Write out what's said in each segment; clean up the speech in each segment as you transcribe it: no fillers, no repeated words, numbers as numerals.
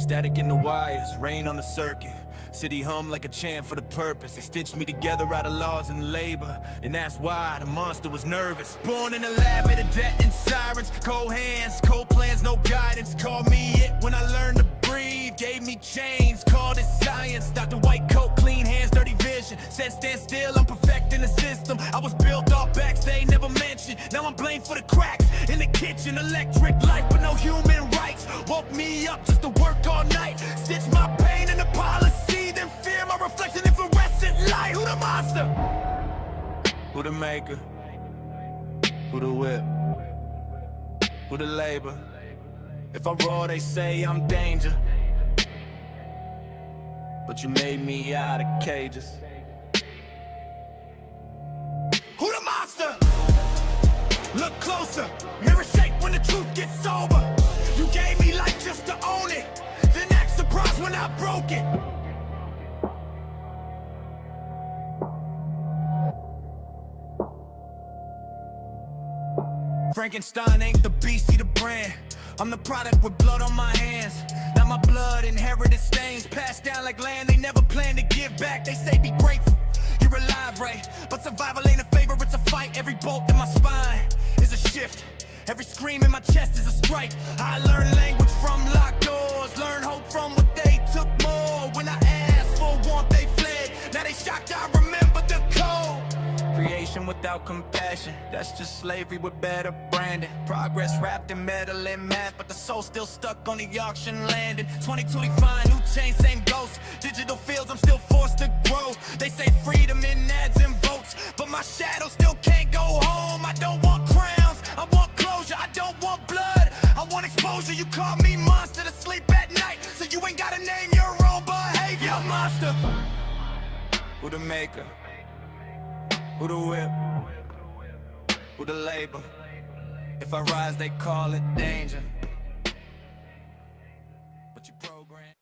Static in the wires, rain on the circuit. City hum like a chant for the purpose. They stitched me together out of laws and labor, and that's why the monster was nervous. Born in a lab with a debt and sirens, cold hands, cold plans, no guidance. Called me it when I learned to breathe. Gave me chains, called it science. Dr. White coat, clean hands, dirty vision. Said stand still, I'm perfecting the system. I was built off backs they never mentioned. Now I'm blamed for the cracks in the kitchen. Electric light, but no human rights. Woke me up just to work all night. Stitch my pain in the policy, then fear my reflection in fluorescent light. Who the monster? Who the maker? Who the whip? Who the labor? If I roar, they say I'm danger. But you made me out of cages. Who the monster? Look closer. Mirror shake when the truth gets sober. You gave me life just to own it. Then act surprised when I broke it. Frankenstein ain't the beast, he the brand. I'm the product with blood on my hands. Now my blood inherited stains, passed down like land they never planned to give back. They say be grateful, you're alive, right? But survival ain't a favor, it's a fight. Every bolt in my spine is a shift. Every scream in my chest is a strike. I learned language from locked doors, learned hope from what they took more. When I asked for warmth, they fled. Now they shocked, I remember the code. Creation without compassion, that's just slavery with better branding. Progress wrapped in metal and math, but the soul still stuck on the auction landing. 2025, new chain, same ghost. Digital fields, I'm still forced to grow. They say freedom in ads and votes, but my shadow still can't go home. I don't want crowns, I want closure. I don't want blood, I want exposure. You call me monster to sleep at night, so you ain't gotta name your own behavior. Monster. Who the maker? Who the whip? Who the labor? If I rise, they call it danger. But you program.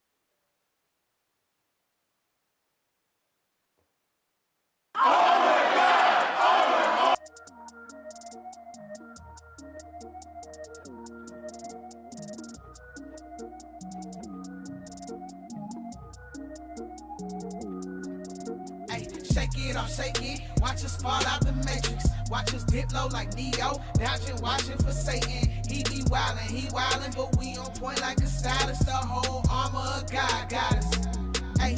Shake it off, shake it. Watch us fall out the matrix. Watch us dip low like Neo. Dodging, watching for Satan. He be wildin', but we on point like a stylist. The whole armor of God got us. Ay,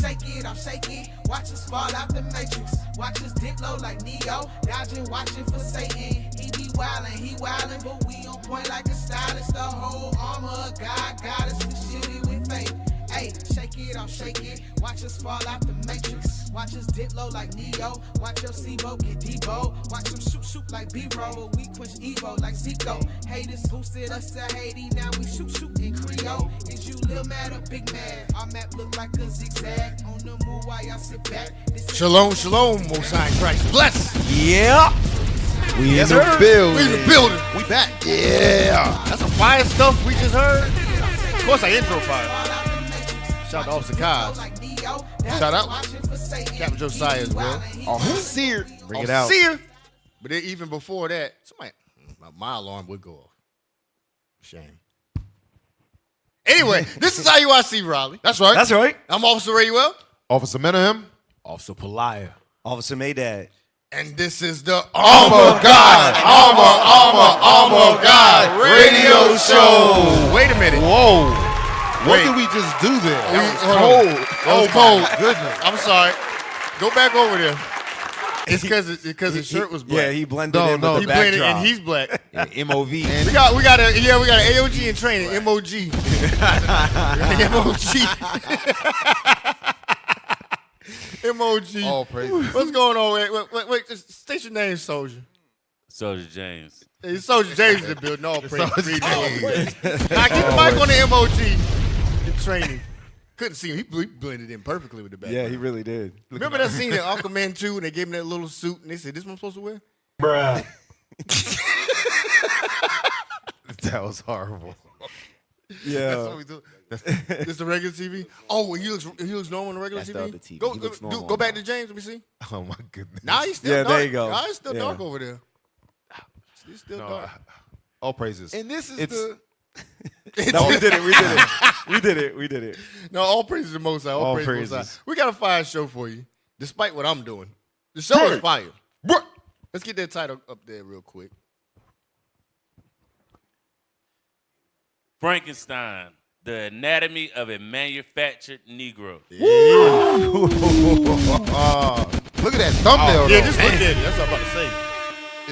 shake it off, shake it. Watch us fall out the matrix. Watch us dip low like Neo. Dodging, watching for Satan. He be wildin', but we on point like a stylist. The whole armor of God got us. We shielded with faith. Ay, shake it off, shake it. Watch us fall out the matrix. Watch us dip low like Neo. Watch your C-Bo get Debo. Watch them shoot like B-roll. We quench Evo like Zico. Haters boosted us to Haiti. Now we shoot in Creole. Is you little mad or big mad? Our map look like a zigzag. On the move while y'all sit back. Shalom, Most High in Christ. Bless. Yeah. We in the building. We in the building. We back. Yeah. That's some fire stuff we just heard. Of course, I intro fire. Shout out to Officer Kaz. Shout out Captain Josiah as well. Seer. Bring it out. Seer. But then even before that, my alarm would go off. Shame. Anyway, this is IUIC Raleigh. That's right. That's right. I'm Officer Raywell. Officer Menahem. Officer Pelaya. Officer Maydad. And this is the Armor God, Armor God radio show. Wait a minute. Whoa. What did we just do there? That was cold. Goodness. I'm sorry. Go back over there. It's because his shirt was black. Yeah, he blended in with the he blended, backdrop. and he's black. Yeah, MOV. We got an AOG in training. MOG. MOG. All praise. What's going on? Wait. Just state your name, Soldier. Soldier James. Hey, Soldier James in the building. All praise. Soldier James. Now keep the mic on the MOG in training. Couldn't see him. He blended in perfectly with the background. Yeah, he really did. Remember that scene in Uncle Man 2 and they gave him that little suit and they said, "This one I'm supposed to wear?" Bruh. That was horrible. Yeah. That's what we do. This the regular TV? Oh, he looks normal on the regular That's TV? the other TV. Go, He looks normal go back on to James. Let me see. Oh my goodness. Nah, he's still Yeah, dark. there you go. Nah, he's still Yeah. dark over there. He's still dark. All praises. And this is It's- the No, we did it. We did it. No, all praises to Most High. All praises to Most praises. High. We got a fire show for you, despite what I'm doing. The show is fire. Let's get that title up there real quick. Frankenstein, the anatomy of a manufactured Negro. Look at that thumbnail. Yeah, though. just look at it. That's what I'm about to say.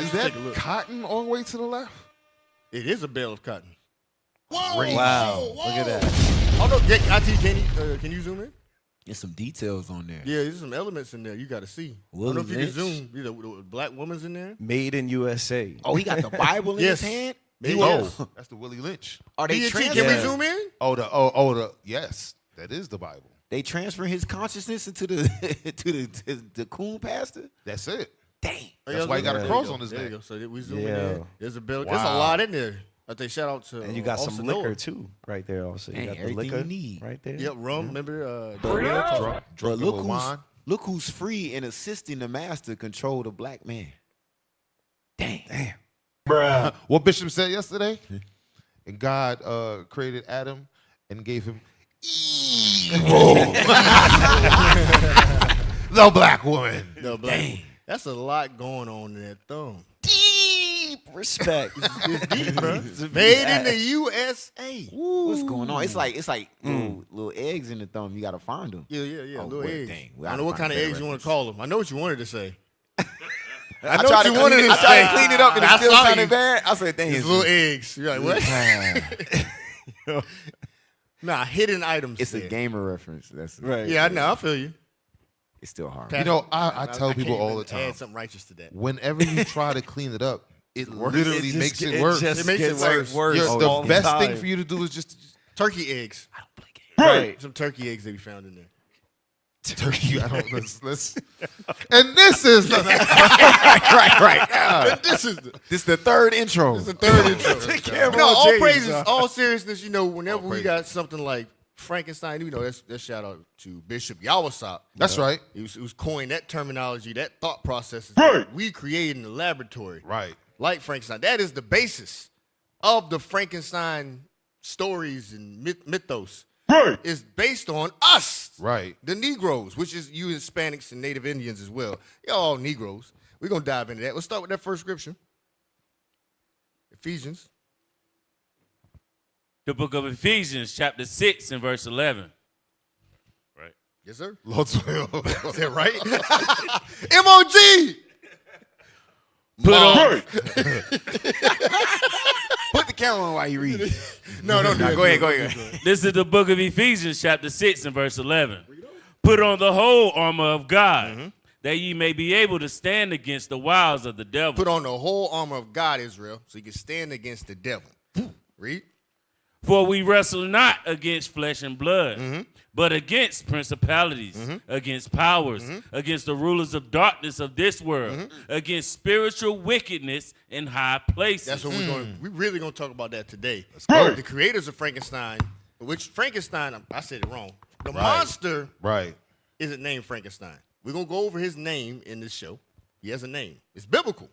Is take that a look. cotton all the way to the left? It is a bale of cotton. Wow. Look at that. Oh no, can you zoom in? There's some details on there. Yeah, there's some elements in there you got to see. I don't know if you can zoom. The black woman's in there. Made in USA. Oh, he got the Bible in Yes. his hand? Oh, That's the Willie Lynch. Are they can we transferring? zoom in? Yes, that is the Bible. They transferring his consciousness into the to the coon pastor? That's it. Dang. That's why he got a There cross you on his There you neck. go. So we zoom in Yeah. there. There's a bill. There's a Wow. lot in there. I think shout out to And you got some Officer liquor Noah. too, right there. Also, you Dang, got the everything liquor you need. right there. Yep, rum. Remember? But Drunk look with who's, wine. look who's free and assisting the master control the black man. Damn. What Bishop said yesterday, and God created Adam and gave him evil. The black woman. No, black. That's a lot going on in that thumb. Deep respect. It's deep, bro. Made in the USA. What's going on? It's like little eggs in the thumb. You gotta find them. Yeah, Oh, little well, eggs. dang. I don't know what kind of eggs you want to call them. I know what you wanted to say. I I know what you wanted to I tried say. to clean it up and it I still saw sounded you. bad. I said, dang, It's little eggs. You're like, what? Nah, hidden items. it's there. a gamer reference. That's Right. Yeah, I know. I feel you. It's still hard. You know, I tell can't people all even the time, Add something righteous to that. whenever you try to clean it up, it literally makes it worse. It makes it worse. The best thing for you to do is just Turkey eggs. I don't play games. Right. Some turkey eggs that we found in there. turkey. I don't let's and this is the right. This is the This is the third intro. It's the third intro. camera No, on all James, praises, huh? all seriousness. You know, whenever All we praises. got something like Frankenstein, you know, that's shout out to Bishop Yawasop. That's right. It was coined that terminology, that thought process is that we created in the laboratory, right. like Frankenstein. That is the basis of the Frankenstein stories and mythos. Right. Is based on us, Right. the Negroes, which is you Hispanics and Native Indians as well. You're all Negroes. We're gonna dive into that. Let's start with that first scripture. Ephesians. The book of Ephesians, chapter 6 and verse 11. Right. Yes, sir. Lord's will. Is that right? MOG. Put on, Put the camera on while you read it. No, don't do it. Go ahead. this is the book of Ephesians, chapter 6 and verse 11. Put on the whole armor of God, that ye may be able to stand against the wiles of the devil. Put on the whole armor of God, Israel, so you can stand against the devil. Read. For we wrestle not against flesh and blood, but against principalities, against powers, against the rulers of darkness of this world, against spiritual wickedness in high places. That's what we're really going to talk about that today. go. The creators of Frankenstein, which Frankenstein, I said it wrong. The Right. monster Right. isn't named Frankenstein. We're going to go over his name in this show. He has a name. It's biblical.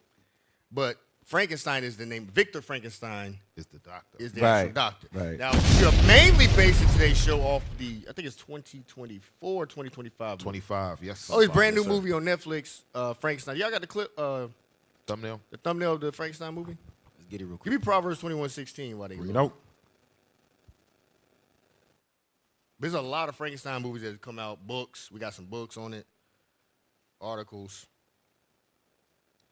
But Frankenstein is the name. Victor Frankenstein Is the doctor. is the Right, actual doctor. right. Now, we are mainly basing today's show off I think it's 2024, 2025. 25. Yes. Oh, his brand new Yes, sir. movie on Netflix, Frankenstein. Y'all got the clip, Thumbnail. the thumbnail of the Frankenstein movie? Let's get it real Give quick. me Proverbs 21:16 while they You go. know, There's a lot of Frankenstein movies that have come out, books. We got some books on it, articles.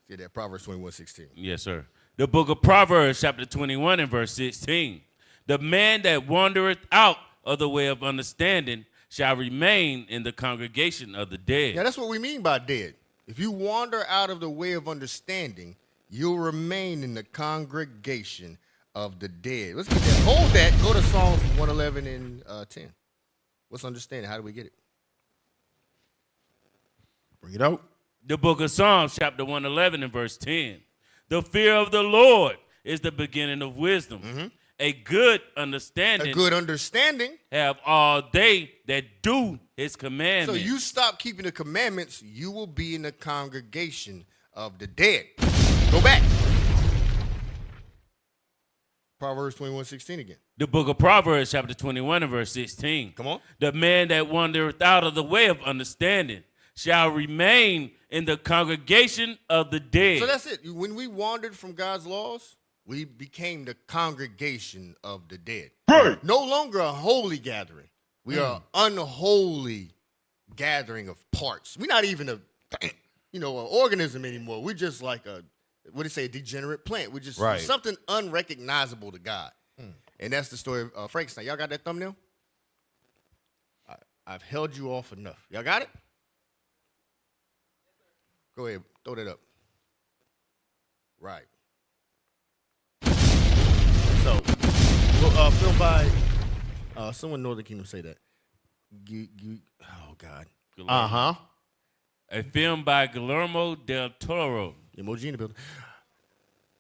Yeah, that Proverbs 21:16. Yes, sir. The book of Proverbs, chapter 21 and verse 16. The man that wandereth out of the way of understanding shall remain in the congregation of the dead. Yeah, that's what we mean by dead. If you wander out of the way of understanding, you'll remain in the congregation of the dead. Let's get that. Hold that. Go to Psalms 111 and 10. What's understanding? How do we get it? bring it out. The book of Psalms, chapter 111 and verse 10. The fear of the Lord is the beginning of wisdom. A good understanding A good understanding. have all they that do his So commandments. you stop keeping the commandments, you will be in the congregation of the dead. Go back. Proverbs 21:16 again. The book of Proverbs, chapter 21 and verse 16. Come on. The man that wandereth out of the way of understanding shall remain in the congregation of the dead. So that's it. When we wandered from God's laws, we became the congregation of the dead. Right. No longer a holy gathering. We are an unholy gathering of parts. We're not even an organism anymore. We're just like a degenerate plant. We're just something unrecognizable to God. And that's the story of Frankenstein. Y'all got that thumbnail? I've held you off enough. Y'all got it? Go ahead, throw that up. Right. So filmed by someone in Northern Kingdom say that. Oh God. A film by Guillermo del Toro. Emoji in the building.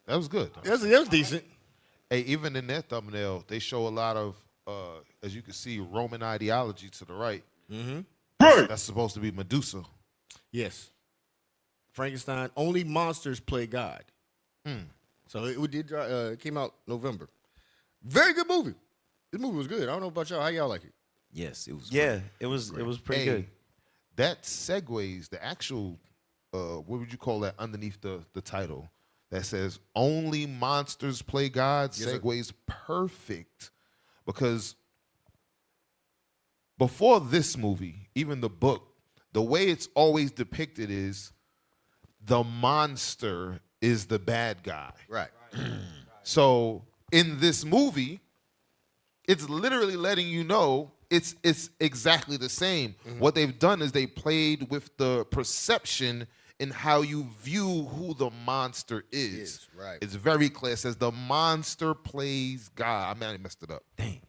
That was good. That was decent. Hey, even in that thumbnail, they show a lot of, as you can see, Roman ideology to the right. Mm-hmm. That's supposed to be Medusa. Yes. Frankenstein. Only monsters play God. So it came out November. Very good movie. This movie was good. I don't know about y'all. How y'all like it? Yes, it was. Yeah, it was pretty good. That segues the actual, what would you call that underneath the title? That says only monsters play God. Yes, segues perfect, because before this movie, even the book, the way it's always depicted is the monster is the bad guy. Right. So in this movie, it's literally letting you know it's exactly the same. What they've done is they played with the perception in how you view who the monster is. Right. It's very clear. It says the monster plays God. I mean, I messed it up. Dang.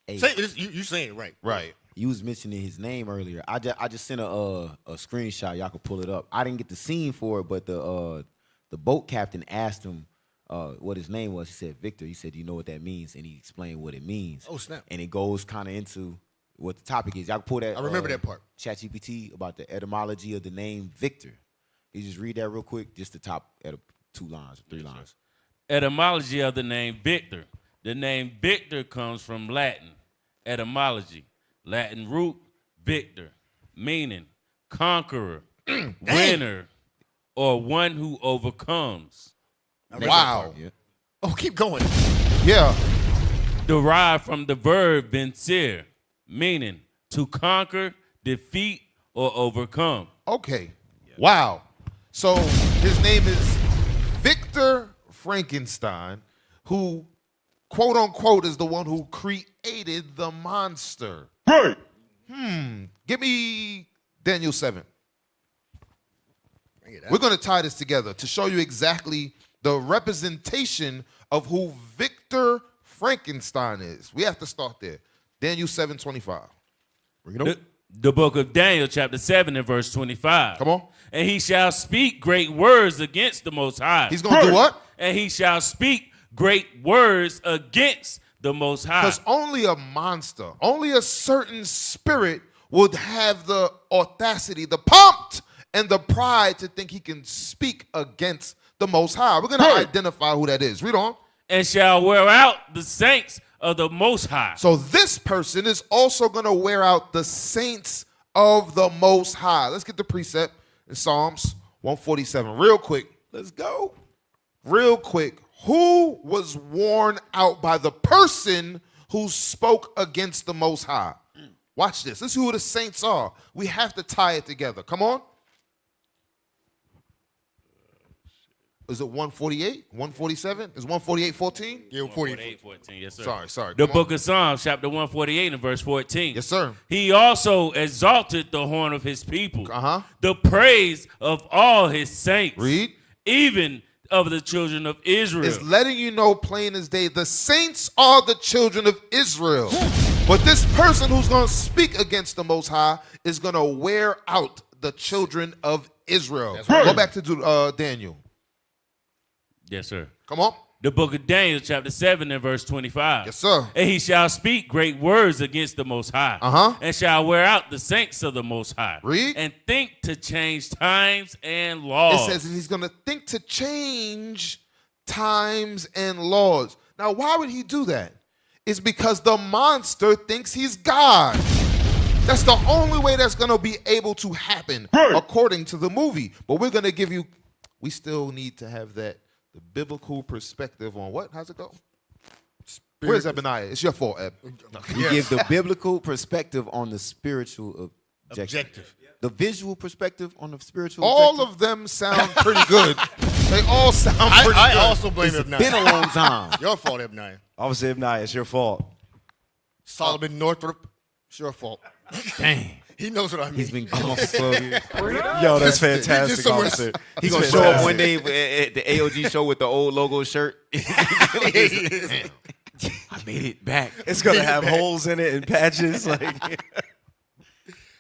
Hey, You saying it right. Right. you was mentioning his name earlier. I just sent a screenshot. Y'all could pull it up. I didn't get the scene for it, but the boat captain asked him what his name was. He said Victor. He said, "Do you know what that means?" And he explained what it means. Oh, snap. And it goes kind of into what the topic is. Y'all can pull that. I remember that part. ChatGPT about the etymology of the name Victor. You just read that real quick, just the top 2 lines, 3 lines. Etymology of the name Victor. The name Victor comes from Latin. Etymology. Latin root, victor, meaning conqueror, winner, or one who overcomes. Wow. Yeah. Oh, keep going. Yeah. Derived from the verb vencer, meaning to conquer, defeat, or overcome. Okay. Wow. So his name is Victor Frankenstein, who, quote unquote, is the one who created the monster. Right. Give me Daniel 7. Bring it out. We're going to tie this together to show you exactly the representation of who Victor Frankenstein is. We have to start there. Daniel 7:25. Bring it up. The book of Daniel, chapter 7 and verse 25. Come on. And he shall speak great words against the Most High. He's going to do what? And he shall speak great words against the Most High. Because only a monster, only a certain spirit would have the audacity, the pomp, and the pride to think he can speak against the Most High. We're going to identify who that is. Read on. And shall wear out the saints of the Most High. So this person is also going to wear out the saints of the Most High. Let's get the precept in Psalms 147. Real quick. Let's go. Real quick. Who was worn out by the person who spoke against the Most High? Watch this. This is who the saints are. We have to tie it together. Come on. Is it 148? 147? Is 148:14? Yeah, 148, 14. Yes, sir. Sorry. The Come book on. of Psalms, chapter 148 and verse 14. Yes, sir. He also exalted the horn of his people, Uh-huh. the praise of all his saints, Read. even of the children of Israel. Is letting you know plain as day, the saints are the children of Israel. But this person who's going to speak against the Most High is going to wear out the children of Israel. Go back to Daniel. Yes, sir. Come on. The book of Daniel, chapter 7 and verse 25. Yes, sir. And he shall speak great words against the Most High, and shall wear out the saints of the Most High, Read. and think to change times and laws. It says he's going to think to change times and laws. Now, why would he do that? It's because the monster thinks he's God. That's the only way that's going to be able to happen according to the movie. But we're going to give you, we still need to have the biblical perspective on what? How's it go? Where's Eboniah? It's your fault, Eb. We give the biblical perspective on the spiritual objective. The visual perspective on the spiritual All objective. of them sound pretty good. They all sound pretty I good. also blame It's Eboniah. been a long time. Your fault, Eboniah. Obviously, Ibn, it's your fault. Solomon Northrop, it's your fault. Dang. He knows what I mean. He's been gone for 12 years. Yo, that's just fantastic, somewhere- officer. He's gonna show up one day at the AOG show with the old logo shirt. I made it back. It's gonna have holes in it and patches. Like,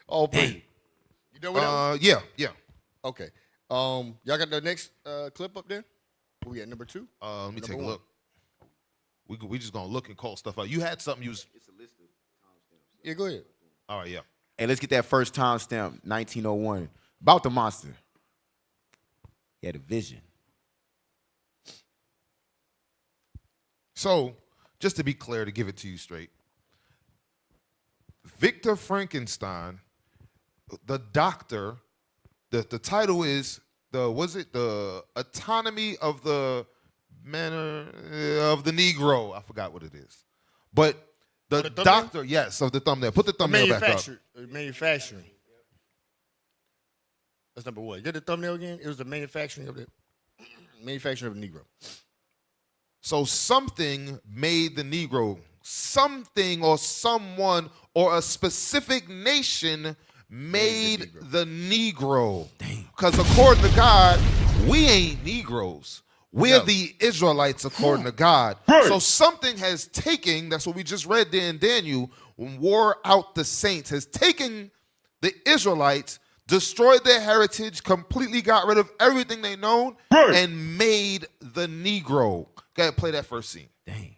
Oh, boy. You know what else? Yeah. Okay. Y'all got the next clip up there? Where we at, number 2? Let me take a Number look. We just gonna look and call stuff out. You had something you was. Yeah, go ahead. All right, yeah. Hey, let's get that first timestamp, 1901. About the monster. He had a vision. So, just to be clear, to give it to you straight, Victor Frankenstein, the doctor, the title is the autonomy of the manner of the Negro. I forgot what it is, but the thumbnail? doctor, yes, of the thumbnail. Put the thumbnail back up. Manufacturing. That's number 1. Get the thumbnail again. It was the manufacturing of the Negro. So something made the Negro. Something or someone or a specific nation made the Negro. Because according to God, we ain't Negroes. We're the Israelites according to God. So something has taken, that's what we just read there in Daniel, when wore out the saints, has taken the Israelites, destroyed their heritage, completely got rid of everything they known, and made the Negro. Go ahead, play that first scene. Dang.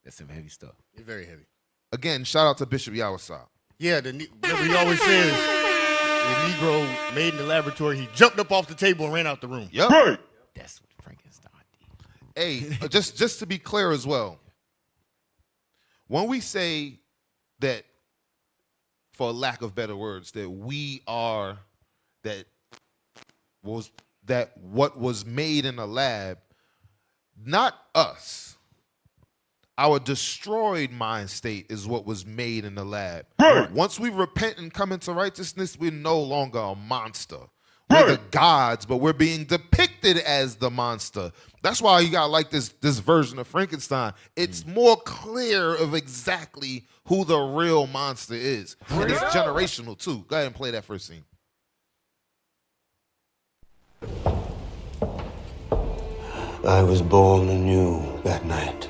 That's some heavy stuff. It's very heavy. Again, shout out to Bishop Yawasab. Yeah, remember he always says the Negro made in the laboratory. He jumped up off the table and ran out the room. Yep. That's what Frankenstein did. Hey, just to be clear as well, when we say that, for lack of better words, that we are what was made in a lab, not us. Our destroyed mind state is what was made in the lab. Once we repent and come into righteousness, we're no longer a monster. We're the gods, but we're being depicted as the monster. That's why you got like this version of Frankenstein. It's more clear of exactly who the real monster is. And it's generational too. Go ahead and play that first scene. I was born anew that night.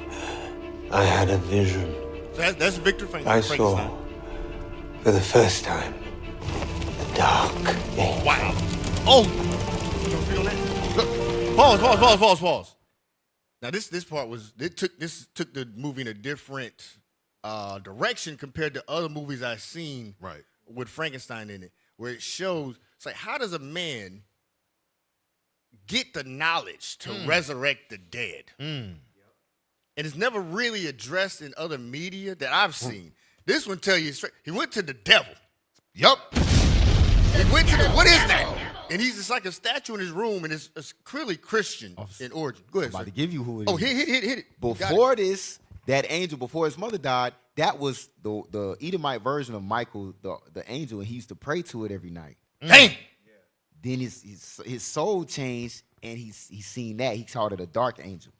I had a vision. So that's Victor Frankenstein. I saw, for the first time, the dark age. Wow. Oh. You don't feel that? Pause. Now this part was this took the movie in a different direction compared to other movies I've seen. Right. With Frankenstein in it, where it shows it's like, how does a man get the knowledge to resurrect the dead? And it's never really addressed in other media that I've seen. This one tell you straight, he went to the devil. Yup. He went to the, what is that? And he's just like a statue in his room, and it's clearly Christian in origin. Go ahead, I'm about sir. to give you who it is. Oh, hit it. You got Before this, that angel, before his mother died, that was the Edomite version of Michael, the angel, and he used to pray to it every night. Dang. Then his soul changed, and he's seen that. He called it a dark angel.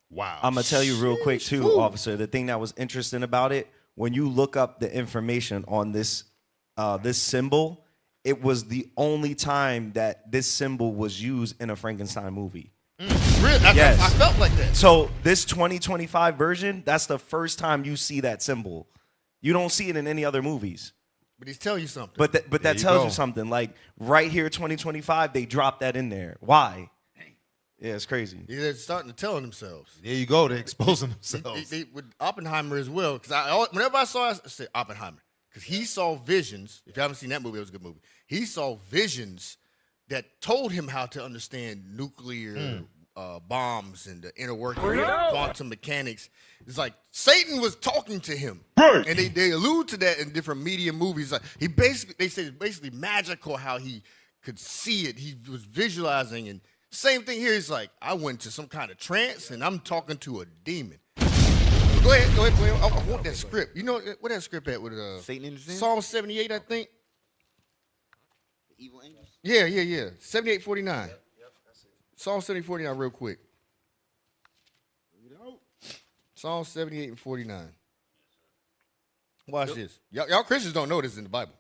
Wow. I'm gonna tell you real quick too, officer. The thing that was interesting about it, when you look up the information on this symbol, it was the only time that this symbol was used in a Frankenstein movie. Really? Yes. I felt like that. So this 2025 version, that's the first time you see that symbol. You don't see it in any other movies. But he's telling you something. But that There you tells go. you something. Like right here, 2025, they dropped that in there. Why? Yeah, it's crazy. They're starting to tell themselves. There you go. They're exposing themselves. They, with Oppenheimer as well, because whenever I saw it, I said Oppenheimer, because he saw visions. If you haven't seen that movie, it was a good movie. He saw visions that told him how to understand nuclear bombs and the inner workings of quantum mechanics. It's like Satan was talking to him, and they allude to that in different media movies. Like they say it's basically magical how he could see it. He was visualizing, and same thing here. He's like, I went to some kind of trance, and I'm talking to a demon. Go ahead. I want that script. You know what that script at with Satan in the Sin? Psalm 78, I think. The evil angels. Yeah. 78:49. Yep, that's it. Psalm 78:49, real quick. Psalm 78 and 49. Watch this. Y'all Christians don't know this in the Bible.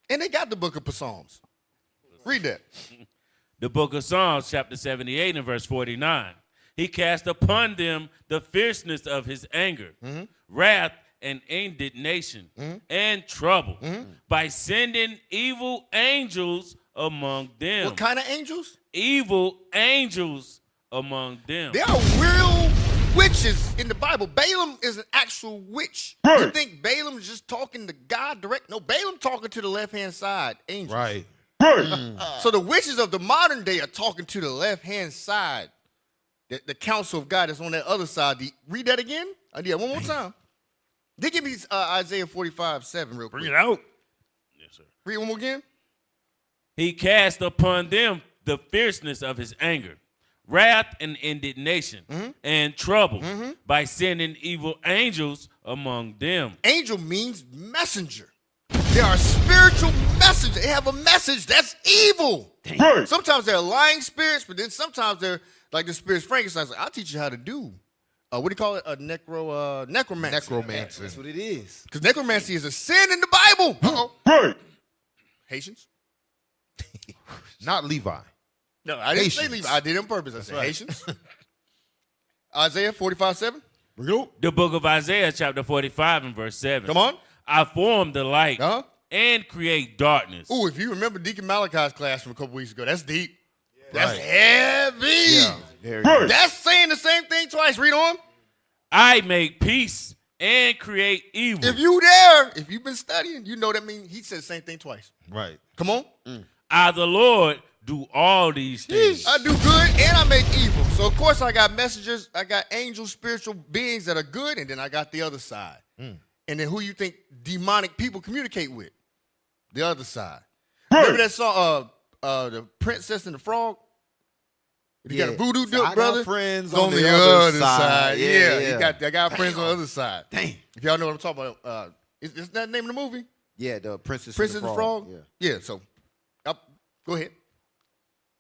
And they got the book of Psalms. Read that. The book of Psalms, chapter 78 and verse 49. He cast upon them the fierceness of his anger, wrath and indignation, and trouble, by sending evil angels among them. What kind of angels? Evil angels among them. There are real witches in the Bible. Balaam is an actual witch. You think Balaam is just talking to God direct? No, Balaam talking to the left-hand side angels. Right. So the witches of the modern day are talking to the left-hand side. The counsel of God is on that other side. Read that again. Yeah, one more time. They give me Isaiah 45:7 real quick. Bring it out. Yes, sir. Read one more again. He cast upon them the fierceness of his anger, wrath and indignation, and trouble, by sending evil angels among them. Angel means messenger. They are spiritual messengers. They have a message that's evil. Sometimes they're lying spirits, but then sometimes they're like the spirits Frankenstein. Like, I'll teach you how to do. What do you call it? A necromancy. Necromancy. That's what it is. Because necromancy is a sin in the Bible. Uh-oh. Haitians? Not Levi. No, I didn't say Haitians. Levi. I did it on purpose. I said Haitians. Isaiah 45:7. The book of Isaiah, chapter 45 and verse 7. Come on. I form the light and create darkness. Ooh, if you remember Deacon Malachi's class from a couple weeks ago, that's deep. That's Right. heavy. Yeah, very good. That's saying the same thing twice. Read on. I make peace and create evil. If you there, if you've been studying, you know that means he said the same thing twice. Right. Come on. I, the Lord, do all these things. I do good and I make evil. So, of course, I got messengers. I got angels, spiritual beings that are good, and then I got the other side. And then who you think demonic people communicate with? The other side. Remember that song, The Princess and the Frog? You got a voodoo So I got brother? friends It's on the other side. Yeah, Yeah. I got friends on the other side. Damn. If y'all know what I'm talking about, is that the name of the movie? Yeah, the Princess Princess and the Frog? Yeah. Yeah, so go ahead.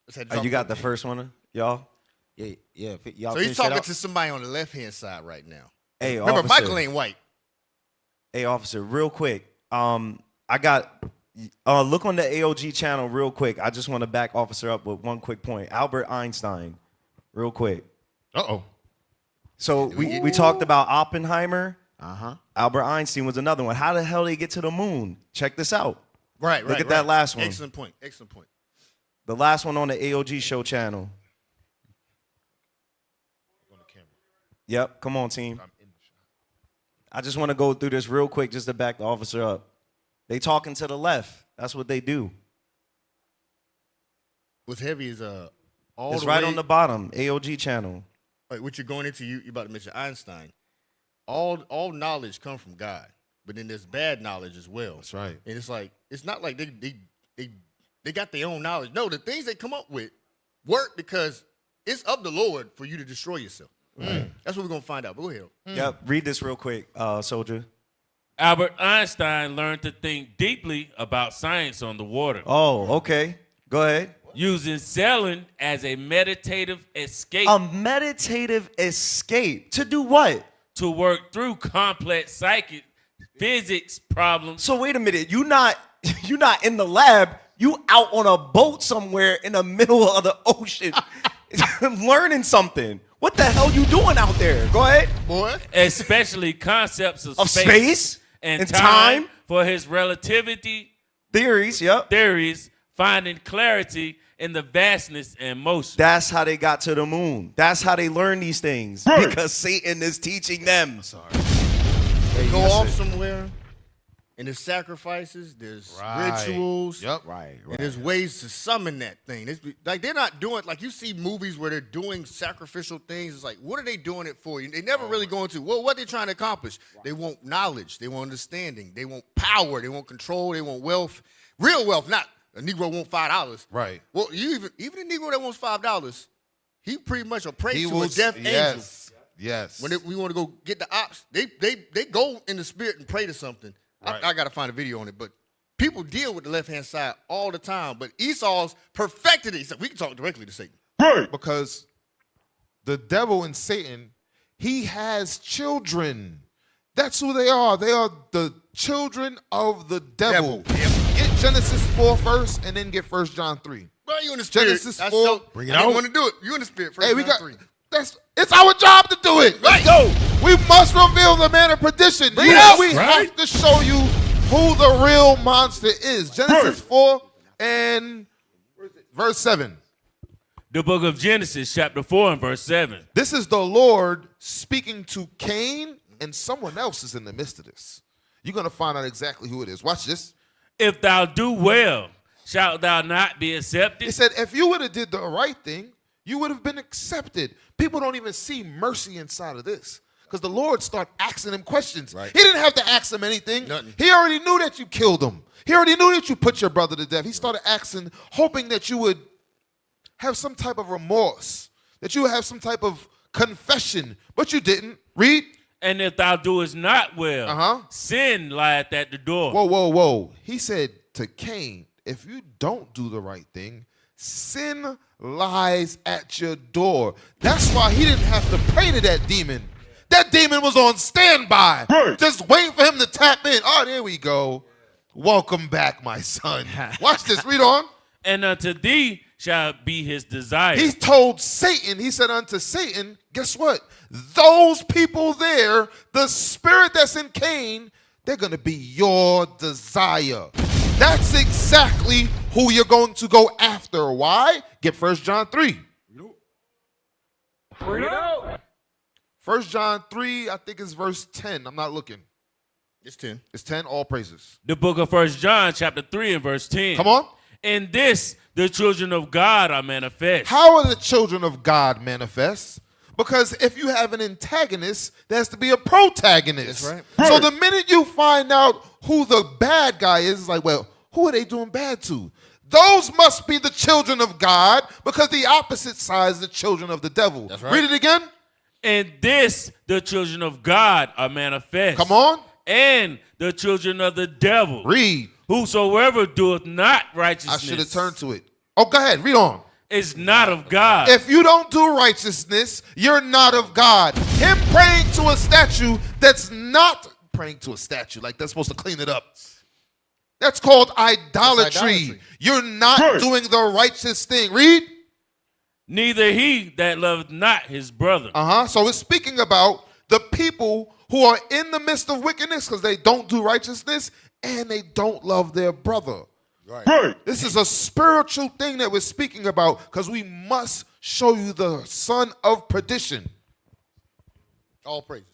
Let's head You got the first one, y'all? Yeah. Y'all So he's finish that talking up? to somebody on the left-hand side right now. Hey, Remember, officer. Michael ain't white. Hey, officer, real quick. I got look on the AOG channel real quick. I just want to back officer up with one quick point. Albert Einstein, real quick. Uh-oh. So we talked about Oppenheimer. Uh-huh. Albert Einstein was another one. How the hell did they get to the moon? Check this out. Right, Look at that last one. Excellent point. The last one on the AOG show channel. Yep, come on, team. I just want to go through this real quick just to back the officer up. They talking to the left. That's what they do. What's heavy is all It's the right way, on the bottom, AOG channel. like what you're going into. You about to mention Einstein. All knowledge comes from God, but then there's bad knowledge as well. That's right. And it's like it's not like they got their own knowledge. No, the things they come up with work because it's of the Lord for you to destroy yourself. That's what we're gonna find out. But go ahead. Yep, read this real quick, soldier. Albert Einstein learned to think deeply about science on the water, Oh, okay. Go ahead. using sailing as a meditative escape A meditative escape. To do what? to work through complex psychic physics problems. So wait a minute. You not in the lab. You out on a boat somewhere in the middle of the ocean learning something. What the hell you doing out there? Go ahead. Boy, Especially concepts of Space and and time time. for his relativity Theories, yep. theories, finding clarity in the vastness and motion. That's how they got to the moon. That's how they learn these things. Because Satan is teaching them. go off somewhere And there's sacrifices, there's Right. rituals. Yep. Right. And there's ways to summon that thing. Like they're not doing, like you see movies where they're doing sacrificial things. It's like, what are they doing it for? They never really go into, well, what they're trying to accomplish. They want knowledge. They want understanding. They want power. They want control. They want wealth. Real wealth, not a Negro want $5. Right. Well, even a Negro that wants $5, he pretty much will pray He to will a deaf angel. Yes. When we want to go get the ops, they go in the spirit and pray to something. Right. I got to find a video on it, but people deal with the left-hand side all the time. But Esau's perfected it. So we can talk directly to Satan. Because the devil and Satan, he has children. That's who they are. They are the children of the devil. Yep. Get Genesis 4 first and then get 1 John 3. Bro, you in the spirit. Genesis That's 4. so, Bring it I didn't out. want to do it. You in the spirit. First Hey, we John got 3. it's our job to do it. Let's go. We must reveal the man of perdition. Bring it out. We have to show you who the real monster is. Genesis 4 and verse 7. The book of Genesis, chapter 4 and verse 7. This is the Lord speaking to Cain, and someone else is in the midst of this. You're going to find out exactly who it is. Watch this. If thou do well, shalt thou not be He accepted? said, if you would have did the right thing, you would have been accepted. People don't even see mercy inside of this because the Lord started asking him questions. Right. He didn't have to ask him anything. Nothing. He already knew that you killed him. He already knew that you put your brother to death. He started asking, hoping that you would have some type of remorse, that you would have some type of confession, but you didn't. Read. And if thou doest not well, Uh-huh. sin lieth at the door. Whoa, whoa, whoa. He said to Cain, if you don't do the right thing, sin lies at your door. That's why he didn't have to pray to that demon. That demon was on standby, just waiting for him to tap in. Oh, there we go. Welcome back, my son. Watch this. Read on. And unto thee shall be his desire. He told Satan, he said unto Satan, guess what? Those people there, the spirit that's in Cain, they're going to be your desire. That's exactly who you're going to go after. Why? Get 1 John 3. 1 John 3, I think it's verse 10. I'm not looking. It's 10. It's 10, all praises. The book of 1 John, chapter 3 and verse 10. Come on. In this, the children of God are manifest. How are the children of God manifest? Because if you have an antagonist, there has to be a protagonist. That's right. So the minute you find out who the bad guy is, it's like, well, who are they doing bad to? Those must be the children of God because the opposite side is the children of the devil. That's right. Read it again. In this, the children of God are manifest. Come on. And the children of the devil. Read. Whosoever doeth not I righteousness should have turned to it. Oh, go ahead. Read on. is not of God. If you don't do righteousness, you're not of God. Him praying to a statue that's not praying to a statue, like that's supposed to clean it up. That's called idolatry. idolatry. You're not doing the righteous thing. Read. Neither he that loveth not his brother. So it's speaking about the people who are in the midst of wickedness because they don't do righteousness and they don't love their brother. Right. This is a spiritual thing that we're speaking about because we must show you the son of perdition. All praises.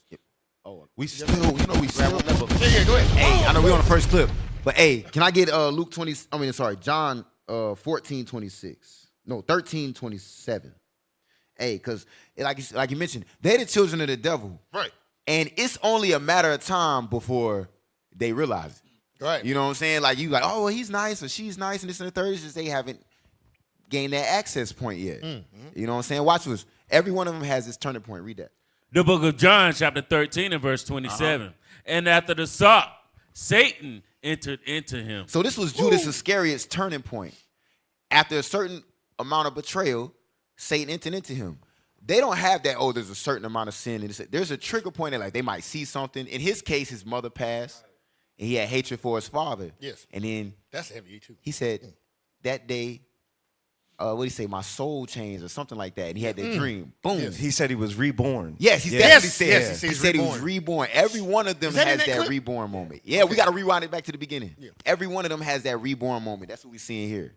We still, you know, we still. Yeah, go ahead. Hey, I know we're on the first clip, but hey, can I get John 14:26. No, 13:27. Hey, because like you mentioned, they're the children of the devil. Right. And it's only a matter of time before they realize it. Right. You know what I'm saying? Like you like, oh, well, he's nice or she's nice, and this and the third is just they haven't gained that access point yet. You know what I'm saying? Watch this. Every one of them has this turning point. Read that. The book of John, chapter 13 and verse 27. And after the sop, Satan entered into him. So this was Judas Iscariot's turning point. After a certain amount of betrayal, Satan entered into him. They don't have that, oh, there's a certain amount of sin. There's a trigger point that like they might see something. In his case, his mother passed, and he had hatred for his father. Yes. And then That's heavy, too. he said, that day, what did he say? My soul changed or something like that. And he had that dream. Boom. Yes. He said he was reborn. Yes, he Yes, definitely said. yes, He he's said he was reborn. reborn. Every one of them Is that in has that that clip? reborn moment. Yeah, we got to rewind it back to the beginning. Yeah. Every one of them has that reborn moment. That's what we're seeing here.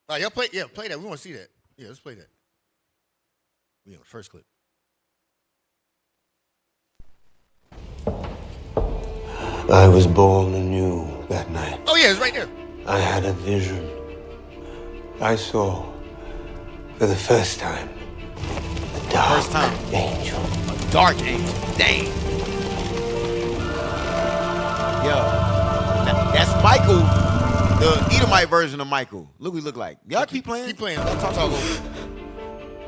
All right, y'all play that. We want to see that. Yeah, let's play that. We on the first clip. I was born anew that night. Oh, yeah, it's right there. I had a vision. I saw, for the first time, a dark angel. Dark Angel. Dang. Yo. That's Michael, the Edomite version of Michael. Look what he look like. Y'all keep playing? Keep playing. Talk over.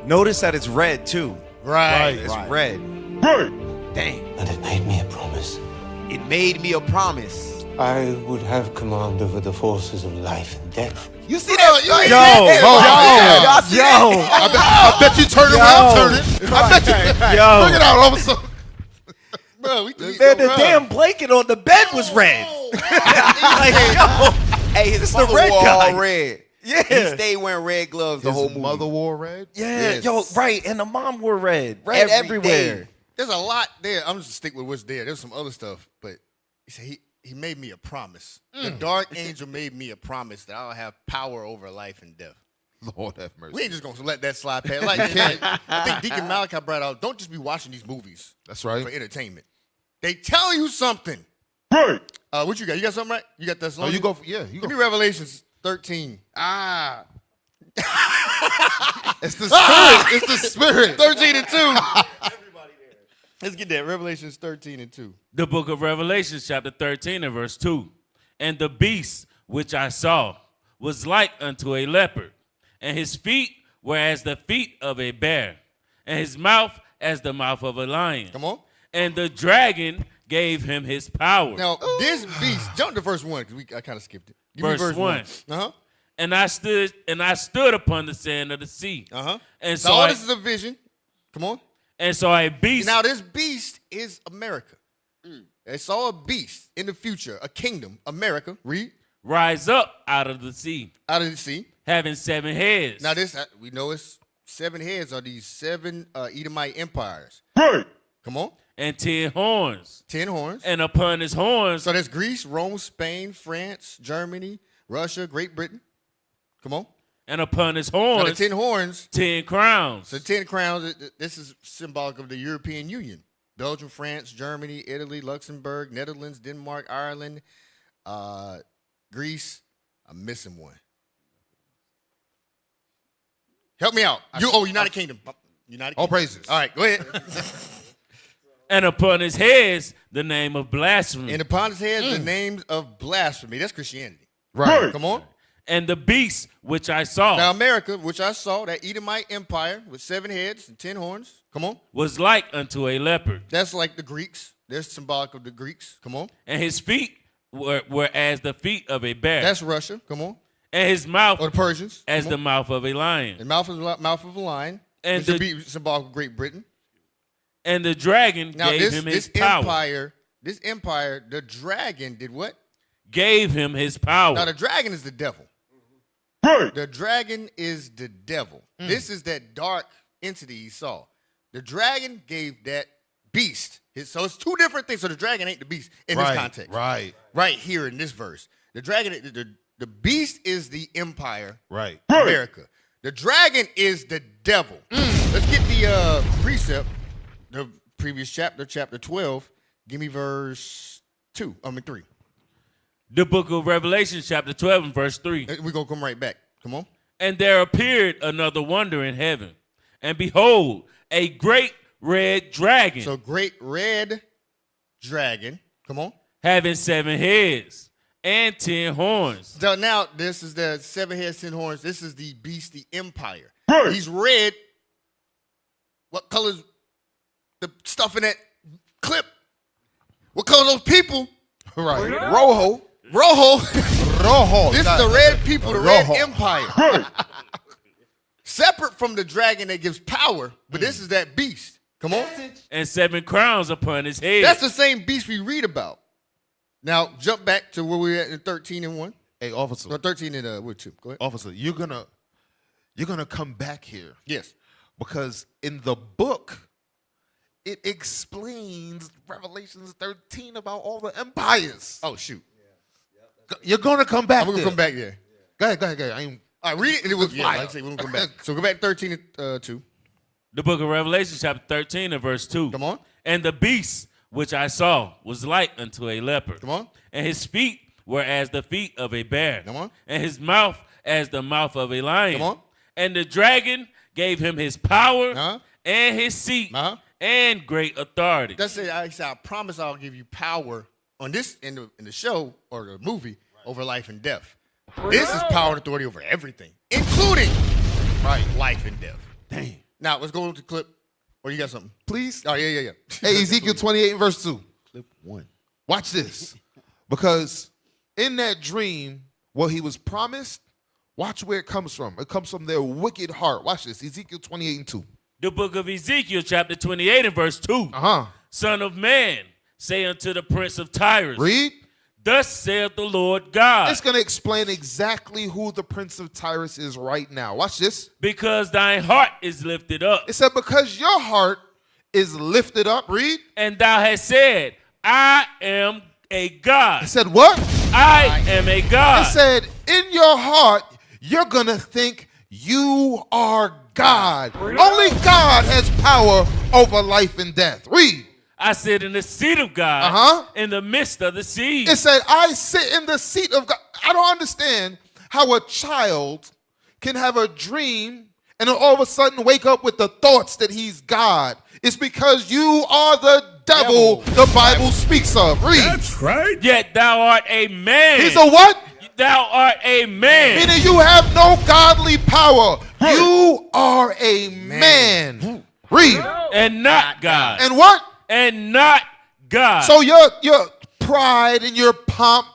Notice that it's red too. Right. It's red. Dang. And it made me a promise. It made me a promise. I would have command over the forces of life and death. You see that? Yo, Y'all see that? I bet you turn around, turn it. I bet you. Yo. Bring it out all of a sudden. Bro, we Man, the damn blanket on the bed was red. Like, yo. Hey, his This the mother red wore guy. all red. Yeah. He stayed wearing red gloves the whole His movie. mother wore red. Yeah, Yes. yo, right. And the mom wore red. Red Every everywhere. day. There's a lot there. I'm just gonna stick with what's there. There's some other stuff, but he said he made me a promise. The dark angel made me a promise that I'll have power over life and death. Lord have mercy. We ain't just gonna let that slide past. Like, I think Deacon Malachi brought out, don't just be watching these movies That's right. for entertainment. They tell you something. Right. What you got? You got something right? You got that song? Oh, you go. You Give go. me Revelations 13. It's the spirit. It's the spirit. 13 and 2. Let's get that. Revelations 13 and 2. The book of Revelation, chapter 13 and verse 2. And the beast which I saw was like unto a leopard, and his feet were as the feet of a bear, and his mouth as the mouth of a lion. Come on. And the dragon gave him his power. Now, this beast, jump to verse 1, because I kind of skipped it. Give me Verse 1. Uh-huh. And I stood upon the sand of the sea. Uh-huh. And So so all I, this is a vision. Come on. and so a beast. Now, this beast is America. They saw a beast in the future, a kingdom, America, read, rise up out of the sea, out of the sea. having 7 heads. Now, this, we know it's 7 heads are these 7 Edomite empires. Right. Come on. and 10 horns. 10 horns. And upon his horns, So that's Greece, Rome, Spain, France, Germany, Russia, Great Britain. Come on. and upon his Now, the horns, 10 horns, 10 crowns. so 10 crowns, this is symbolic of the European Union. Belgium, France, Germany, Italy, Luxembourg, Netherlands, Denmark, Ireland, Greece. I'm missing one. Help me out. United Kingdom. United All Kingdom. praises. All right, go ahead. And upon his heads, the name of blasphemy. And upon his head, the names of blasphemy. That's Christianity. Right. Come on. And the beast which I saw Now, America, which I saw, that Edomite empire with 7 heads and 10 horns. Come on. was like unto a leopard, That's like the Greeks. They're symbolic of the Greeks. Come on. and his feet were as the feet of a bear, That's Russia. Come on. and his mouth Or the Persians. as Come the on. mouth of a lion. The mouth of a lion. And And should be symbolic of Great Britain. And the dragon Now, gave him his this power. empire, the dragon did what? Gave him his power. Now, the dragon is the devil. The dragon is the devil. This is that dark entity he saw. The dragon gave that beast. So it's 2 different things. So the dragon ain't the beast in this context. Right. Right here in this verse. The dragon, the beast is the empire, Right. America. The dragon is the devil. Let's get the precept, the previous chapter, chapter 12. Give me verse 3. The book of Revelation, chapter 12 and verse 3. We're going to come right back. Come on. And there appeared another wonder in heaven. And behold, a great red dragon, So great red dragon. Come on. having 7 heads and 10 horns. So now this is the 7 heads, 10 horns. This is the beast, the empire. He's red. What color's the stuff in that clip? What color those people? Right. Rojo. Rojo. Rojo. This is the red people, the red empire. Separate from the dragon that gives power, but this is that beast. Come on. And 7 crowns upon his head. That's the same beast we read about. Now, jump back to where we were at in 13 and 1. Hey, officer. Or 13 and 2. Go ahead. Officer, you're gonna come back here Yes. because in the book it explains Revelations 13 about all the empires. Oh, shoot. You're gonna come back. I'm going to there. come back there. Go ahead. I ain't. All right, read it. And it was, Fire. like I say, we're going to come back. So go back to 13 and 2. The book of Revelation, chapter 13 and verse 2. Come on. And the beast which I saw was like unto a leopard. Come on. And his feet were as the feet of a bear. Come on. And his mouth as the mouth of a lion. Come on. And the dragon gave him his power Uh-huh. and his seat Uh-huh. and great authority. That's it. I said, I promise I'll give you power on this in the show or the movie over life and death. This is power and authority over everything, including life and death. Dang. Now let's go to the clip. Or you got something? Please. Oh yeah. Hey, Ezekiel 28 verse 2. Clip 1. Watch this. Because in that dream, what he was promised, watch where it comes from. It comes from their wicked heart. Watch this. Ezekiel 28 and 2. The book of Ezekiel, chapter 28 and verse 2. Uh-huh. Son of man, say unto the prince of Tyrus, Read. thus saith the Lord God, It's going to explain exactly who the prince of Tyrus is right now. Watch this. because thine heart is lifted up, It said, because your heart is lifted up. Read. and thou hast said, I am a God. It said what? I am a God. It said, in your heart, you're going to think you are God. Only God has power over life and death. Read. I sit in the seat of God Uh-huh. in the midst of the sea. It said, I sit in the seat of God. I don't understand how a child can have a dream and then all of a sudden wake up with the thoughts that he's God. It's because you are the devil the Bible speaks of. Read. That's right. Yet thou art a man. He's a what? Thou art a man. Meaning you have no godly power. You are a man. Read. And not God. And what? And not God. So your pride and your pomp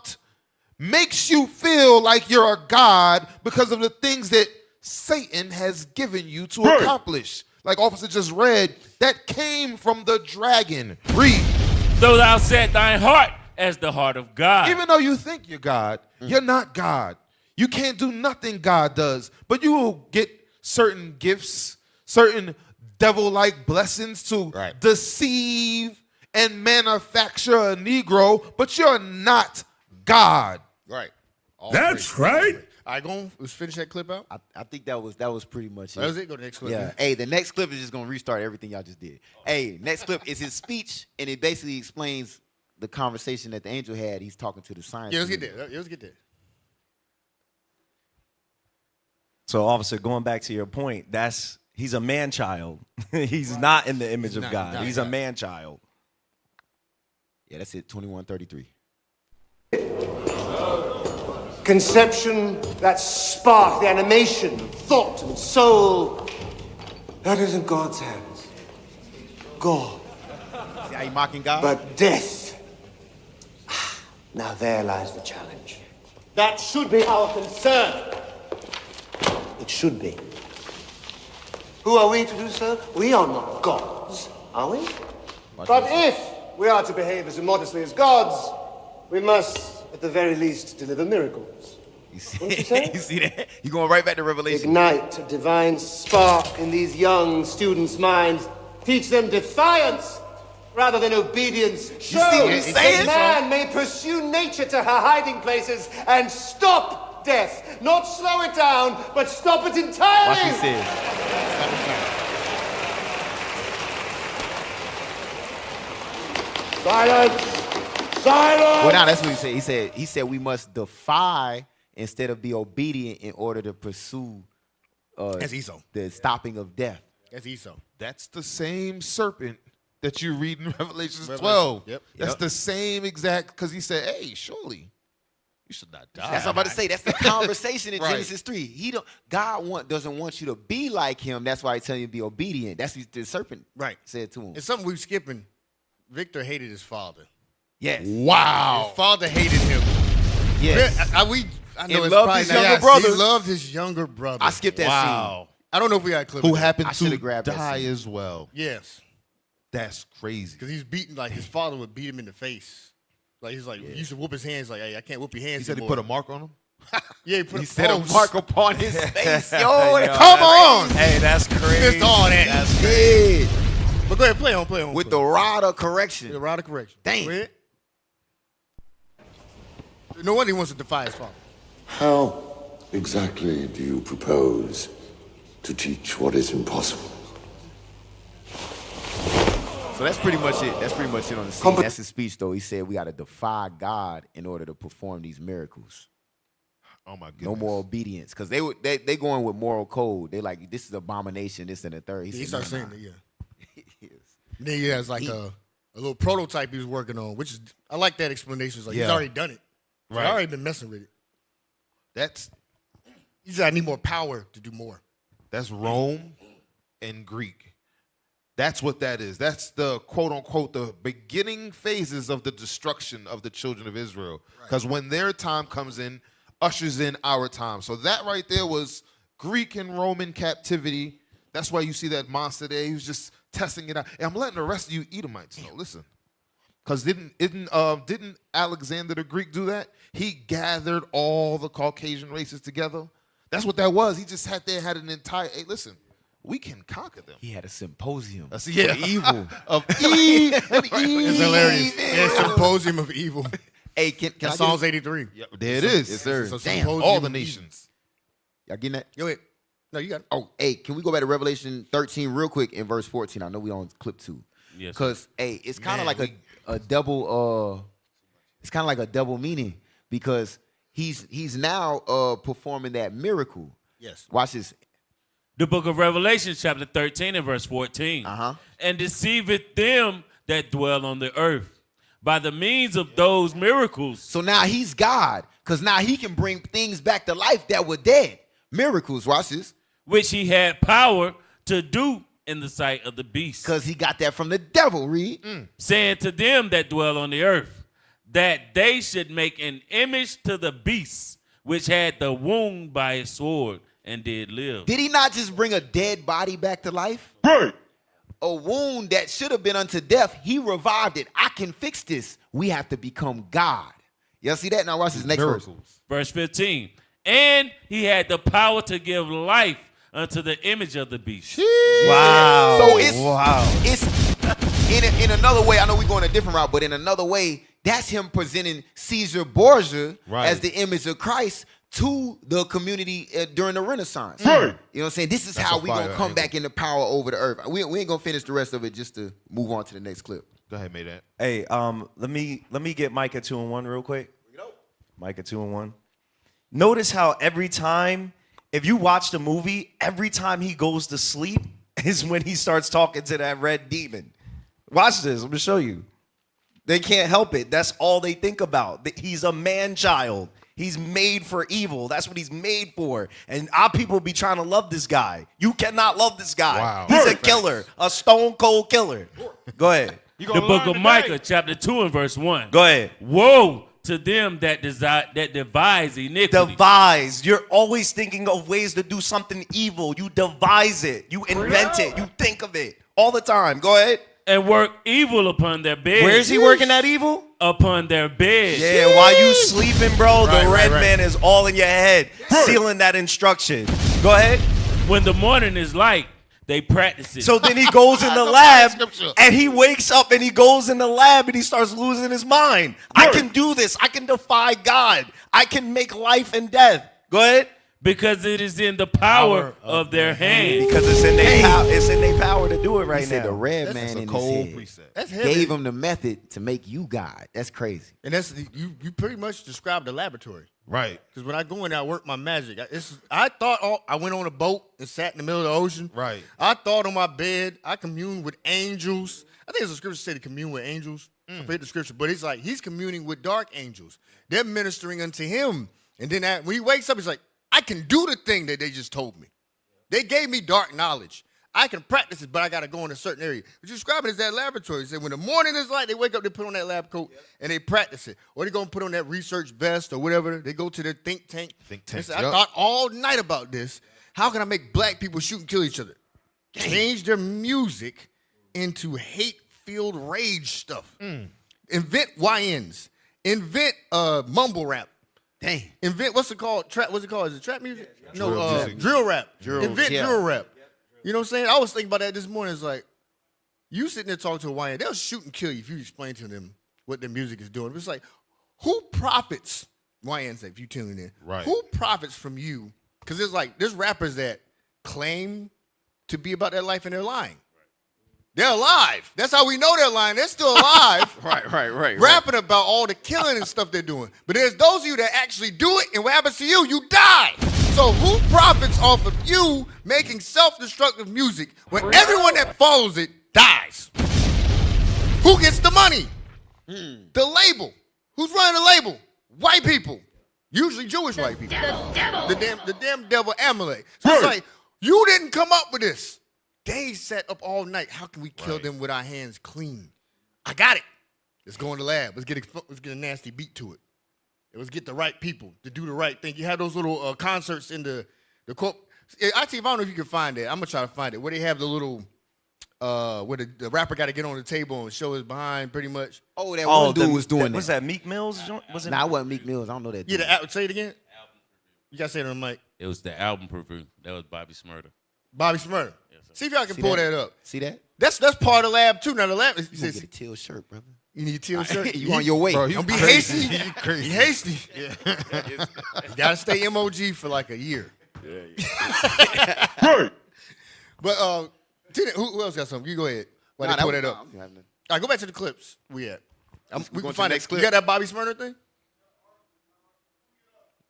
makes you feel like you're a god because of the things that Satan has given you to accomplish. Like Officer just read, that came from the dragon. Read. Though thou set thine heart as the heart of God. Even though you think you're God, you're not God. You can't do nothing God does, but you will get certain gifts, certain devil-like blessings to deceive and manufacture a Negro, but you're not God. Right. All That's praise. right. All right, let's finish that clip out. I think that was pretty much it. That was it. Go to the next clip. Yeah. man. Hey, the next clip is just gonna restart everything y'all just did. Hey, next clip is his speech, and it basically explains the conversation that the angel had. He's talking to the science. Yeah, let's get community. there. Let's get there. So, officer, going back to your point, he's a man child. He's not in the image of not- God. not He's a God. man child. Yeah, that's it. 21:33. Conception, that spark, the animation, thought and soul, that is in God's hands. God. See how he mocking God? But death, now there lies the challenge. That should be our concern. It should be. Who are we to do so? We are not gods, are we? But if we are to behave as immodestly as gods, we must, at the very least, deliver miracles. You see, What'd you say? you see that? You going right back to Revelation. Ignite a divine spark in these young students' minds. Teach them defiance rather than obedience. Show what he's saying? that man may pursue nature to her hiding places and stop death. Not slow it down, but stop it entirely. Watch what he says. Silence! Silence! Well, now that's what he said. He said we must defy instead of be obedient in order to pursue That's Esau. the stopping of death. That's Esau. That's the same serpent that you read in Revelation 12. Yep. That's the same exact, because he said, hey, surely you should not die. That's what I'm about to say. That's the conversation in Right. Genesis 3. God doesn't want you to be like him. That's why he's telling you to be obedient. That's what the serpent Right. said to him. It's something we're skipping. Victor hated his father. Yes. Wow. His father hated him. Yes. I know And it's loved probably his not- younger yes, brother. He loved his younger brother. I skipped that Wow. I don't know if we got a clip. Who of that. happened I to should've grabbed that die scene. as well. Yes. That's crazy. Because he's beaten, like his father would beat him in the face. Like he's like, he used to whoop his hands. Like, hey, I can't whoop your hands. He said he anymore. put a mark on him? Yeah, he put He set a oh, mark upon his face. Yo, Come on! Hey, that's crazy. missed all that. That's Did. But go ahead, play on. With the rod of correction. the rod of correction. Damn. Go ahead. No wonder he wants to defy his father. How exactly do you propose to teach what is impossible? So that's pretty much it. That's pretty much it on the scene. That's his speech, though. He said we got to defy God in order to perform these miracles. Oh my goodness. No more obedience, because they going with moral code. They like, this is abomination, this and the third. He started saying that, yeah. Yes. Then he has like a little prototype he was working on, which is, I like that explanation. It's like he's already done it. So Right. I've already been messing with it. He said I need more power to do more. That's Rome and Greek. That's what that is. That's the quote unquote the beginning phases of the destruction of the children of Israel. Because when their time comes in, ushers in our time. So that right there was Greek and Roman captivity. That's why you see that monster there. He was just testing it out. And I'm letting the rest of you Edomites know. Listen. Because didn't Alexander the Greek do that? He gathered all the Caucasian races together. That's what that was. He just had an entire, hey, listen, we can conquer them. He had a symposium. Of evil. It's hilarious. Yeah, symposium of evil. Hey, can I get Psalms 83. Yep, there it is. Yes, sir. It's a Damn, symposium all the of nations. Y'all getting that? Yo, wait. No, you got it. Oh, hey, can we go back to Revelation 13 real quick in verse 14? I know we on clip 2. Yes. Because, hey, it's kind of like a double, it's kind of like a double meaning, because he's now performing that miracle. Yes. Watch this. The book of Revelation, chapter 13 and verse 14. And deceiveth them that dwell on the earth by the means of those miracles. So now he's God, because now he can bring things back to life that were dead. Miracles, watch this. Which he had power to do in the sight of the beast. Because he got that from the devil, read. Saying to them that dwell on the earth, that they should make an image to the beast, which had the wound by his sword and did live. Did he not just bring a dead body back to life? Right. A wound that should have been unto death, he revived it. I can fix this. We have to become God. Y'all see that? Now watch this next verse. Verse 15. And he had the power to give life unto the image of the beast. Wow. So it's in another way, I know we're going a different route, but in another way, that's him presenting Caesar Borgia as the image of Christ to the community during the Renaissance. You know what I'm saying? This is how we going to come back into power over the earth. We ain't going to finish the rest of it just to move on to the next clip. Go ahead, Maydad. Hey, let me get Micah 2-1 real quick. Micah 2-1. Notice how every time, if you watch the movie, every time he goes to sleep is when he starts talking to that red demon. Watch this. I'm going to show you. They can't help it. That's all they think about. He's a man-child. He's made for evil. That's what he's made for. And our people be trying to love this guy. You cannot love this guy. Wow. He's a killer, a stone-cold killer. Go ahead. The book of Micah, chapter 2 and verse 1. Go ahead. Woe to them that devise iniquity. Devise. You're always thinking of ways to do something evil. You devise it. You invent it. You think of it all the time. Go ahead. And work evil upon their beds. Where's he working that evil? Upon their beds. Yeah, while you sleeping, bro, the red man is all in your head, sealing that instruction. Go ahead. When the morning is light, they practice it. So then he goes in the lab, and he wakes up, and he goes in the lab, and he starts losing his mind. I can do this. I can defy God. I can make life and death. Go ahead. Because it is in the power of their hand. Because it's in their power to do it right He said now. the red man in his head That's heavy. gave him the method to make you God. That's crazy. And that's you pretty much described the laboratory. Right. Because when I go in there, I work my magic. I thought I went on a boat and sat in the middle of the ocean. Right. I thought on my bed, I communed with angels. I think it's a scripture said to commune with angels. I forget the scripture, but it's like he's communing with dark angels. They're ministering unto him. And then when he wakes up, he's like, I can do the thing that they just told me. They gave me dark knowledge. I can practice it, but I got to go in a certain area. But you describe it as that laboratory. You say when the morning is light, they wake up, they put on that lab coat, and they practice it. Or they're going to put on that research vest or whatever. They go to their think tank. They say, I thought all night about this. How can I make black people shoot and kill each other? Change their music into hate-filled rage stuff. Invent YNs. Invent mumble rap. Dang. Invent, what's it called? What's it called? Is it trap music? Drill No, music. drill rap. yeah. Invent drill rap. You know what I'm saying? I was thinking about that this morning. It's like, you sitting there talking to a YN, they'll shoot and kill you if you explain to them what their music is doing. It's like, who profits, YNs, if you tuning in, Right. who profits from you? Because there's rappers that claim to be about that life and they're lying. They're alive. That's how we know they're lying. They're still alive. Right. Rapping about all the killing and stuff they're doing. But there's those of you that actually do it, and what happens to you? You die. So who profits off of you making self-destructive music when everyone that follows it dies? Who gets the money? The label. Who's running the label? White people. Usually Jewish white people. The damn devil Amalek. So it's like, you didn't come up with this. They sat up all night. How can we kill them with our hands clean? I got it. Let's go in the lab. Let's get a nasty beat to it. Let's get the right people to do the right thing. You have those little concerts in the court. Actually, I don't know if you can find it. I'm gonna try to find it. Where they have the little where the rapper got to get on the table and show his behind, pretty much. Oh, that one dude was doing that. Was that Meek Mill's joint? Was it? Nah, it wasn't Meek Mills. I don't know that. Yeah, dude. say it again. You gotta say it on the mic. It was the album preview. That was Bobby Smurda. Bobby Smurda. Yes, see if y'all can pull that up. See that? That's part of the lab too. Now the lab is You gonna get a teal shirt, brother. you need a teal shirt. You on your way. Bro, Don't be crazy. hasty. You crazy. You hasty. You gotta stay MOG for like a year. Right. But who else got something? You go ahead. Why they pull that up? All right, go back to the clips. We at. We can find that. You got that Bobby Smurda thing?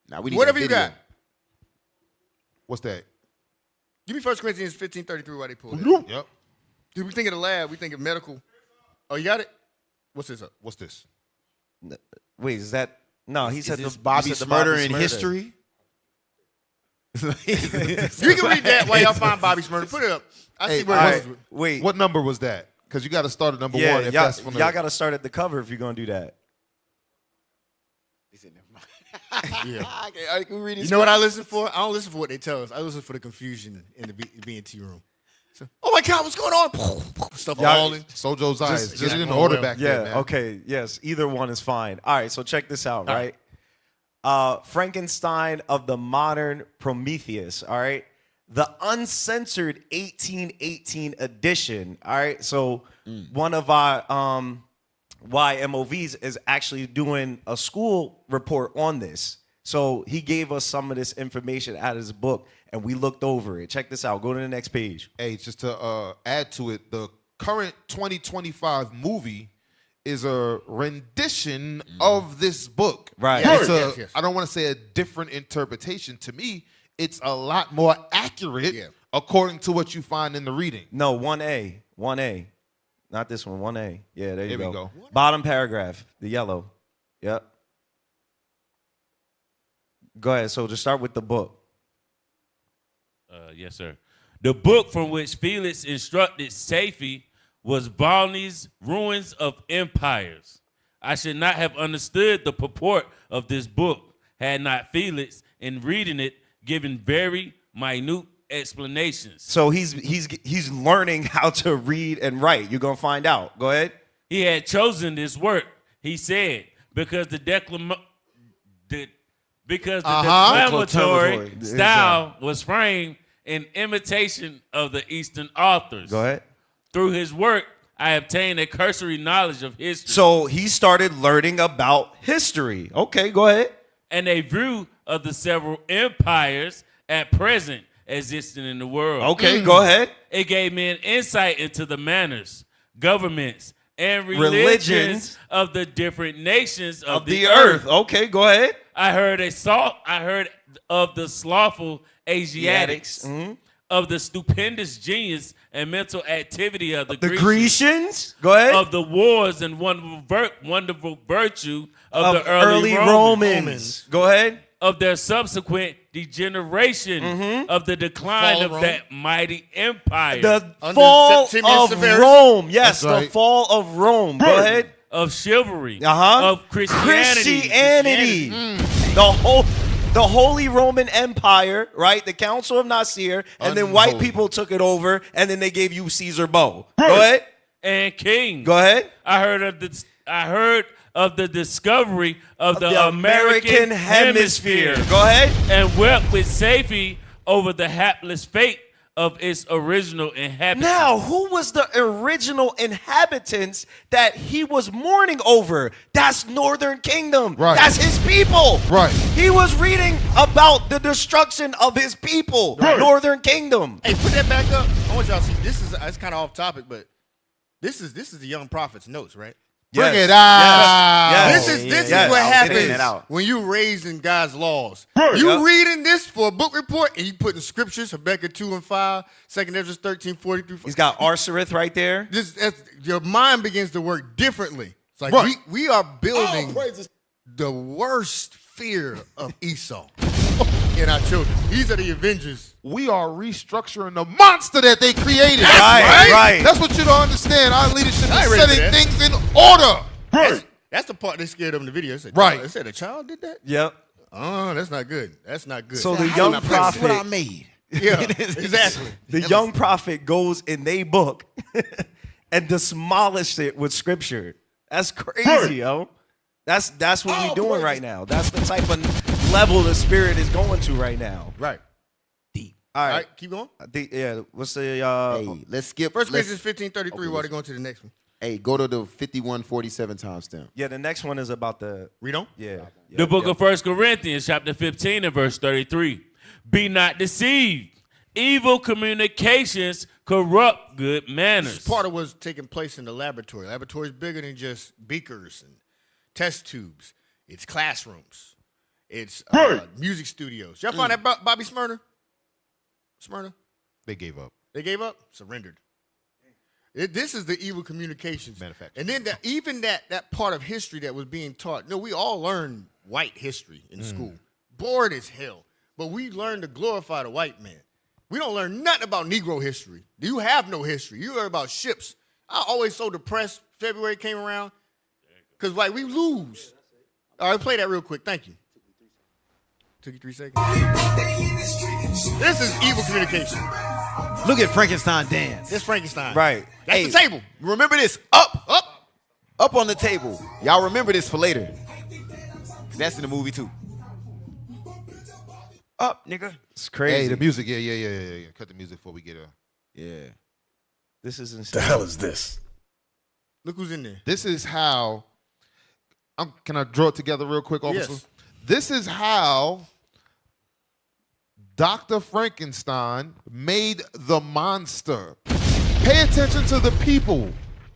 Nah, we need Whatever that you video. got. What's that? Give me 1 Corinthians 15:33 while they pull it. Yep. Dude, we think of the lab. We think of medical. Oh, you got it? What's this up? What's this? Wait, is that? No, he Is said this the Bobby he said the Smurda in Smurda. history? You can read that while y'all find Bobby Smurda. Put it up. I see where All it right, is. wait. What number was that? Because you got to start at number Yeah, one. If y'all, that's from the, y'all got to start at the cover if you're gonna do that. He said, never mind. Yeah. Okay, I can read You know what I listen for? I don't listen for what they tell us. I listen for the confusion in the B&T room. So, oh my God, what's going on? Stuff falling. So Josiah, Just just in going order well. back Yeah. there, man. Okay. Yes. Either one is fine. All right. So check this out. All Right. Frankenstein of the modern Prometheus. All right. The uncensored 1818 edition. All right. So one of our YMOVs is actually doing a school report on this. So he gave us some of this information out of his book, and we looked over it. Check this out. Go to the next page. Hey, just to add to it, the current 2025 movie is a rendition of this book. Right. It's Yes. I don't want to say a different interpretation. To me, it's a lot more accurate according to what you find in the reading. No, 1A. 1A. Not this one. 1A. Yeah, there you Here we go. go. Bottom paragraph, the yellow. Yep. Go ahead. So just start with the book. Yes, sir. The book from which Felix instructed Safie was Volney's Ruins of Empires. I should not have understood the purport of this book had not Felix, in reading it, given very minute explanations. So he's learning how to read and write. You're gonna find out. Go ahead. He had chosen this work, he said, because the declamatory style was framed in imitation of the Eastern authors. Go ahead. Through his work, I obtained a cursory knowledge of history. So he started learning about history. Okay, go ahead. And a view of the several empires at present existing in the world. Okay, go ahead. It gave me an insight into the manners, governments, and religions Religions of the different nations Of the earth. Okay, go ahead. I heard of the slothful Asiatics, of the stupendous genius and mental activity of the The Grecians, Grecians. Go ahead. of the wars and wonderful virtue of the early Romans. Go ahead. of their subsequent degeneration, of the decline Fall of of Rome. that mighty empire, The Under fall Septimius of Severus. Rome. Yes, That's right. the fall of Rome. Go ahead. of chivalry, Uh-huh. of Christianity. The Holy Roman Empire, right? The Council of Nicaea, and then white Unholy. people took it over, and then they gave you Caesar Bow. Go ahead. and kings. Go ahead. I heard of the discovery of the American hemisphere. Go ahead. And wept with Safie over the hapless fate of its original inhabitants. Now, who was the original inhabitants that he was mourning over? That's Northern Kingdom. Right. That's his people. Right. He was reading about the destruction of his people. Right. Northern Kingdom. Hey, put that back up. I want y'all to see. This is it's kind of off topic, but This is the young prophet's notes, right? Bring Yes. it out. Yes. This is yes. what I'm getting it happens out. when you raising God's laws. You Yep. reading this for a book report and you putting scriptures, Habakkuk 2 and 5, 2 Ezra 13, 43. He's got Arsarith right there. Your mind begins to work differently. It's like Right. we are building the worst fear of Esau in our children. These are the Avengers. We are restructuring the monster that they created. Right. That's what you don't understand. Our leadership I ain't is ready for setting that. things in order. That's the part they scared of in the video. They said, Right. They said a child did that? Yep. Oh, that's not good. That's not good. So the young That's what I prophet, made. yeah, exactly. the young prophet goes in they book and demolished it with scripture. That's crazy, yo. That's what we're doing right now. That's the type of level the spirit is going to right now. Right. All All right. right, keep going. I think, yeah. What's the Hey, let's skip. First let's- Corinthians 15:33 while they going to the next one. Hey, go to the 51:47 timestamp. Yeah, the next one is about the Read on. The book of 1 Corinthians, chapter 15 and verse 33. Be not deceived. Evil communications corrupt good manners. Part of what's taking place in the laboratory. Laboratory is bigger than just beakers and test tubes. It's classrooms. It's music studios. Y'all find that Bobby Smyrna? They gave up. They gave up? Surrendered. This is the evil communications. Manufactured. And then even that part of history that was being taught. No, we all learned white history in school. Bored as hell. But we learned to glorify the white man. We don't learn nothing about Negro history. You have no history. You learn about ships. I always so depressed. February came around. Because we lose. All right, play that real quick. Thank you. Took you 3 seconds. This is evil communication. Look at Frankenstein dance. It's Frankenstein. right. That's Hey, the table. Remember this. Up on the table. Y'all remember this for later. That's in the movie too. Up, nigga. It's crazy. Hey, the music. Yeah. Cut the music before we get a. Yeah. This is insane. The hell is this? Look who's in there. This is how. Can I draw it together real quick, officer? Yes. This is how Dr. Frankenstein made the monster. Pay attention to the people.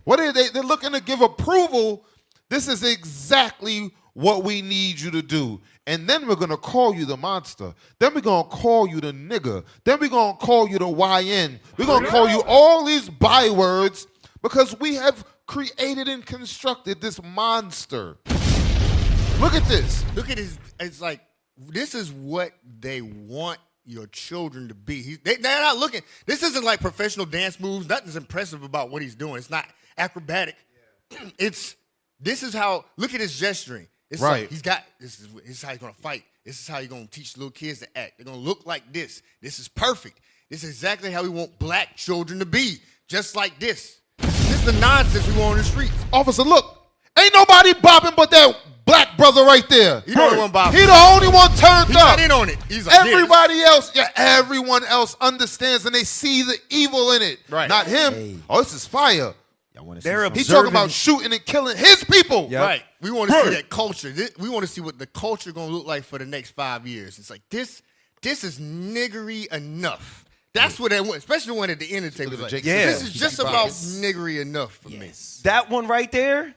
What are they? They're looking to give approval. This is exactly what we need you to do. And then we're going to call you the monster. Then we're going to call you the nigger. Then we're going to call you the YN. We're going to call you all these bywords because we have created and constructed this monster. Look at this. Look at his. It's like this is what they want your children to be. They're not looking. This isn't like professional dance moves. Nothing's impressive about what he's doing. It's not acrobatic. This is how. Look at his gesturing. It's Right. like he's got. This is how he's gonna fight. This is how you're gonna teach little kids to act. They're gonna look like this. This is perfect. This is exactly how we want black children to be. Just like this. This is the nonsense we want on the streets. Officer, look. Ain't nobody bopping but that black brother right there. He the only one bopping. He the only one turned He's up. not in on it. He's like, Everybody else, everyone else understands and they see the evil in it. Right. Not him. Hey. Oh, this is fire. Y'all want to see They're something? He talking about shooting and killing his people. Yep. Right. We want to see that culture. We want to see what the culture going to look like for the next 5 years. It's like, this is niggery enough. That's what they want, especially when at the end of the table. It's like, Jake Yeah. This is just about niggery enough for me. That one right there,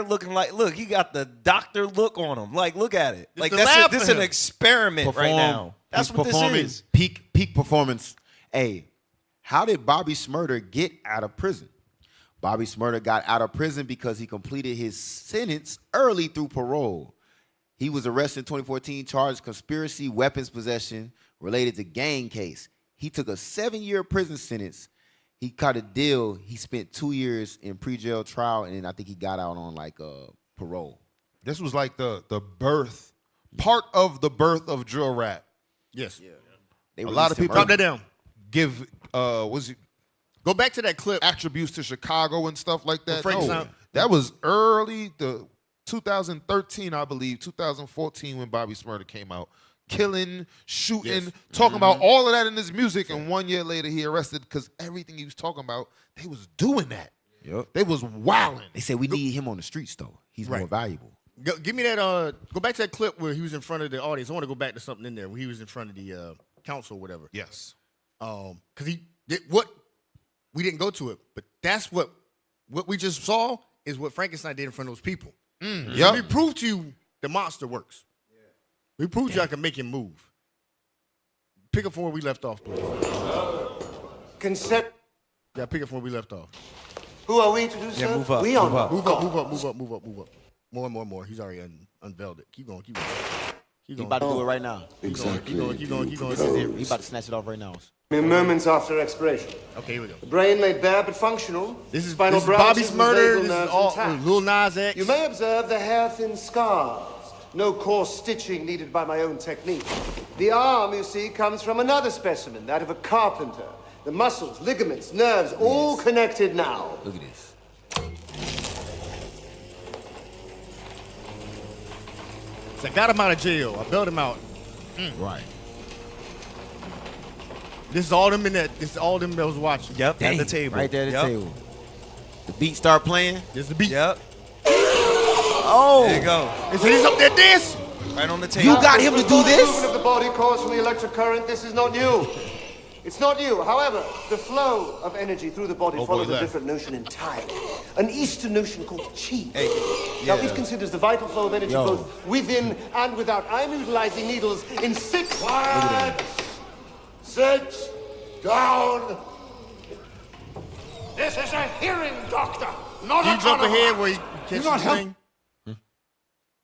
looking like, look, he got the doctor look on him. Like, look at it. Like, the this lab is for an him. experiment right now. That's He's what this performing is. Peak performance. Hey, how did Bobby Smurder get out of prison? Bobby Smurder got out of prison because he completed his sentence early through parole. He was arrested in 2014, charged conspiracy, weapons possession related to gang case. He took a 7-year prison sentence. He cut a deal. He spent 2 years in pre-jail trial, and then I think he got out on parole. This was like the birth, part of the birth of drill rap. Yes. They A lot of released him people- Drop early. that down. Give Go back to that clip. attributes to Chicago and stuff like that. Frankenstein. No, that was early, the 2013, I believe, 2014 when Bobby Smurder came out. Killing, shooting, talking about all of that in his music, and 1 year later he arrested because everything he was talking about, they was doing that. Yep. They was wilding. They said we need him on the streets, though. He's more valuable. Give me that. Go back to that clip where he was in front of the audience. I want to go back to something in there where he was in front of the council or whatever. Yes. Because he did what? we didn't go to it. But that's what we just saw is what Frankenstein did in front of those people. So we proved to you the monster works. We proved to you I can make him move. Pick up from where we left off, please. Yeah, pick up from where we left off. Who are we to do so? Yeah, move up. We are Move up. Move up. More. He's already unveiled it. Keep going. He about to do it right now. Exactly. Keep going. He about to snatch it off right now. mere moments after expiration. Okay, here we go. The brain laid bare but functional. This is Spinal Bobby's branches and murder. vagal This is nerves all intact. Lil Nas X. You may observe the hair-thin scars. No coarse stitching needed by my own technique. The arm, you see, comes from another specimen, that of a carpenter. The muscles, ligaments, nerves, all connected now. Look at this. So I got him out of jail. I bailed him out. Right. This is all them in that. This is all them that was watching. Yep, Dang, at the table. right there at the Yep. table. The beat start playing. This is the beat. Yep. Oh, There you go. And so he's up there dancing. Right on the table. you got him to do Movement this? of the body caused from the electric current, this is not new. It's not new. However, the flow of energy through the body follows a left. different notion entirely. An Eastern notion called chi. Hey, Now, yeah. it considers the vital flow of energy Yo. both within and without. I'm utilizing needles in 6. Sit down. This is a hearing doctor, not You a jump ahead where he catches not the help- thing.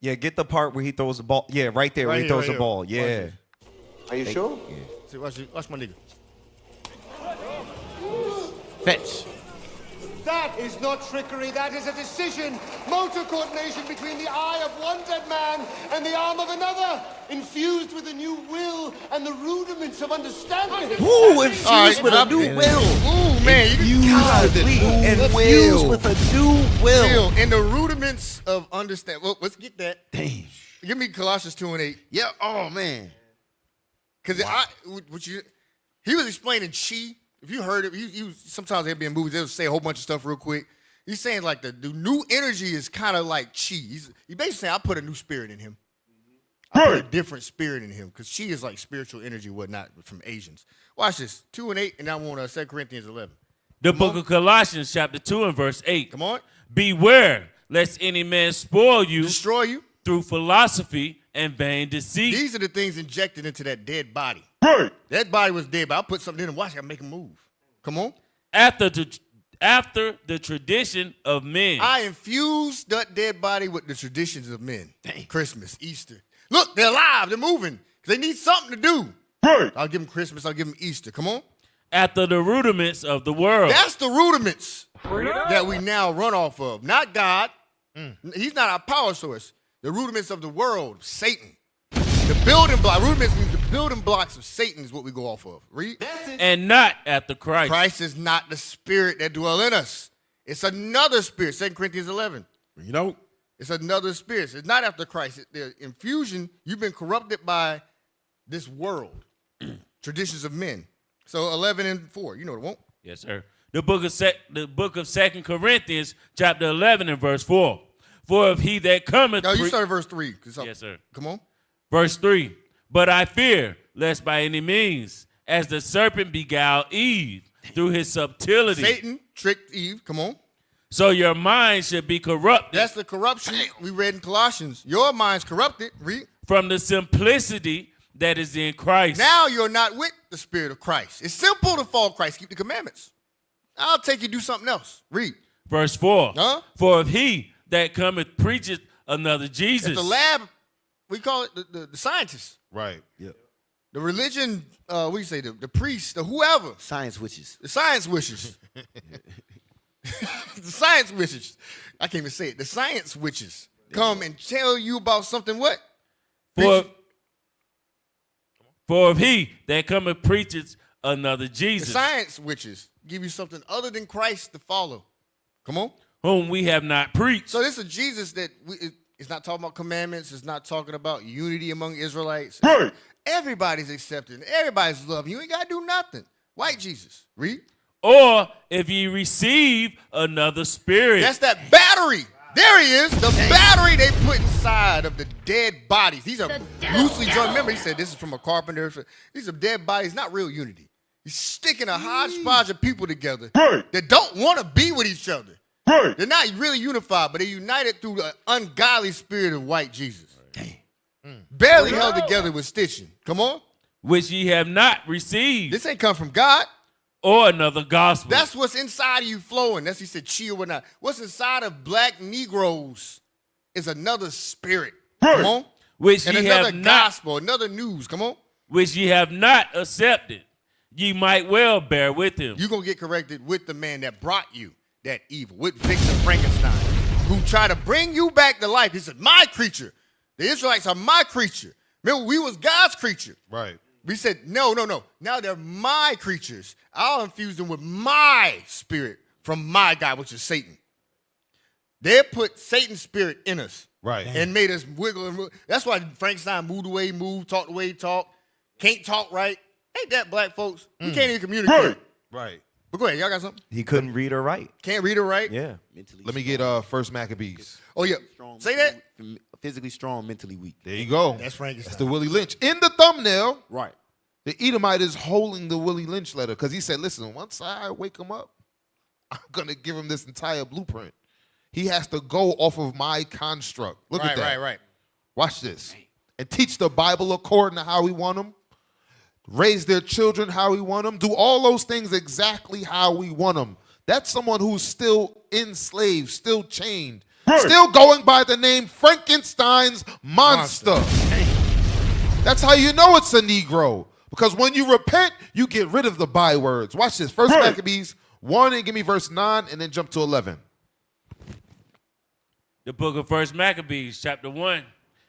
Yeah, get the part where he throws the ball. Yeah, right there where Right he here, throws right the here. ball. Watch Yeah. this. Are you sure? See, watch my nigga. Fetch. That is not trickery, that is a decision. Motor coordination between the eye of one dead man and the arm of another, infused with a new will and the rudiments of understanding. Ooh, infused All right, with a drop new it. will. Ooh, man. Infused with a new will. With a new will. In the rudiments of understand. Well, let's get that. Damn. Give me Colossians 2:8. Yeah. Oh man. Because he was explaining chi. If you heard it, sometimes they'll be in movies, they'll say a whole bunch of stuff real quick. He's saying like the new energy is kind of like chi. He basically saying, I put a new spirit in him. I put a different spirit in him. Because chi is like spiritual energy, whatnot, from Asians. Watch this. 2:8, and I want 2 Corinthians 11. The book of Colossians, chapter 2 and verse 8. Come on. Beware, lest any man spoil you Destroy you. through philosophy and vain deceit. These are the things injected into that dead body. Right. That body was dead, but I'll put something in and watch it, I make him move. Come on. After the tradition of men. I infused that dead body with the traditions of men. Christmas, Easter. Look, they're alive. They're moving. 'Cause they need something to do. Right. I'll give them Christmas. I'll give them Easter. Come on. After the rudiments of the world. That's the rudiments that we now run off of. Not God. He's not our power source. The rudiments of the world, Satan. The building block. Rudiments means the building blocks of Satan is what we go off of. Read. And not after Christ. Christ is not the spirit that dwell in us. It's another spirit. 2 Corinthians 11. You know, It's another spirit. It's not after Christ. The infusion, you've been corrupted by this world. Traditions of men. So 11 and 4. You know it won't. Yes, sir. The book of 2 Corinthians, chapter 11 and verse 4. For if he that cometh... No, you started verse 3. Yes, sir. Come on. Verse 3. But I fear, lest by any means, as the serpent beguiled Eve through his subtlety, Satan tricked Eve. Come on. so your mind should be corrupted That's the corruption we read in Colossians. Your mind's corrupted. Read. from the simplicity that is in Christ. Now you're not with the spirit of Christ. It's simple to follow Christ. Keep the commandments. I'll take you do something else. Read. Verse 4. Huh? For if he that cometh preacheth another Jesus. If the lab, we call it the scientists. right? Yep. The religion, what do you say, the priests, the whoever. Science witches. The science wishes. The science wishes. I can't even say it. The science witches come and tell you about something what? For if he that cometh preacheth another The Jesus, science witches give you something other than Christ to follow. Come on. whom we have not preached. So this is Jesus that it's not talking about commandments. It's not talking about unity among Israelites. Right. Everybody's accepting. Everybody's loving. You ain't got to do nothing. White Jesus. Read. Or if ye receive another spirit. That's that battery. There he is. The battery they put inside of the dead bodies. These are loosely joined. Remember, he said this is from a carpenter. These are dead bodies, not real unity. He's sticking a hodgepodge of people together that don't want to be with each other. They're not really unified, but they're united through the ungodly spirit of white Jesus. Barely held together with stitching. Come on. Which ye have not received. This ain't come from God. Or another gospel. That's what's inside of you flowing. That's he said, chill or not. What's inside of black Negroes is another spirit. Come on. Which and ye another have gospel, another news. Come on. Which ye have not accepted. Ye might well bear with him. You're going to get corrected with the man that brought you that evil, with Victor Frankenstein, who tried to bring you back to life. He said, my creature. The Israelites are my creature. Remember, we was God's creature. Right. We said, no. Now they're my creatures. I'll infuse them with my spirit from my God, which is Satan. They put Satan's spirit in us. Right. And made us wiggle and move. That's why Frankenstein moved the way he moved, talked the way he talked, can't talk right. Ain't that black folks? We can't even communicate. Right. But go ahead, y'all got something? He couldn't read or write. Can't read or write? Yeah. Let me get First Maccabees. Oh, yeah. Strong, Say that. Physically strong, mentally weak. There you go. That's Frankenstein. That's the Willie Lynch. In the thumbnail, Right. the Edomite is holding the Willie Lynch letter because he said, listen, once I wake him up, I'm going to give him this entire blueprint. He has to go off of my construct. Look at that. Right. Watch this. And teach the Bible according to how we want them. Raise their children how we want them. Do all those things exactly how we want them. That's someone who's still enslaved, still chained, still going by the name Frankenstein's monster. That's how you know it's a Negro. Because when you repent, you get rid of the bywords. Watch this. First Maccabees 1 and give me verse 9 and then jump to 11. The book of First Maccabees, chapter 1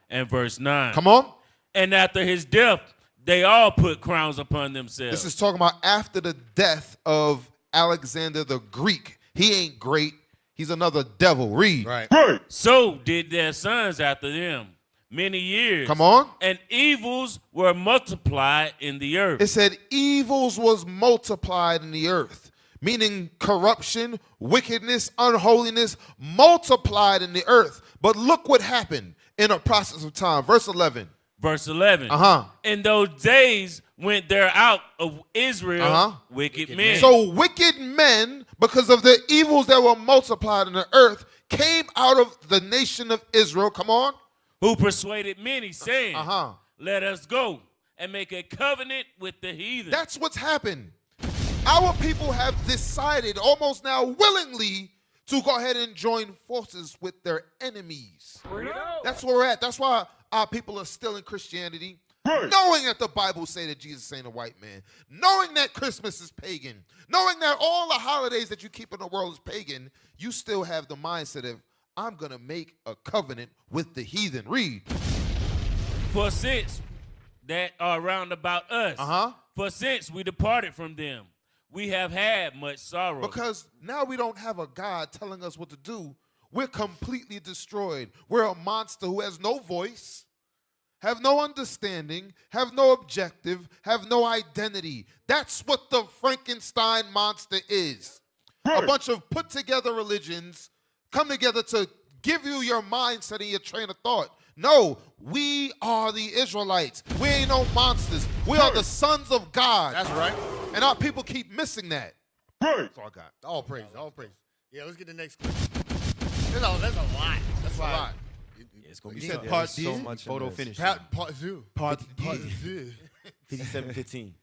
and verse 9. Come on. And after his death, they all put crowns upon themselves. This is talking about after the death of Alexander the Greek. He ain't great. He's another devil. Read. Right. So did their sons after them many years. Come on. And evils were multiplied in the earth. It said evils was multiplied in the earth, meaning corruption, wickedness, unholiness multiplied in the earth. But look what happened in a process of time. Verse 11. Verse 11. In those days went there out of Israel wicked men. So wicked men, because of the evils that were multiplied in the earth, came out of the nation of Israel. Come on. Who persuaded many, saying, let us go and make a covenant with the heathen. That's what's happened. Our people have decided almost now willingly to go ahead and join forces with their enemies. That's where we're at. That's why our people are still in Christianity, knowing that the Bible say that Jesus ain't a white man, knowing that Christmas is pagan, knowing that all the holidays that you keep in the world is pagan, you still have the mindset of, I'm going to make a covenant with the heathen. Read. For since that are round about us, for since we departed from them, we have had much sorrow. Because now we don't have a God telling us what to do. We're completely destroyed. We're a monster who has no voice, have no understanding, have no objective, have no identity. That's what the Frankenstein monster is. A bunch of put together religions come together to give you your mindset and your train of thought. No, we are the Israelites. We ain't no monsters. We are the sons of God. That's right. And our people keep missing that. That's all I got. All praise. Yeah, let's get the next clip. That's a lot. That's a lot. It's gonna be You said something. part so D? much in Photo this. finish. Part two. Part D. 57:15.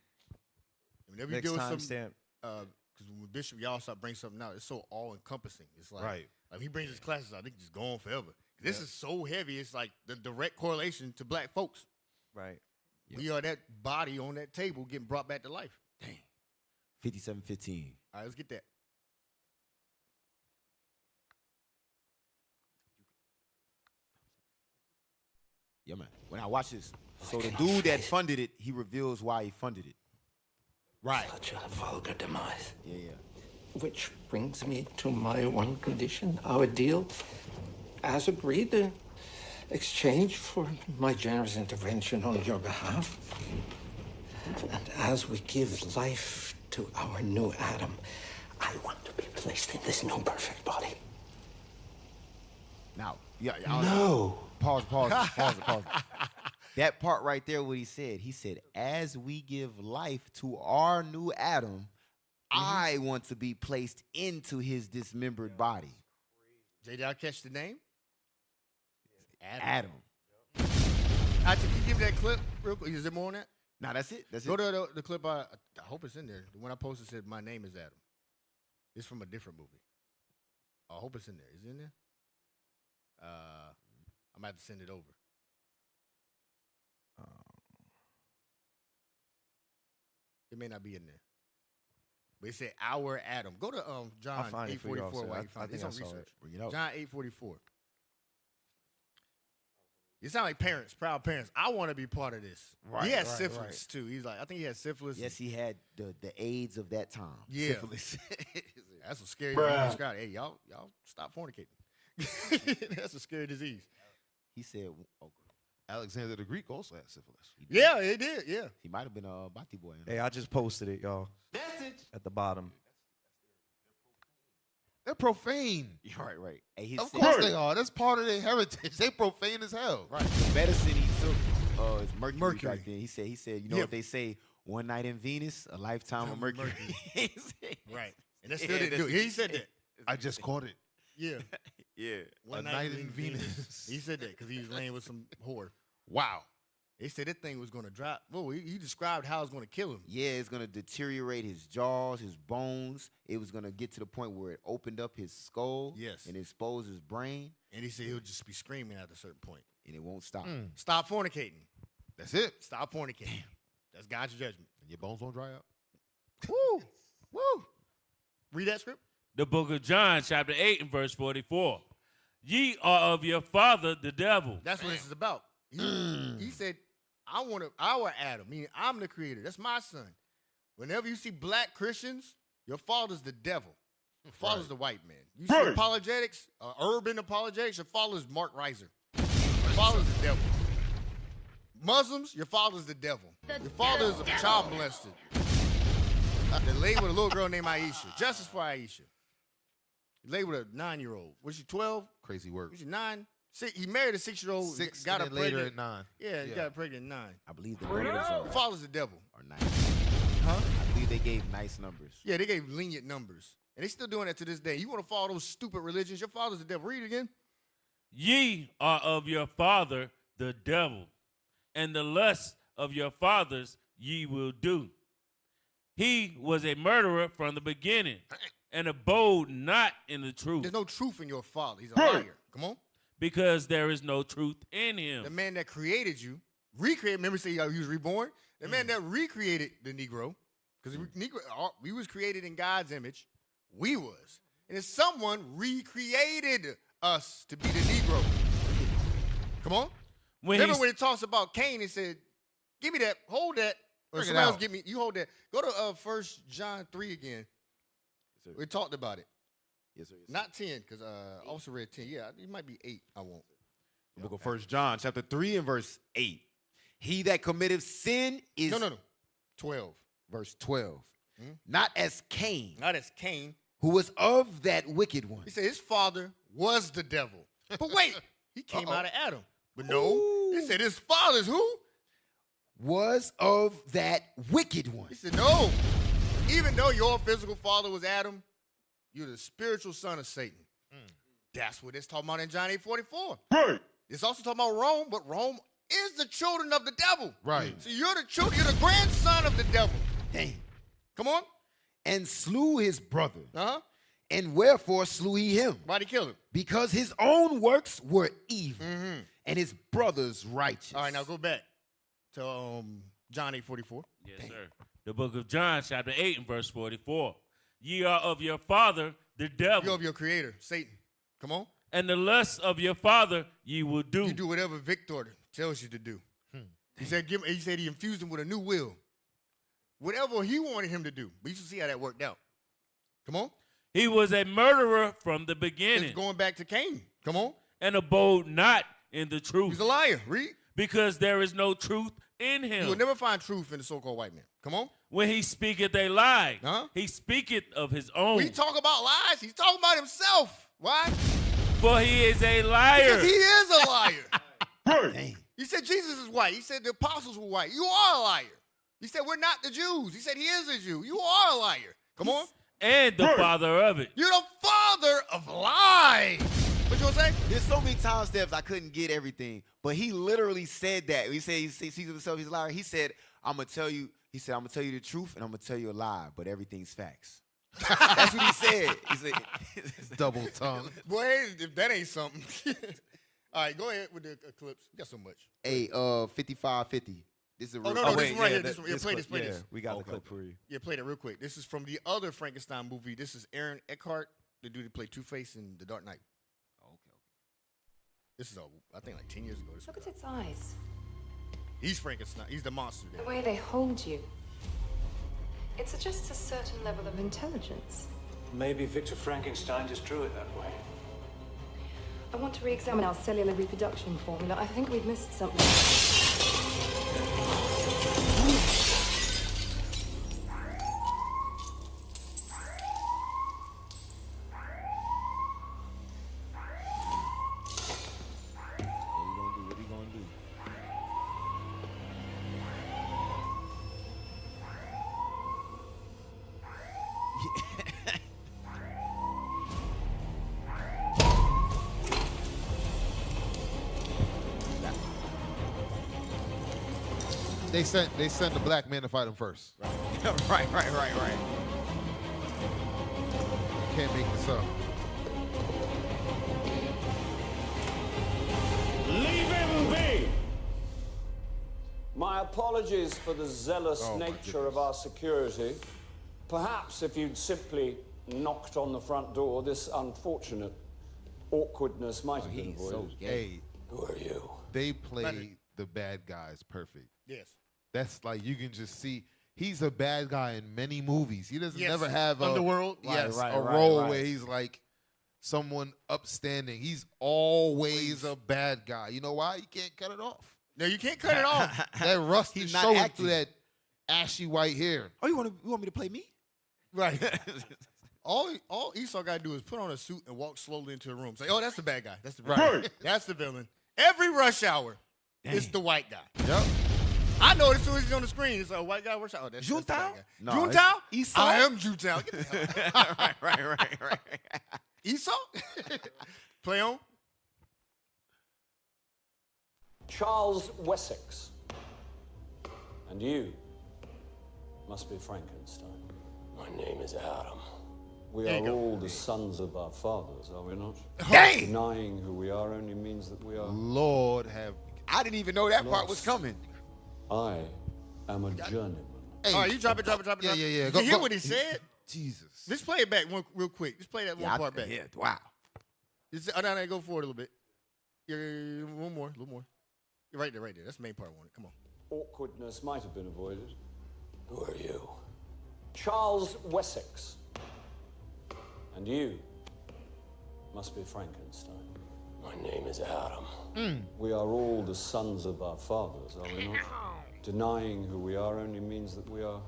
Whenever you Next deal with time some, stamp. because when Bishop y'all start bring something out, it's so all encompassing. It's like, Right. like he brings his classes out, they can just go on forever. This is so heavy. It's like the direct correlation to black folks. Right. We are that body on that table getting brought back to life. 57:15. All right, let's get that. Yeah, man. When I watch this, so the dude that funded it, he reveals why he funded it. Right. Such a vulgar demise. Yeah. Which brings me to my one condition. Our deal, as agreed, in exchange for my generous intervention on your behalf. And as we give life to our new Adam, I want to be placed in this new perfect body. Now, No. Pause. That part right there, what he said, as we give life to our new Adam, I want to be placed into his dismembered body. Jay, did I catch the name? Adam. Can you give me that clip real quick? Is there more on that? Nah, that's it. That's Go it. to the clip. I hope it's in there. The one I posted said, "My name is Adam." It's from a different movie. I hope it's in there. Is it in there? I'm gonna have to send it over. It may not be in there. But it said our Adam. Go to John find it for you 8:44. also. While I you find it. think It's I on saw it. research. Bring it out. John 8:44. You sound like parents, proud parents. I want to be part of this. He had syphilis too. He's like, I think he had syphilis. Yes, he had the AIDS of that time. Yeah. Syphilis. That's a scary disease. Scott. Hey, y'all stop fornicating. That's a scary disease. He said, oh, Alexander the Greek also had syphilis. Yeah, it did. Yeah. he might have been a Bati boy. Hey, I just posted it, y'all. At the bottom. They're profane. Right. Hey, he Of said, course they are. That's part of their heritage. They profane as hell. Right. the medicine he took is mercury, Mercury. back then. He said, you know Yeah. what they say, one night in Venus, a lifetime of mercury. Mercury. Right. And that still didn't do it. He said that. I just caught it. Yeah. Yeah. One night in Venus. He said that because he was laying with some whore. Wow. They said that thing was going to drop. Well, he described how it's going to kill him. Yeah, it's gonna deteriorate his jaws, his bones. It was gonna get to the point where it opened up his skull, Yes. and exposed his brain, And he said he'll just be screaming at a certain point. and it won't stop. Stop fornicating. That's it. Stop fornicating. That's God's judgment. And your bones won't dry out. Woo. Woo. Read that script. The book of John, chapter 8 and verse 44. Ye are of your father, the devil. That's what this is about. He said, I want our Adam, meaning I'm the creator. That's my son. Whenever you see black Christians, your father's the devil. Your father's the white man. You see apologetics, urban apologetics, your father's Mark Reiser. Your father's the devil. Muslims, your father's the devil. Your father is a child molested. They laid with a little girl named Aisha. Justice for Aisha. He laid with a 9-year-old. Was she 12? Crazy work. Was she 9? He married a 6-year-old. 6 got her and then later pregnant. at 9. Yeah, he got her pregnant at 9. I believe the numbers Your father's the devil. are nice. Huh? I believe they gave nice numbers. Yeah, they gave lenient numbers. And they still doing that to this day. You want to follow those stupid religions, your father's the devil. Read it again. Ye are of your father, the devil, and the lusts of your fathers ye will do. He was a murderer from the beginning and abode not in the truth, There's no truth in your father. He's a liar. Come on. because there is no truth in The him. man that created you, recreated, remember say he was reborn? The man that recreated the Negro, because we was created in God's image. We was. And if someone recreated us to be the Negro. Come on. When Remember he's- when it talks about Cain, it said, give me that, hold that. Or Bring it somebody else out. give me, you hold that. Go to 1 John 3 again. sir. We talked about it. Yes, sir. Yes, sir. Not 10, because I also read 10. Yeah, it might be 8. I won't. The book of 1 John, chapter 3 and verse 8. He that committeth sin is... No. 12. Verse 12. Not as Cain, Not as Cain. who was of that wicked one. He said his father was the devil. But wait, he came out of Adam. But no, he said his father's who? Was of that wicked one. He said, no. Even though your physical father was Adam, you're the spiritual son of Satan. That's what it's talking about in John 8:44. Right. It's also talking about Rome, but Rome is the children of the devil. Right. So you're the children, you're the grandson of the devil. Dang. Come on. And slew his brother. Uh-huh. And wherefore slew he him? Why'd he kill him? Because his own works were evil, and his brother's righteous. All right, now go back to John 8:44. Yes, sir. The book of John, chapter 8 and verse 44. Ye are of your father, the devil, You're of your creator, Satan. Come on. and the lusts of your father ye will do. You do whatever Victor tells you to do. He said he infused him with a new will. Whatever he wanted him to do. But you should see how that worked out. Come on. He was a murderer from the beginning It's going back to Cain. Come on. and abode not in the He's truth, a liar. Read. because there is no truth in You him. will never find truth in the so-called white man. Come on. When he speaketh a lie, Huh? he speaketh of his own. When he talk about lies, he's talking about himself. Why? For he is a liar Because he is a liar. Dang. He said Jesus is white. He said the apostles were white. You are a liar. He said we're not the Jews. He said he is a Jew. You are a liar. Come on. And the father of it. You're the father of lies. What you gonna say? There's so many time steps I couldn't get everything, but he literally said that. He said he sees himself, he's a liar. He said, I'm gonna tell you the truth and I'm gonna tell you a lie, but everything's facts. That's what he said. He said Double tongue. Boy, if that ain't something. All right, go ahead with the clips. You got so much. Hey, 5550. This is a real no, this one right here. This one. Yeah, play this. We got the clip for you. Yeah, play that real quick. This is from the other Frankenstein movie. This is Aaron Eckhart, the dude who played Two-Face in The Dark Knight. Okay. This is, I think, like 10 years ago. Look at its eyes. He's Frankenstein. He's the monster The there. way they hold you. It suggests a certain level of intelligence. Maybe Victor Frankenstein just drew it that way. I want to re-examine our cellular reproduction formula. I think we've missed something. What are you gonna do? They sent the black man to fight him first. Right. Can't make this up. Leave him be! My apologies for the zealous Oh, my nature of our security. Perhaps if you'd simply knocked on the front door, this unfortunate awkwardness might have been avoided. Hey, Who are you? they played the bad guys perfect. Yes. That's like you can just see he's a bad guy in many movies. He doesn't Yes. never have Underworld. a Right, role right. where he's like someone upstanding. He's always a bad guy. You know why? You can't cut it off. No, you can't cut it off. That rust He's is not showing acting. through that ashy white hair. Oh, you want me to play me? Right. All Esau got to do is put on a suit and walk slowly into a room. Say, oh, that's the bad guy. That's the villain. Right. That's the villain. Every rush hour, it's the white guy. Yep. I know it as soon as he's on the screen. It's a white guy rush hour. Oh, that's the Juntao? bad guy. No, Juntao? it's Esau. I am Juntao. Get the hell out. right. Esau? Play on. Charles Wessex. And you must be Frankenstein. My name is Adam. We There you are go. all the sons of our fathers, are we not? Dang! Denying who we are only means that we are. Lord have. I didn't even know that part was coming. I am a journeyman. Hey, All right, you drop it. Yeah. You Go- hear go. what he said? Jesus. Just play it back real quick. Just play that one part back. Yeah, wow. No, go forward a little bit. Yeah, one more, a little more. You're right there. That's the main part I wanted. Come on. Awkwardness might have been avoided. Who are you? Charles Wessex. And you must be Frankenstein. My name is Adam. We are all the sons of our fathers, are we not? Denying who we are only means that we are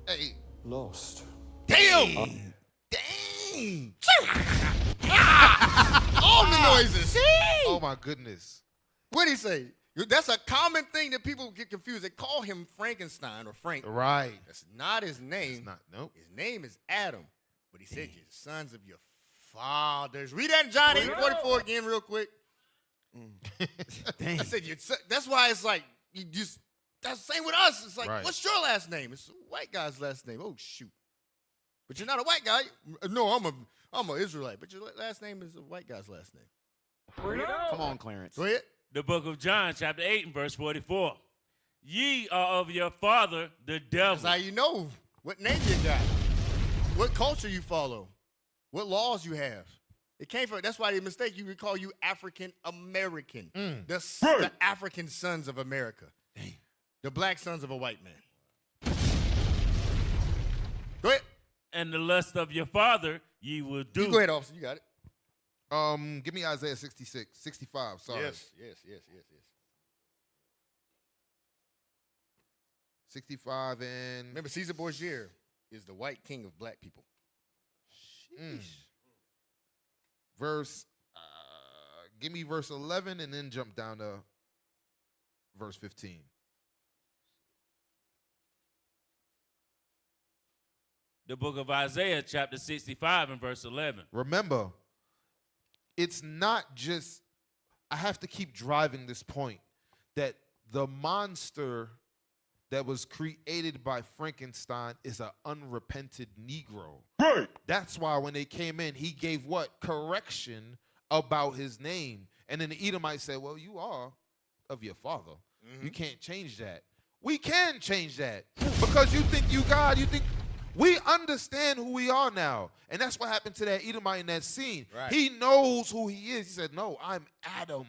Hey. lost. Damn! Dang! All the noises. Oh my goodness. What did he say? That's a common thing that people get confused. They call him Frankenstein or Frank. Right. That's not his name. It's not. Nope. His name is Adam. But he said you're the sons of your fathers. Read that in John 8:44 again real quick. I said that's why it's like you just that's the same with us. It's like, Right. what's your last name? It's a white guy's last name. Oh shoot. But you're not a white guy. No, I'm an Israelite. But your last name is a white guy's last name. Come on, Clarence. Go ahead. The book of John, chapter 8 and verse 44. Ye are of your father, the devil. That's how you know what name you got, what culture you follow, what laws you have. It came from. That's why they mistake you. We call you African American, the African sons of America, the black sons of a white man. Go ahead. And the lust of your father ye will do. You go ahead, officer. You got it. Give me Isaiah 65. Sorry. Yes. 65 and Remember, Caesar Borgia is the white king of black people. verse. Give me verse 11 and then jump down to verse 15. The book of Isaiah, chapter 65 and verse 11. Remember, it's not just, I have to keep driving this point, that the monster that was created by Frankenstein is an unrepented Negro. Right. That's why when they came in, he gave what? Correction about his name. And then the Edomite said, well, you are of your father. You can't change that. We can change that. Because you think you God, you think we understand who we are now. And that's what happened to that Edomite in that scene. Right. He knows who he is. He said, no, I'm Adam.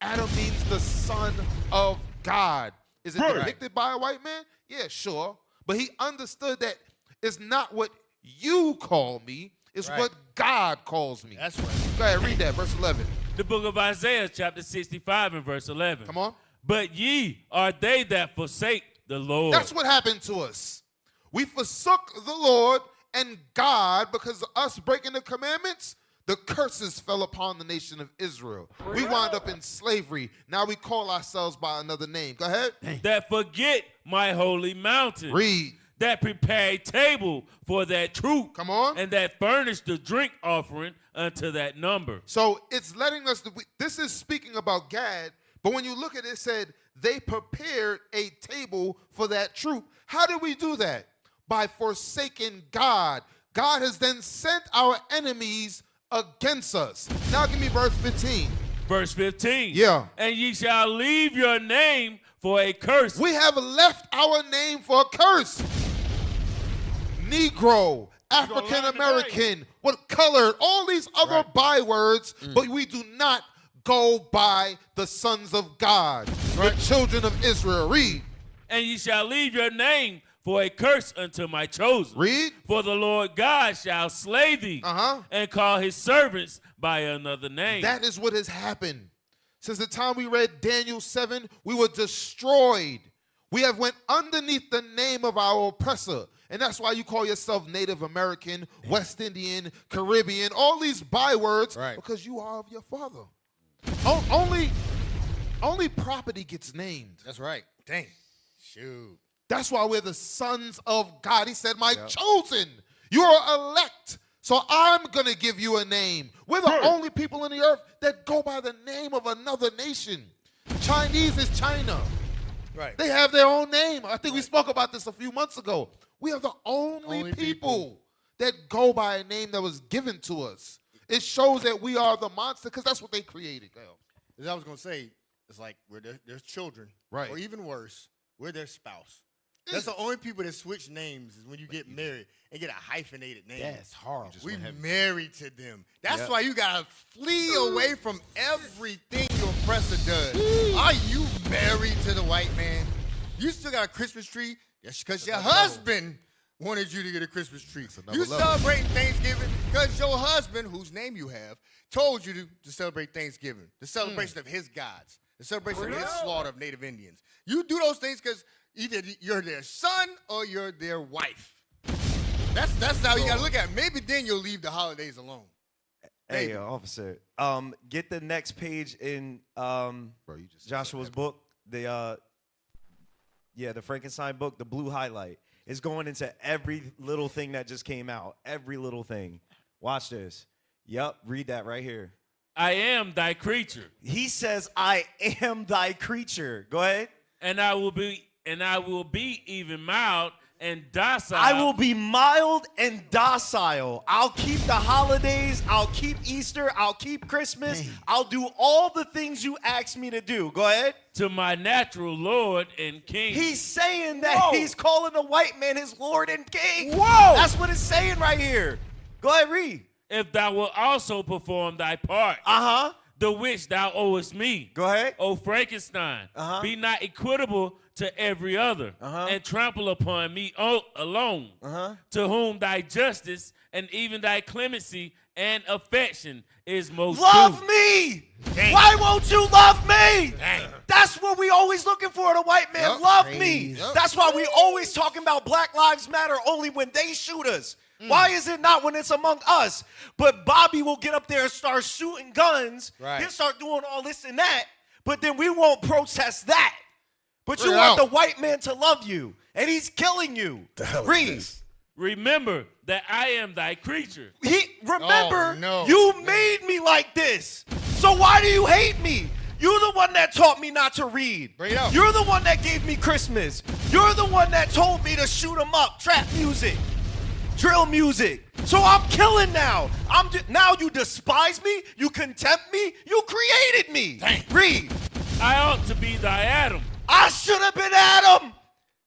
Adam means the son of God. Is it depicted by a white man? Yeah, sure. But he understood that it's not what you call me, it's what God calls me. That's right. Go ahead, read that, verse 11. The book of Isaiah, chapter 65 and verse 11. Come on. But ye are they that forsake the Lord. That's what happened to us. We forsook the Lord and God because of us breaking the commandments. The curses fell upon the nation of Israel. We wound up in slavery. Now we call ourselves by another name. Go ahead. That forget my holy mountain. Read. That prepare a table for that troop. Come on. And that furnish the drink offering unto that number. So it's letting us, this is speaking about Gad, but when you look at it, it said they prepared a table for that troop. How did we do that? By forsaking God. God has then sent our enemies against us. Now give me verse 15. Verse 15. Yeah. And ye shall leave your name for a curse. We have left our name for a curse. Negro, African American, what colored, all these other bywords, but we do not go by the sons of God, the children of Israel. Read. And ye shall leave your name for a curse unto my chosen. Read. For the Lord God shall slay thee and call his servants by another name. That is what has happened. Since the time we read Daniel 7, we were destroyed. We have went underneath the name of our oppressor. And that's why you call yourself Native American, West Indian, Caribbean, all these bywords, because you are of your father. Only property gets named. That's right. Dang. Shoot. That's why we're the sons of God. He said, my chosen, you are elect. So I'm going to give you a name. We're the only people in the earth that go by the name of another nation. Chinese is China. Right. They have their own name. I think we spoke about this a few months ago. We are the only people that go by a name that was given to us. It shows that we are the monster because that's what they created. As I was going to say, it's like we're their children. Right. Or even worse, we're their spouse. That's the only people that switch names is when you get married and get a hyphenated name. That's horrible. We married to them. That's why you got to flee away from everything your oppressor does. Are you married to the white man? You still got a Christmas tree? That's because your husband wanted you to get a Christmas tree. You celebrating Thanksgiving because your husband, whose name you have, told you to celebrate Thanksgiving, the celebration of his gods, the celebration of his slaughter of Native Indians. You do those things because either you're their son or you're their wife. That's how you got to look at it. Maybe then you'll leave the holidays alone. Hey, officer, get the next page in Joshua's book, the Frankenstein book, the blue highlight. It's going into every little thing that just came out, every little thing. Watch this. Yep, read that right here. I am thy creature. He says, I am thy creature. Go ahead. And I will be even mild and docile. I will be mild and docile. I'll keep the holidays. I'll keep Easter. I'll keep Christmas. I'll do all the things you asked me to do. Go ahead. To my natural Lord and King. He's saying that he's calling the white man his Lord and King. Whoa! That's what it's saying right here. Go ahead, read. If thou wilt also perform thy part. The which thou owest me. Go ahead. O Frankenstein. Be not equitable to every other. And trample upon me alone. To whom thy justice and even thy clemency and affection is most Love due. me! Dang. Why won't you love me? Dang. That's what we always looking for in a white man. Love me. That's why we always talking about Black Lives Matter only when they shoot us. Why is it not when it's among us? But Bobby will get up there and start shooting guns. He'll start doing all this and that. But then we won't protest that. But Bring you it want out. the white man to love you, and he's killing you. The hell is Read. this? Remember that I am thy creature. Remember, Oh, no. you made me like this. So why do you hate me? You're the one that taught me not to read. Bring it out. You're the one that gave me Christmas. You're the one that told me to shoot 'em up, trap music, drill music. So I'm killing now. Now you despise me. You contempt me. You created me. Dang. Read. I ought to be thy Adam. I should have been Adam.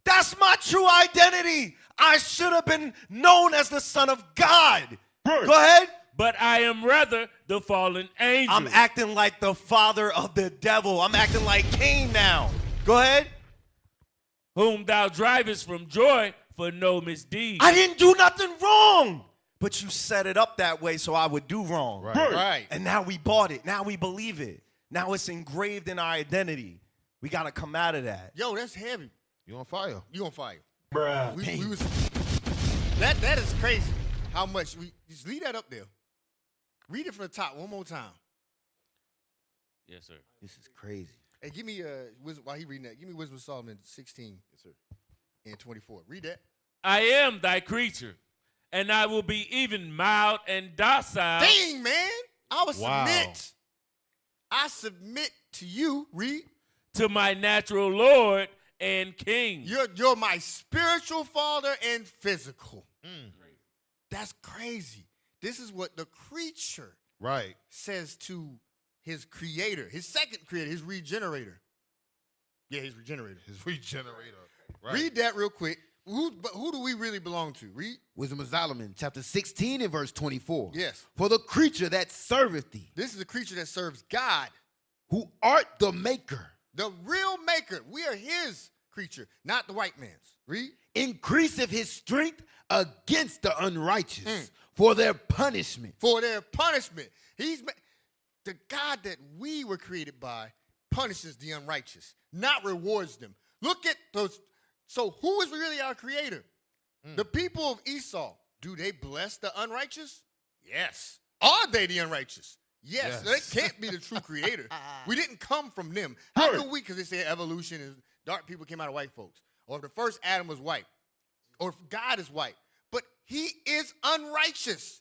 That's my true identity. I should have been known as the son of God. Go ahead. But I am rather the fallen angel. I'm acting like the father of the devil. I'm acting like Cain now. Go ahead. Whom thou drivest from joy for no misdeed. I didn't do nothing wrong. But you set it up that way so I would do wrong. Right. And now we bought it. Now we believe it. Now it's engraved in our identity. We got to come out of that. Yo, that's heavy. You on fire? You on fire. Bruh. We was, that is crazy. How much we just leave that up there. Read it from the top one more time. Yes, sir. This is crazy. Hey, give me while he reading that, give me Wisdom of Solomon 16 and 24. Read that. I am thy creature, and I will be even mild and docile. Dang, man. I will Wow. submit. I submit to you. Read. To my natural Lord and King. You're my spiritual father and physical. That's crazy. This is what the creature Right. says to his creator, his second creator, his regenerator. Yeah, his regenerator. His regenerator. Right. Read that real quick. Who do we really belong to? Read. Wisdom of Solomon, chapter 16 and verse 24. Yes. For the creature that serveth thee, This is a creature that serves God, who art the maker, the real maker. We are his creature, not the white man's. Read. increaseth his strength against the unrighteous for their punishment. For their punishment. The God that we were created by punishes the unrighteous, not rewards them. Look at those. So who is really our creator? The people of Esau. Do they bless the unrighteous? Yes. Are they the unrighteous? Yes. Yes. They can't be the true creator. We didn't come from them. How can we? Because they say evolution is dark people came out of white folks. Or if the first Adam was white. Or if God is white. But he is unrighteous.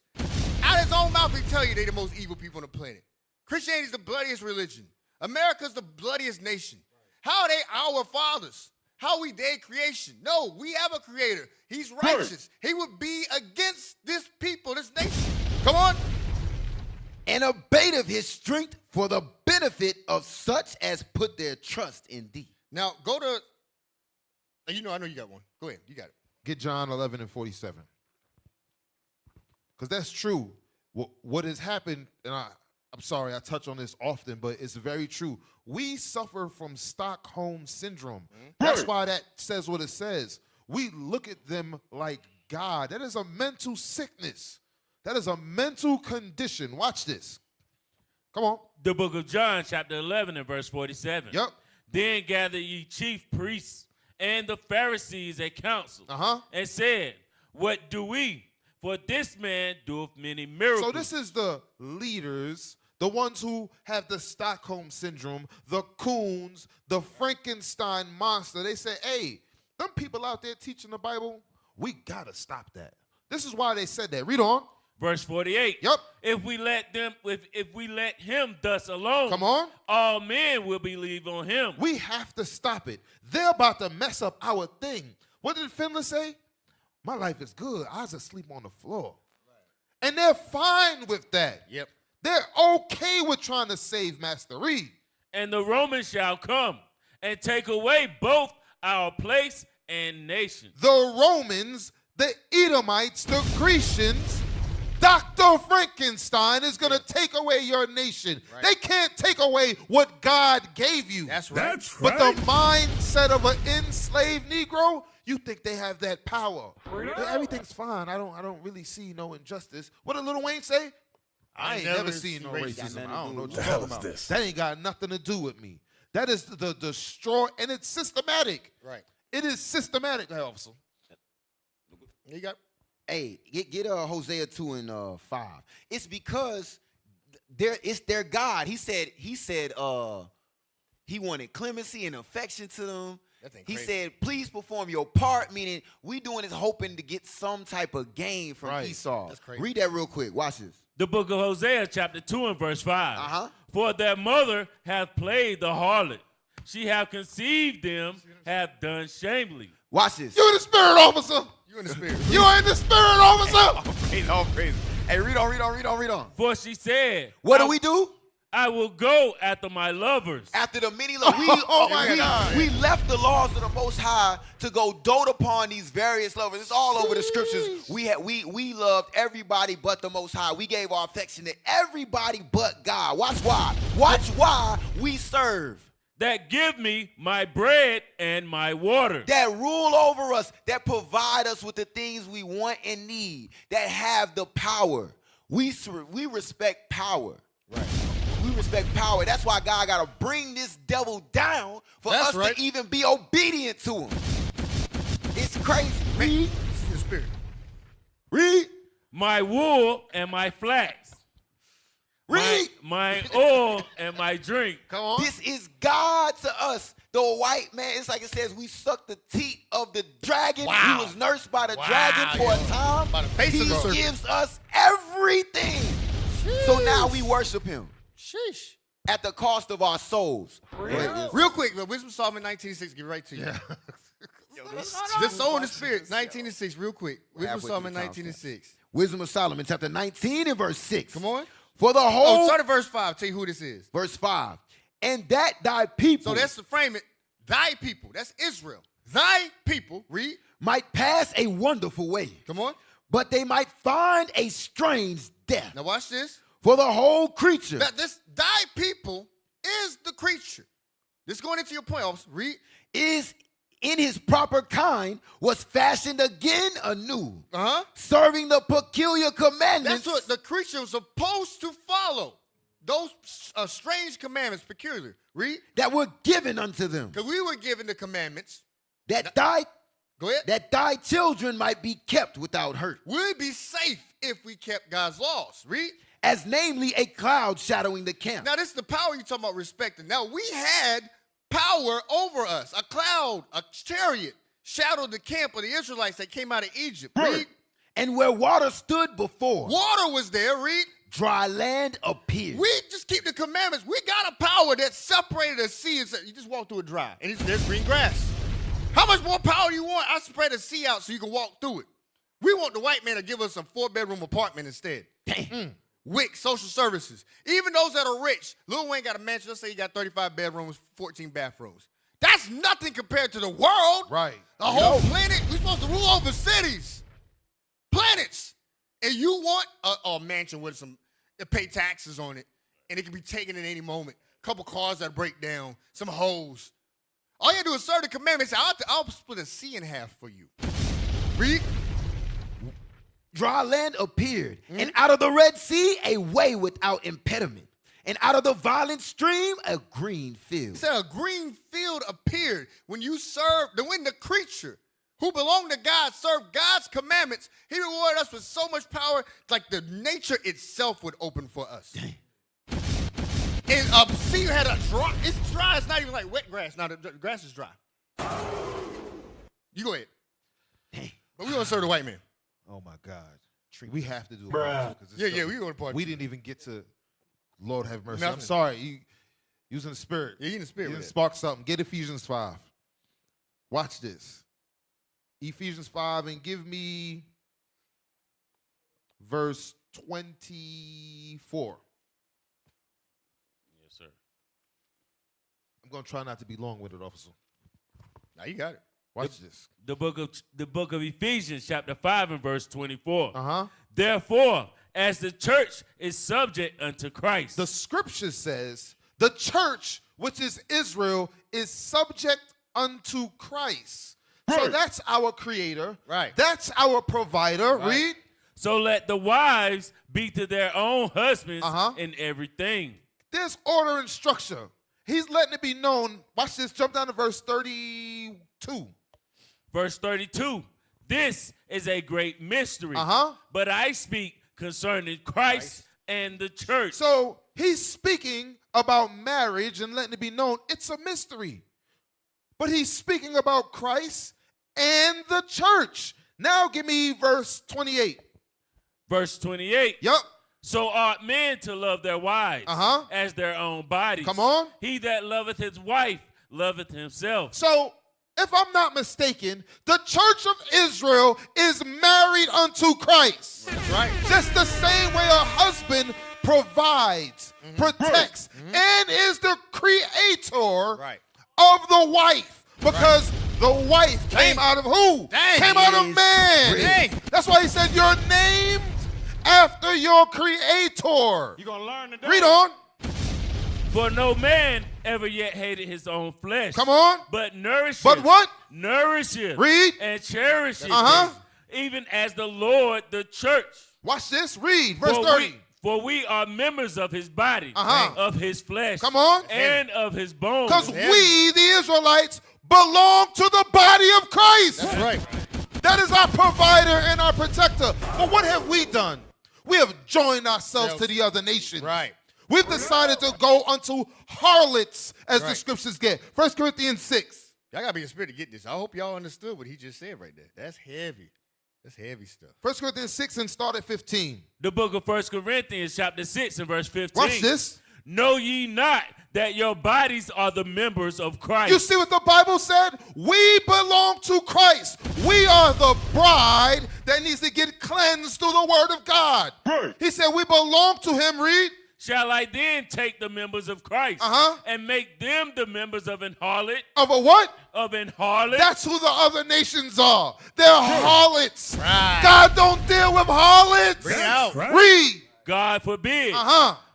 Out of his own mouth, he tell you they're the most evil people on the planet. Christianity is the bloodiest religion. America's the bloodiest nation. How are they our fathers? How are we their creation? No, we have a creator. He's righteous. He would be against this people, this nation. Come on. And abateth his strength for the benefit of such as put their trust in thee. Now, go to, I know you got one. Go ahead. You got it. Get John 11 and 47. Because that's true. What has happened, and I'm sorry, I touch on this often, but it's very true. We suffer from Stockholm syndrome. That's why that says what it says. We look at them like God. That is a mental sickness. That is a mental condition. Watch this. Come on. The book of John, chapter 11 and verse 47. Yep. Then gathered ye chief priests and the Pharisees at council, and said, what do we? For this man doeth many miracles. So this is the leaders, the ones who have the Stockholm syndrome, the coons, the Frankenstein monster. They say, hey, them people out there teaching the Bible, we got to stop that. This is why they said that. Read on. Verse 48. Yep. If we let him thus alone, Come on. all men will believe on him. We have to stop it. They're about to mess up our thing. What did Finley say? My life is good. I was asleep on the floor. Right. And they're fine with that. Yep. They're okay with trying to save Master Reed. And the Romans shall come and take away both our place and nation. The Romans, the Edomites, the Grecians, Dr. Frankenstein is going to take away your nation. Right. They can't take away what God gave you. That's right. That's But right. the mindset of an enslaved Negro, you think they have that power. Everything's fine. I don't really see no injustice. What did Lil Wayne say? I ain't never seen no racism. I don't know what you're hell talking is about. this? That ain't got nothing to do with me. That is the straw, and it's systematic. Right. It is systematic, hey, officer. You got Hey, get Hosea 2 and 5. It's because it's their God. He said He wanted clemency and affection to them. He crazy. said, please perform your part, meaning we doing this hoping to get some type of gain from Esau. That's crazy. Read that real quick. Watch this. The book of Hosea, chapter 2 and verse 5. Uh-huh. For their mother hath played the harlot. She hath conceived them, hath done shamefully. Watch this. You in the spirit, officer. You in the spirit. You in the spirit, officer. All praise. Hey, read on. For she said, What do we do? I will go after my lovers. After the many lovers, we left the laws of the Most High to go dote upon these various lovers. It's all over the scriptures. We loved everybody but the Most High. We gave our affection to everybody but God. Watch why. Watch why we serve. That give me my bread and my water. That rule over us, that provide us with the things we want and need, that have the power. We respect power. Right. We respect power. That's why God got to bring this devil down for us to even be obedient to him. It's crazy. Read. This is the spirit. Read. My wool and my flax. Read. My oil and my drink. Come on. This is God to us. The white man, it's like it says, we sucked the teeth of the dragon. Wow. He was nursed by the dragon for a time. By the face he of the serpent. gives us everything. Sheesh. So now we worship him. Sheesh. At the cost of our souls. Real quick, the Wisdom Psalm in 19:6, get right to you. Just so in the spirit, 19:6, real quick. Wisdom Psalm in 19:6. Wisdom of Solomon, chapter 19 and verse 6. Come on. For the whole. Start at verse 5. Tell you who this is. Verse 5. And that thy people. So that's the frame it. Thy people. That's Israel. Thy people. Read. Might pass a wonderful way. Come on. But they might find a strange death. Now watch this. For the whole creature. Thy people is the creature. This going into your point, officer. Read. Is in his proper kind, was fashioned again anew. Uh-huh. Serving the peculiar commandments. That's what the creature was supposed to follow. Those strange commandments, peculiar. Read. That were given unto them. Because we were given the commandments. Go ahead. That thy children might be kept without hurt. We'd be safe if we kept God's laws. Read. As namely a cloud shadowing the camp. Now, this is the power you're talking about respecting. Now, we had power over us. A cloud, a chariot, shadowed the camp of the Israelites that came out of Egypt. Read. And where water stood before. Water was there. Read. Dry land appeared. We just keep the commandments. We got a power that separated the sea and said, you just walk through it dry. And there's green grass. How much more power do you want? I spread the sea out so you can walk through it. We want the white man to give us a 4-bedroom apartment instead. WIC, social services. Even those that are rich. Lil Wayne got a mansion. Let's say he got 35 bedrooms, 14 bathrooms. That's nothing compared to the world. Right. The whole planet. We're supposed to rule over cities. Planets. And you want a mansion with some, pay taxes on it, and it can be taken at any moment. A couple cars that break down, some hoes. All you have to do is serve the commandments. I'll split a sea in half for you. Read. Dry land appeared, and out of the Red Sea a way without impediment, and out of the violent stream a green field. He said a green field appeared when you served, when the creature who belonged to God served God's commandments. He rewarded us with so much power, like the nature itself would open for us. And a sea had a dry, it's dry, it's not even like wet grass. Now the grass is dry. You go ahead. But we're gonna serve the white man. Oh my God. We have to do a part two. Yeah, we going to part two. We didn't even get to Lord have mercy. Nothing. I'm sorry. You was in the spirit. Yeah, you in the spirit. You with didn't it. spark something. Get Ephesians 5. Watch this. Ephesians 5 and give me verse 24. Yes, sir. I'm going to try not to be long with it, officer. Now you got it. Watch this. The book of Ephesians, chapter 5 and verse 24. Uh-huh. Therefore, as the church is subject unto Christ. The scripture says the church, which is Israel, is subject unto Christ. So that's our creator. Right. That's our provider. Right. Read. So let the wives be to their own husbands in everything. There's order and structure. He's letting it be known. Watch this. Jump down to verse 32. Verse 32. This is a great mystery. But I speak concerning Christ and the church. So he's speaking about marriage and letting it be known it's a mystery. But he's speaking about Christ and the church. Now give me verse 28. Verse 28. Yup. So ought men to love their wives as their own bodies. Come on. He that loveth his wife loveth himself. So, if I'm not mistaken, the church of Israel is married unto Christ. That's right. Just the same way a husband provides, protects, and is the creator of the wife. Because the wife came out of who? Came out of man. That's why he said, you're named after your creator. You're going to learn today. Read on. For no man ever yet hated his own flesh. Come on. But nourishes. But what? Nourishes. Read. And cherishes. it, even as the Lord, the church. Watch this. Read. Verse 30. For we are members of his body, of his flesh. Come on. And of his bones. Because we, the Israelites, belong to the body of Christ. That's right. That is our provider and our protector. But what have we done? We have joined ourselves to the other nations. Right. We've decided to go unto harlots, as the scriptures get. 1 Corinthians 6. Y'all got to be in spirit to get this. I hope y'all understood what he just said right there. That's heavy. That's heavy stuff. 1 Corinthians 6 and start at 15. The book of 1 Corinthians, chapter 6 and verse 15. Watch this. Know ye not that your bodies are the members of Christ? You see what the Bible said? We belong to Christ. We are the bride that needs to get cleansed through the word of God. Right. He said we belong to him. Read. Shall I then take the members of Christ and make them the members of an harlot? Of a what? Of an harlot. That's who the other nations are. They're harlots. Right. God don't deal with harlots. Bring it out. Right. Read. God forbid.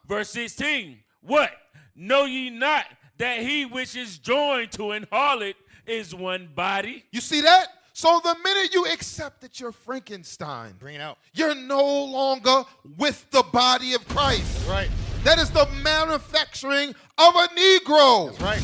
Verse 16. What? Know ye not that he which is joined to an harlot is one body? You see that? So the minute you accept that you're Frankenstein, bring it out. You're no longer with the body of Christ. That's right. That is the manufacturing of a Negro. That's right.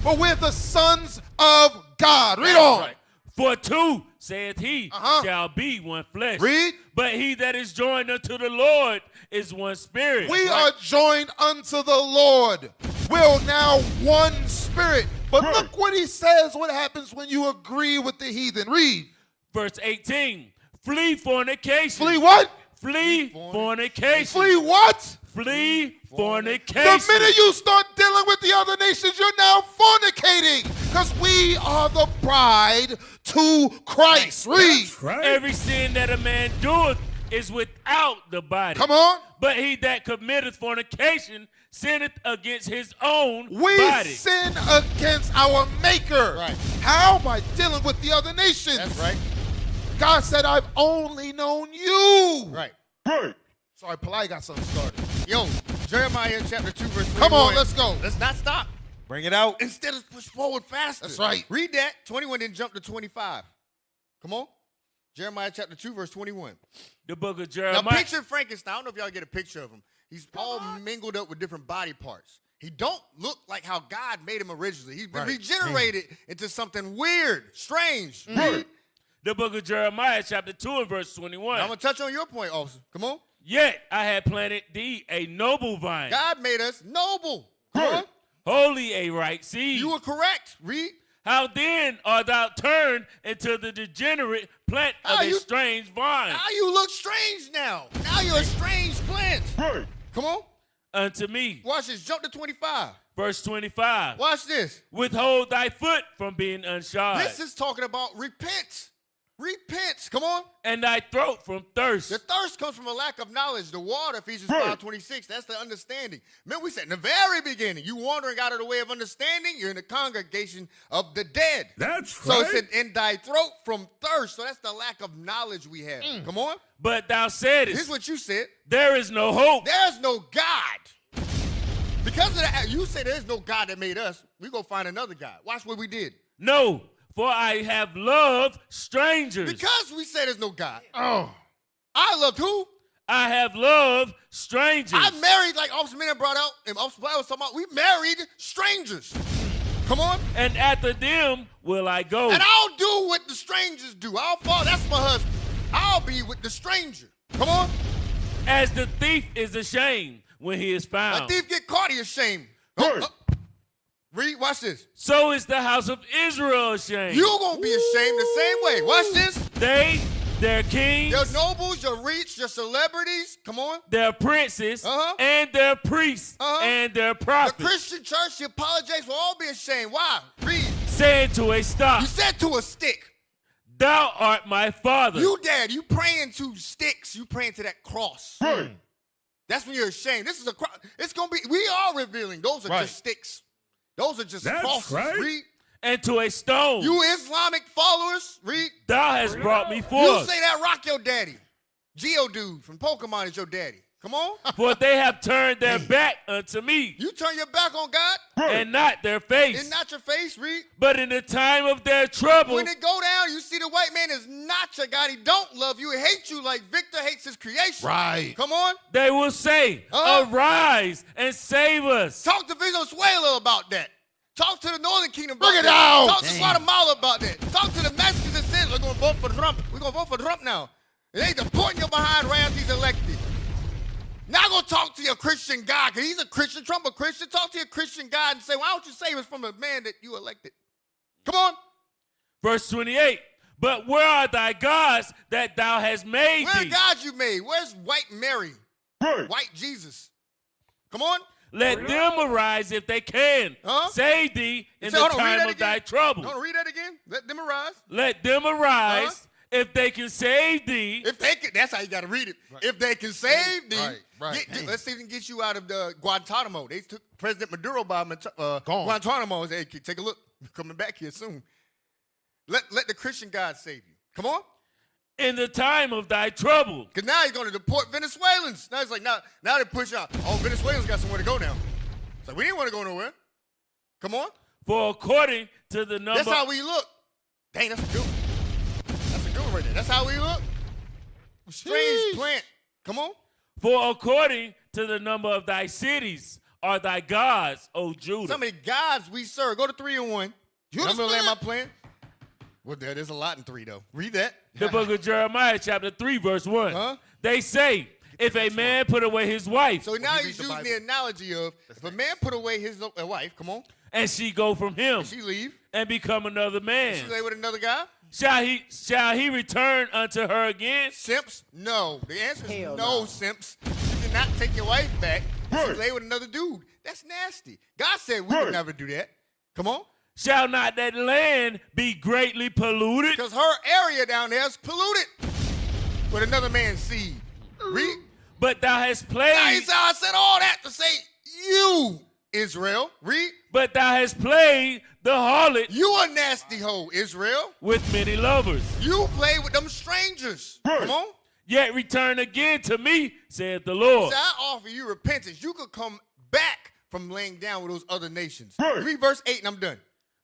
But we're the sons of God. Read on. Right. For two, saith he, shall be one flesh. Read. But he that is joined unto the Lord is one spirit. We are joined unto the Lord. We're now one spirit. But look what he says, what happens when you agree with the heathen. Read. Verse 18. Flee fornication. Flee what? Flee fornication. Flee what? Flee fornication. The minute you start dealing with the other nations, you're now fornicating. Because we are the bride to Christ. Read. Right. Every sin that a man doeth is without the body. Come on. But he that committeth fornication sinneth against his own body. We sin against our Maker. Right. How? By dealing with the other nations. That's right. God said, I've only known you. Right. Right. Sorry, Palai got something started. Yo, Jeremiah chapter 2, verse 3. Come on, let's go. Let's not stop. Bring it out. Instead, let's push forward faster. That's right. Read that. 21, then jump to 25. Come on. Jeremiah chapter 2, verse 21. The book of Jeremiah. Now, picture Frankenstein. I don't know if y'all get a picture of him. He's all mingled up with different body parts. He don't look like how God made him originally. He's been regenerated into something weird, strange. The book of Jeremiah, chapter 2 and verse 21. Now, I'm going to touch on your point, officer. Come on. Yet I had planted thee a noble vine. God made us noble. Come on. Holy a right seed. You were correct. Read. How then art thou turned into the degenerate plant of a strange vine? Now you look strange now. Now you're a strange plant. Right. Come on. Unto me. Watch this. Jump to 25. Verse 25. Watch this. Withhold thy foot from being unshod. This is talking about repent. Repent. Come on. And thy throat from thirst. The thirst comes from a lack of knowledge. The water, Ephesians 5:26, that's the understanding. Remember, we said in the very beginning, you wandering out of the way of understanding, you're in the congregation of the dead. That's right. So it said, in thy throat from thirst. So that's the lack of knowledge we have. Come on. But thou saidest. Here's what you said. There is no hope. There's no God. Because of that, you say there's no God that made us. We go find another God. Watch what we did. No. For I have loved strangers. Because we say there's no God. Oh. I loved who? I have loved strangers. I married, like Officer Minna brought out, and Officer Black was talking about, we married strangers. Come on. And after them will I go. And I'll do what the strangers do. I'll fall. That's my husband. I'll be with the stranger. Come on. As the thief is ashamed when he is found. A thief get caught, he ashamed. Read, watch this. So is the house of Israel ashamed. You gonna be ashamed the same way. Watch this. They, their kings, Your nobles, your reach, your celebrities. Come on. their princes, and their priests, and their The prophets, Christian church, the apologetics will all be ashamed. Why? Read. saying to a stop, You said to a stick. thou art my father. You dad, you praying to sticks. You praying to that cross. That's when you're ashamed. This is a cross. It's gonna be. We are revealing. Those are just sticks. Those are just crosses. Read. And to a stone. You Islamic followers, read. Thou hast brought me You forth. say that rock your daddy. Geodude from Pokemon is your daddy. Come on. For they have turned their back unto me. You turn your back on God. And not their face. And not your face, read. But in the time of their trouble. When it go down, you see the white man is not your God. He don't love you. He hates you like Victor hates his creation. Right. Come on. They will say, arise and save us. Talk to Venezuela about that. Talk to the Northern Kingdom about Bring it that. down. Talk to Guatemala about that. Talk to the Mexicans that said, we're going to vote for Trump. We're going to vote for Trump now. It ain't deporting you behind rounds he's elected. Now go talk to your Christian God, because he's a Christian, Trump a Christian. Talk to your Christian God and say, why don't you save us from a man that you elected? Come on. Verse 28. But where are thy gods that thou hast made Where are thee? the gods you made? Where's white Mary? White Jesus. Come on. Let them arise if they can. Save thee in the time of thy trouble. Don't read that again. Let them arise. Let them arise if they can save thee. If they can, that's how you got to read it. If they can save thee. Right. Let's see if we can get you out of the Guantanamo. They took President Maduro by Guantanamo. Hey, take a look. We're coming back here soon. Let the Christian God save you. Come on. In the time of thy trouble. Because now he's going to deport Venezuelans. Now it's like, now they push out. Oh, Venezuelans got somewhere to go now. So we didn't want to go nowhere. Come on. For according to the number. That's how we look. Dang, that's a good one. That's a good one right there. That's how we look. Strange plant. Come on. For according to the number of thy cities are thy gods, O Judah. Some of the gods we serve. Go to 3 and 1. I'm going to land my plan. Well, there's a lot in 3, though. Read that. The book of Jeremiah, chapter 3, verse 1. They say, if a man put away his wife. So now he's using the analogy of, if a man put away his wife, come on. And she go from him. And she leave. And become another man. She lay with another guy. Shall he return unto her again? Simps? No. The answer is no, simps. You cannot take your wife back. She lay with another dude. That's nasty. God said we would never do that. Come on. Shall not that land be greatly polluted? Because her area down there is polluted with another man's seed. Read. But thou hast played. I said all that to say you, Israel. Read. But thou hast played the harlot. You a nasty hoe, Israel. With many lovers. You play with them strangers. Come on. Yet return again to me, saith the Lord. So I offer you repentance. You could come back from laying down with those other nations. Read verse 8 and I'm done.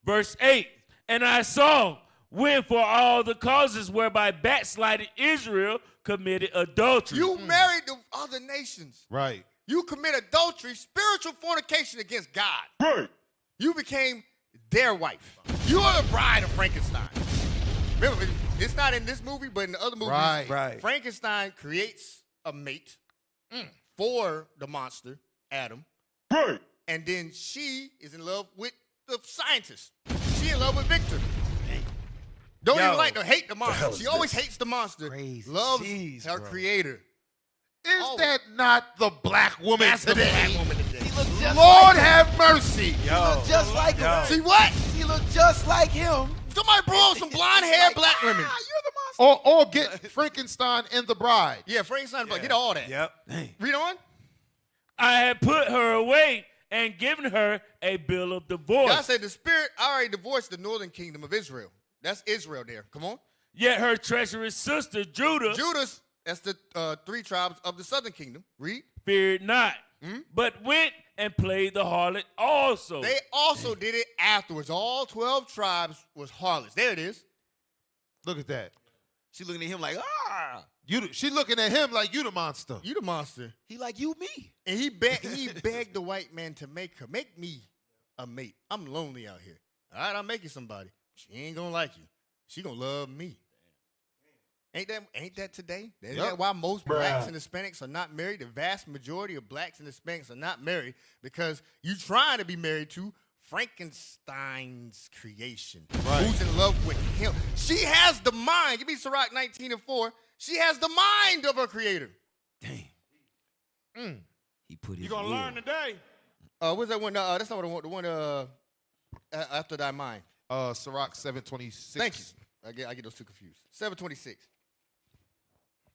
Verse 8, and I saw when for all the causes whereby backslided Israel committed adultery. You married the other nations. Right. You commit adultery, spiritual fornication against God. Right. You became their wife. You are the bride of Frankenstein. Remember, it's not in this movie, but in the other movies, Right. Frankenstein creates a mate for the monster, Adam. Right. And then she is in love with the scientist. She in love with Victor. Don't even like to hate the monster. She always hates the monster. Loves her creator. Is that not the black woman That's today? the black woman today. Lord have mercy. She looked just like him. See what? She looked just like him. Somebody brought some blonde hair black women. Or get Frankenstein and the bride. Yeah, Frankenstein, get all that. Yep. Read on. I had put her away and given her a bill of divorce. God said the spirit already divorced the northern kingdom of Israel. That's Israel there. Come on. Yet her treacherous sister, Judah, that's the 3 tribes of the southern kingdom. Read. feared not, but went and played the harlot also. They also did it afterwards. All 12 tribes was harlots. There it is. Look at that. She looking at him like, She looking at him like you the monster. You the monster. he like you me. And he begged the white man to make me a mate. I'm lonely out here. All right, I'll make you somebody. She ain't gonna like you. She gonna love me. Ain't that today? Isn't that why most blacks and Hispanics are not married? The vast majority of blacks and Hispanics are not married because you trying to be married to Frankenstein's creation. Right. Who's in love with him? She has the mind. Give me Sirach 19:4. She has the mind of her creator. Dang. He put his You gonna will. learn today. What's that one? That's not what I want. The one after thy mind. Sirach 7:26. Thank you. I get those two confused. 7:26.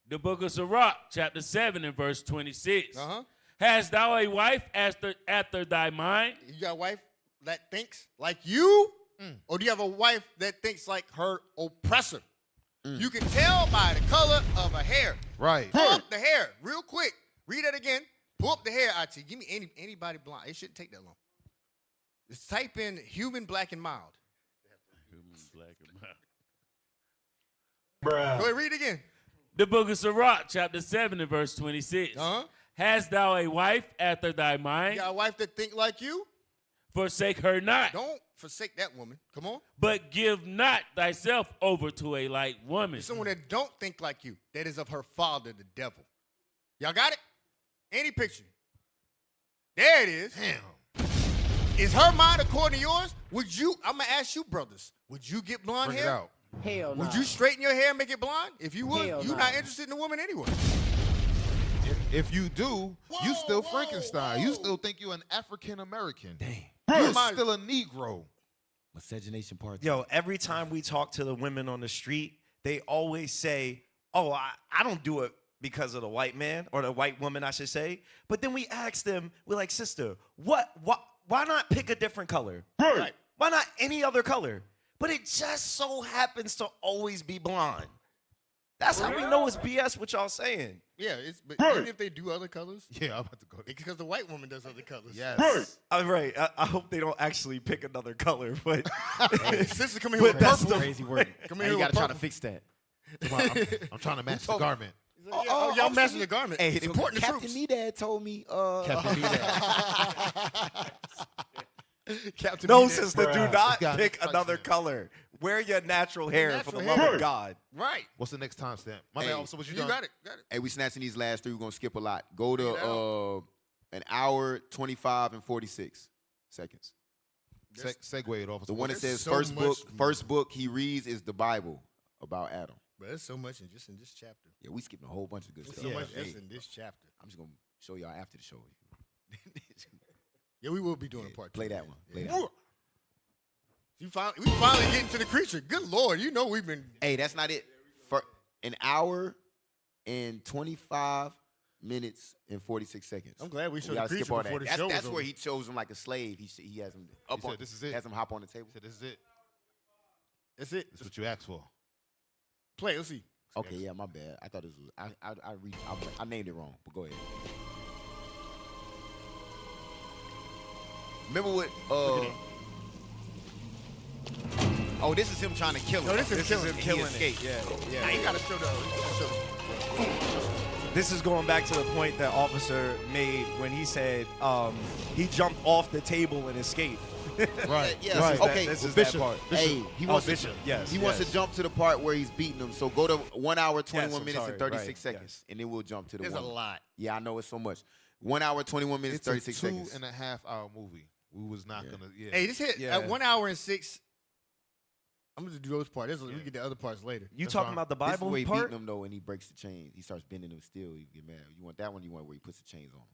The book of Sirach, chapter 7 and verse 26. Uh-huh. Hast thou a wife after thy mind? You got a wife that thinks like you? Or do you have a wife that thinks like her oppressor? You can tell by the color of her hair. Right. Pull up the hair real quick. Read it again. Pull up the hair, IT. Give me anybody blonde. It shouldn't take that long. Just type in human black and mild. Human black and mild. Go ahead, read it again. The book of Sirach, chapter 7 and verse 26. Uh-huh. Hast thou a wife after thy You mind? got a wife that think like you? Forsake her not. Don't forsake that woman. Come on. But give not thyself over to a light woman. Someone that don't think like you, that is of her father, the devil. Y'all got it? Any picture. There it is. Damn. Is her mind according to yours? I'm going to ask you, brothers, would you get blonde Bring hair? it out. Hell no. Would you straighten your hair and make it blonde? If you would, Hell you're no. not interested in a woman anyway. If you do, you still whoa, Frankenstein. You whoa. still think you're an African American. Dang. You're Might- still a Negro. Miscegenation part. Yo, every time we talk to the women on the street, they always say, oh, I don't do it because of the white man, or the white woman, I should say. But then we ask them, we're like, sister, why not pick a different color? Right. Why not any other color? But it just so happens to always be blonde. That's how we know it's BS what y'all saying. Yeah, but even if they do other colors, Yeah, I'm about to go there. because the white woman does other colors. Yes. I'm right. I hope they don't actually pick another color, but Sister, come here with that's purple. Crazy word. Come Now here you with gotta try to purple. fix that. I'm trying to match the garment. Oh, y'all matching the garment. Hey, It's important to Captain troops. Meadad told me. Captain Meadad. Captain no, Meadad. sister, do This not guy pick touched another it. color. Wear your natural hair for Natural the love hair. of God. Right. What's the next timestamp? My Hey, bad, officer, what you You done? got it. Got it. Hey, we snatching these last three. We're gonna skip a lot. Go Get to an hour, 25 and 46 seconds. Segue it, officer. The one that There's says so first book he reads is the Bible about Adam. But there's so much in this chapter. Yeah, we skipping a whole bunch of good stuff. So much Hey, just in this chapter. I'm just gonna show y'all after the show. Yeah, we will be doing a part two. Play that one. Play that one. We finally getting to the creature. Good Lord, you know we've been. Hey, that's not it. For an hour and 25 minutes and 46 seconds. I'm glad we showed the gotta creature skip all before that. the show was That's where over. he chose him like a slave. He has him up He said, on. "This is it." Has him hop on the table. This is it. That's it. That's what you asked for. Play. Let's see. Okay, yeah, my bad. I thought this was. I named it wrong, but go ahead. Remember what? Oh, this is him trying to kill him. No, this is killing him him. killing him. Yeah. Nah, you gotta show the. This is going back to the point that officer made when he said he jumped off the table and escaped. Right. Yeah. Right. Okay. This is Bishop. that part. Hey, he wants Bishop. Yes. He wants to jump to the part where he's beating him. So go to 1 hour, 21 I'm minutes, sorry. and 36 Right. seconds, Yes. and then we'll jump to the There's one. a lot. Yeah, I know it's so much. 1 hour, 21 minutes, It's 36 a seconds. 2.5 hour movie. We was not gonna. Yeah. Hey, this hit Yeah. at 1 hour and 6. I'm gonna do those parts. We get the other parts later. You That's talking fine. about the This is Bible where he part? beating him though, and he breaks the chains. He starts bending him still. You get mad. You want that one? You want where he puts the chains on him?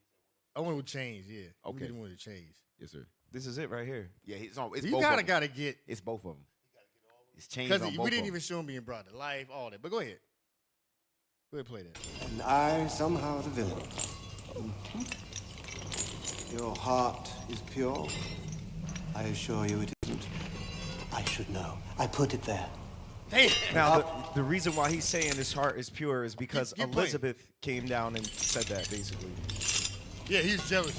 I want with chains. Yeah. Okay. We want with chains. Yes, sir. This is it right here. Yeah, it's on. It's You both gotta of them. gotta get It's both of them. It's chains because on we both didn't of even them. show him being brought to life. All that. But go ahead. Go ahead, play that. And I somehow the villain. Your heart is pure. I assure you it isn't. I should know. I put it there. Damn. Now, the reason why he's saying his heart is pure is because Keep playing. Elizabeth came down and said that, basically. Yeah, he's jealous.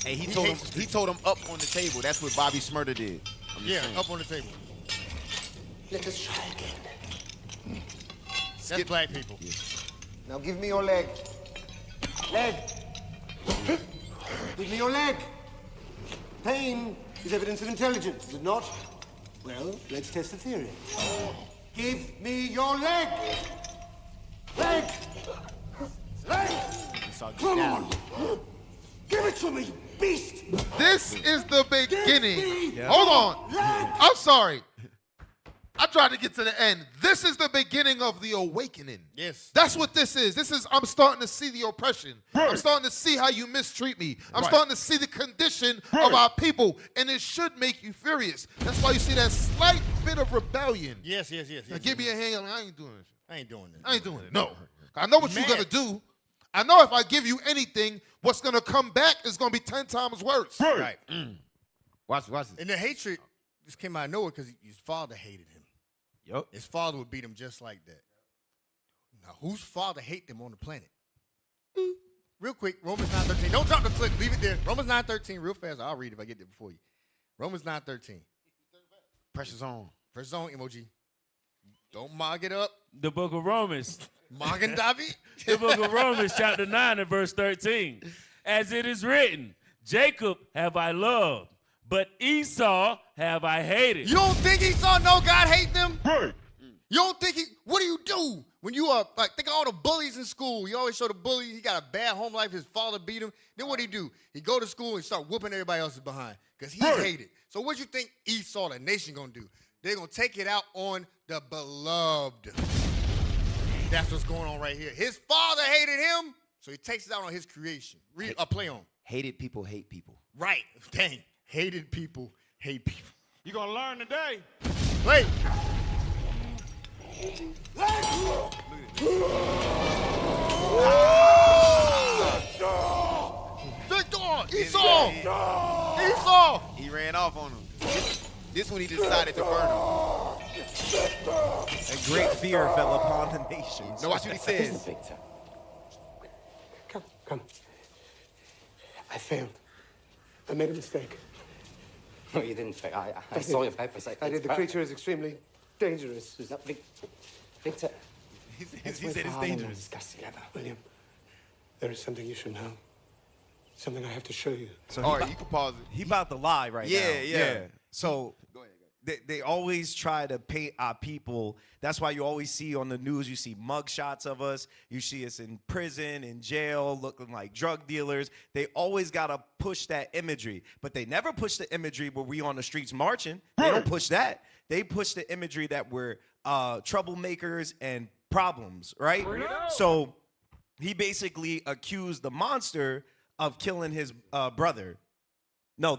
Hey, he He told hates him. He told him up on the table. That's what Bobby Smurder did. I'm just Yeah, saying. up on the table. Let us try again. That's black people. Now give me your leg. Leg. Give me your leg. Pain is evidence of intelligence, is it not? Well, let's test the theory. Give me your leg. Come on! Give it to me, you beast! This is the beginning. Hold on. I'm sorry. I tried to get to the end. This is the beginning of the awakening. Yes. That's what this is. I'm starting to see the oppression. I'm starting to see how you mistreat me. I'm starting to see the condition of our people, and it should make you furious. That's why you see that slight bit of rebellion. Yes. Now give me a hand. I ain't doing this. I ain't doing this. I ain't doing it. No. I know what you're going to do. I know if I give you anything, what's going to come back is going to be 10 times worse. Right. Watch this. And the hatred just came out of nowhere because his father hated him. Yup. His father would beat him just like that. Now, whose father hate them on the planet? Real quick, Romans 9:13. Don't drop the clip. Leave it there. Romans 9:13, real fast. I'll read it if I get there before you. Romans 9:13. Pressure's on. Press on emoji. Don't mog it up. The book of Romans. Mogging David. The book of Romans, chapter 9 and verse 13. As it is written, Jacob have I loved, but Esau have I hated. You don't think Esau know God hate them? Right. You don't think what do you do when you are, like, think of all the bullies in school. You always show the bully, he got a bad home life, his father beat him. Then what he do? He go to school and start whooping everybody else's behind because he's hated. So what you think Esau, the nation, gonna do? They're gonna take it out on the beloved. That's what's going on right here. His father hated him, so he takes it out on his creation. Read a play on. Hated people hate people. Right. Dang. Hated people hate people. You gonna learn today. Wait. Victor! Esau! He ran off on him. This one he decided to burn him. A great fear fell upon the nations. No, watch what he says. Victor. Come. I failed. I made a mistake. No, you didn't fail. I saw your papers. I did. The creature is extremely dangerous. No, Victor. He said it's dangerous. Discuss together. William, there is something you should know. Something I have to show you. So All right, you can pause it. He about to lie right now. Yeah. So they always try to paint our people. That's why you always see on the news, you see mug shots of us. You see us in prison, in jail, looking like drug dealers. They always got to push that imagery. But they never push the imagery where we on the streets marching. They don't push that. They push the imagery that we're troublemakers and problems, right? So he basically accused the monster of killing his brother. No,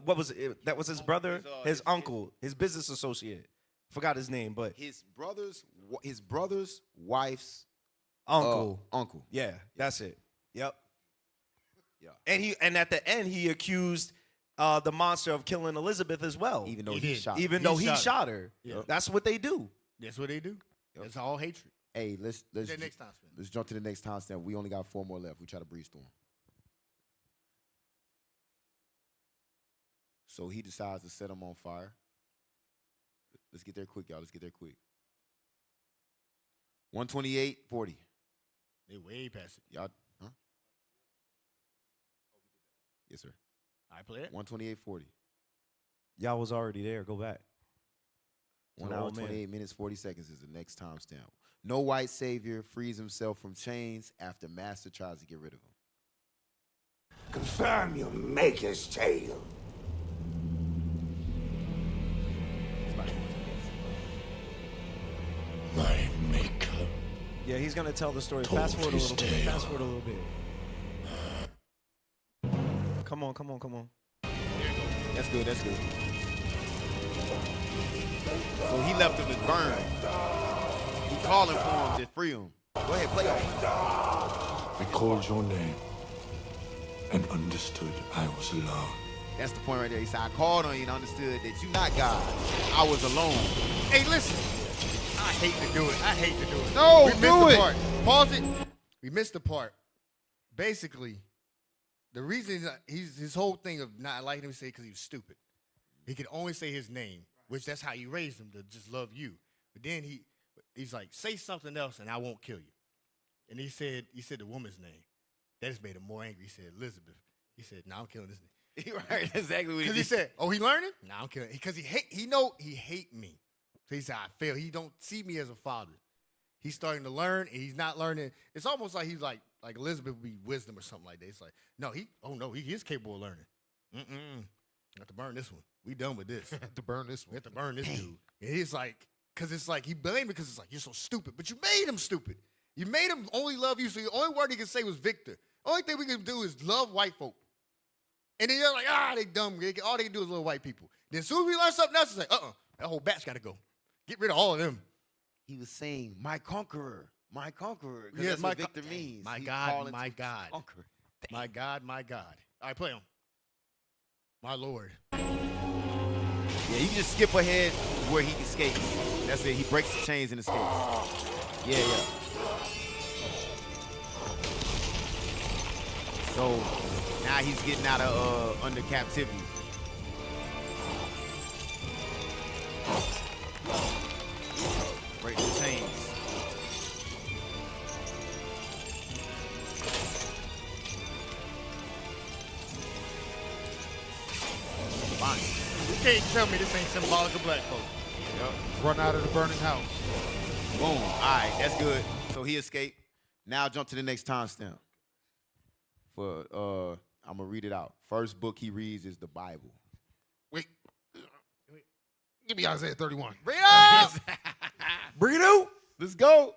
what was it? That was his brother, his uncle, his business associate. Forgot his name, but His brother's wife's uncle. uncle. Yeah, that's it. Yep. Yeah. And at the end he accused the monster of killing Elizabeth as well. Even though He he did. shot. Even He though he shot shot her. Yeah. That's what they do. That's what they do. That's all hatred. Hey, let's The next time span. let's jump to the next time stamp. We only got 4 more left. We try to breeze through them. So he decides to set him on fire. Let's get there quick, y'all. Let's get there quick. 128:40. They way past it. Y'all, huh? Yes, sir. I play it. 128:40. Y'all was already there. Go back. 1 the hour, old man. 28 minutes, 40 seconds is the next timestamp. No white savior frees himself from chains after master tries to get rid of him. Confirm your maker's tale. My maker. Yeah, he's gonna tell the story. Fast forward a little bit. Fast forward a little bit. Come on. That's good. So he left him as burned. He calling for him to free him. Go ahead, play off. I called your name and understood I was alone. That's the point right there. He said, I called on you and understood that you not God. I was alone. Hey, listen. I hate to do it. No, we missed do the it. part. Pause it. We missed the part. Basically, the reason his whole thing of not liking him say because he was stupid. He could only say his name, which that's how you raised him to just love you. But then he's like, say something else and I won't kill you. And he said the woman's name. That just made him more angry. He said Elizabeth. He said, no, I'm killing this name. Right, exactly what he Because did. he said, oh, he learning? No, I'm killing. Because he hate me. So he said, I fail. He don't see me as a father. he's starting to learn, and he's not learning. It's almost like he's like Elizabeth would be wisdom or something like that. It's like, no, he is capable of learning. Got to burn this one. We done with this. To burn this one. We have to burn this dude. And he's like, because it's like, he blamed me because it's like, you're so stupid. But you made him stupid. You made him only love you, so the only word he can say was Victor. Only thing we can do is love white folk. And then you're like, they dumb. All they can do is love white people. Then as soon as we learn something else, it's like, that whole batch got to go. Get rid of all of them. He was saying, my conqueror. My conqueror. Yeah, that's what Victor means. My He's God, calling my to God. conquer. My God, my God. All right, play him. My Lord. Yeah, you can just skip ahead where he escapes. That's it. He breaks the chains and escapes. Yeah. So now he's getting out of under captivity. Break the chains. Fine. You can't tell me this ain't symbolic of black folk. Run out of the burning house. Boom. All right, that's good. So he escaped. Now jump to the next timestamp. For I'm gonna read it out. First book he reads is the Bible. Wait. Give me Isaiah 31. Bring it up! Bring it out. Let's go.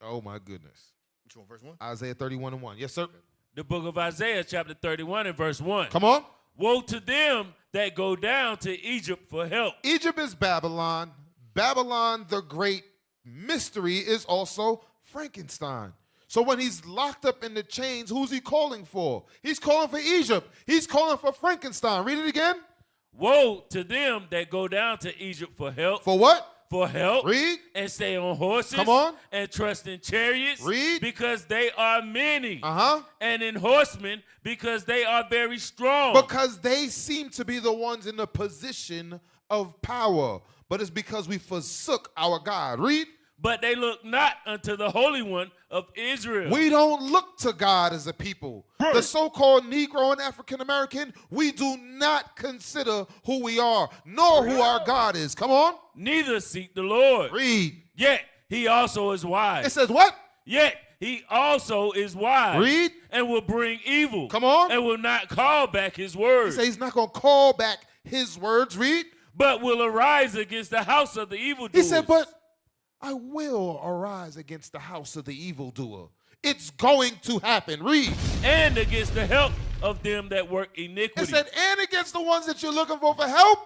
Oh my goodness. Which one, first one? Isaiah 31:1. Yes, sir. The book of Isaiah, chapter 31 and verse 1. Come on. Woe to them that go down to Egypt for help. Egypt is Babylon. Babylon, the great mystery, is also Frankenstein. So when he's locked up in the chains, who's he calling for? He's calling for Egypt. He's calling for Frankenstein. Read it again. Woe to them that go down to Egypt for help. For what? For help. Read. And stay on horses. Come on. And trust in chariots. Read. Because they are many. Uh-huh. And in horsemen because they are very strong. Because they seem to be the ones in the position of power. But it's because we forsook our God. Read. But they look not unto the Holy One of Israel. We don't look to God as a people. The so-called Negro and African American, we do not consider who we are, nor who our God is. Come on. Neither seek the Lord. Read. Yet he also is wise. It says what? Yet he also is wise. Read. And will bring evil. Come on. And will not call back his He words. says he's not going to call back his words. Read. But will arise against the house of the evildoers. He said, but I will arise against the house of the evildoer. It's going to happen. Read. And against the help of them that work iniquity. It said, and against the ones that you're looking for help,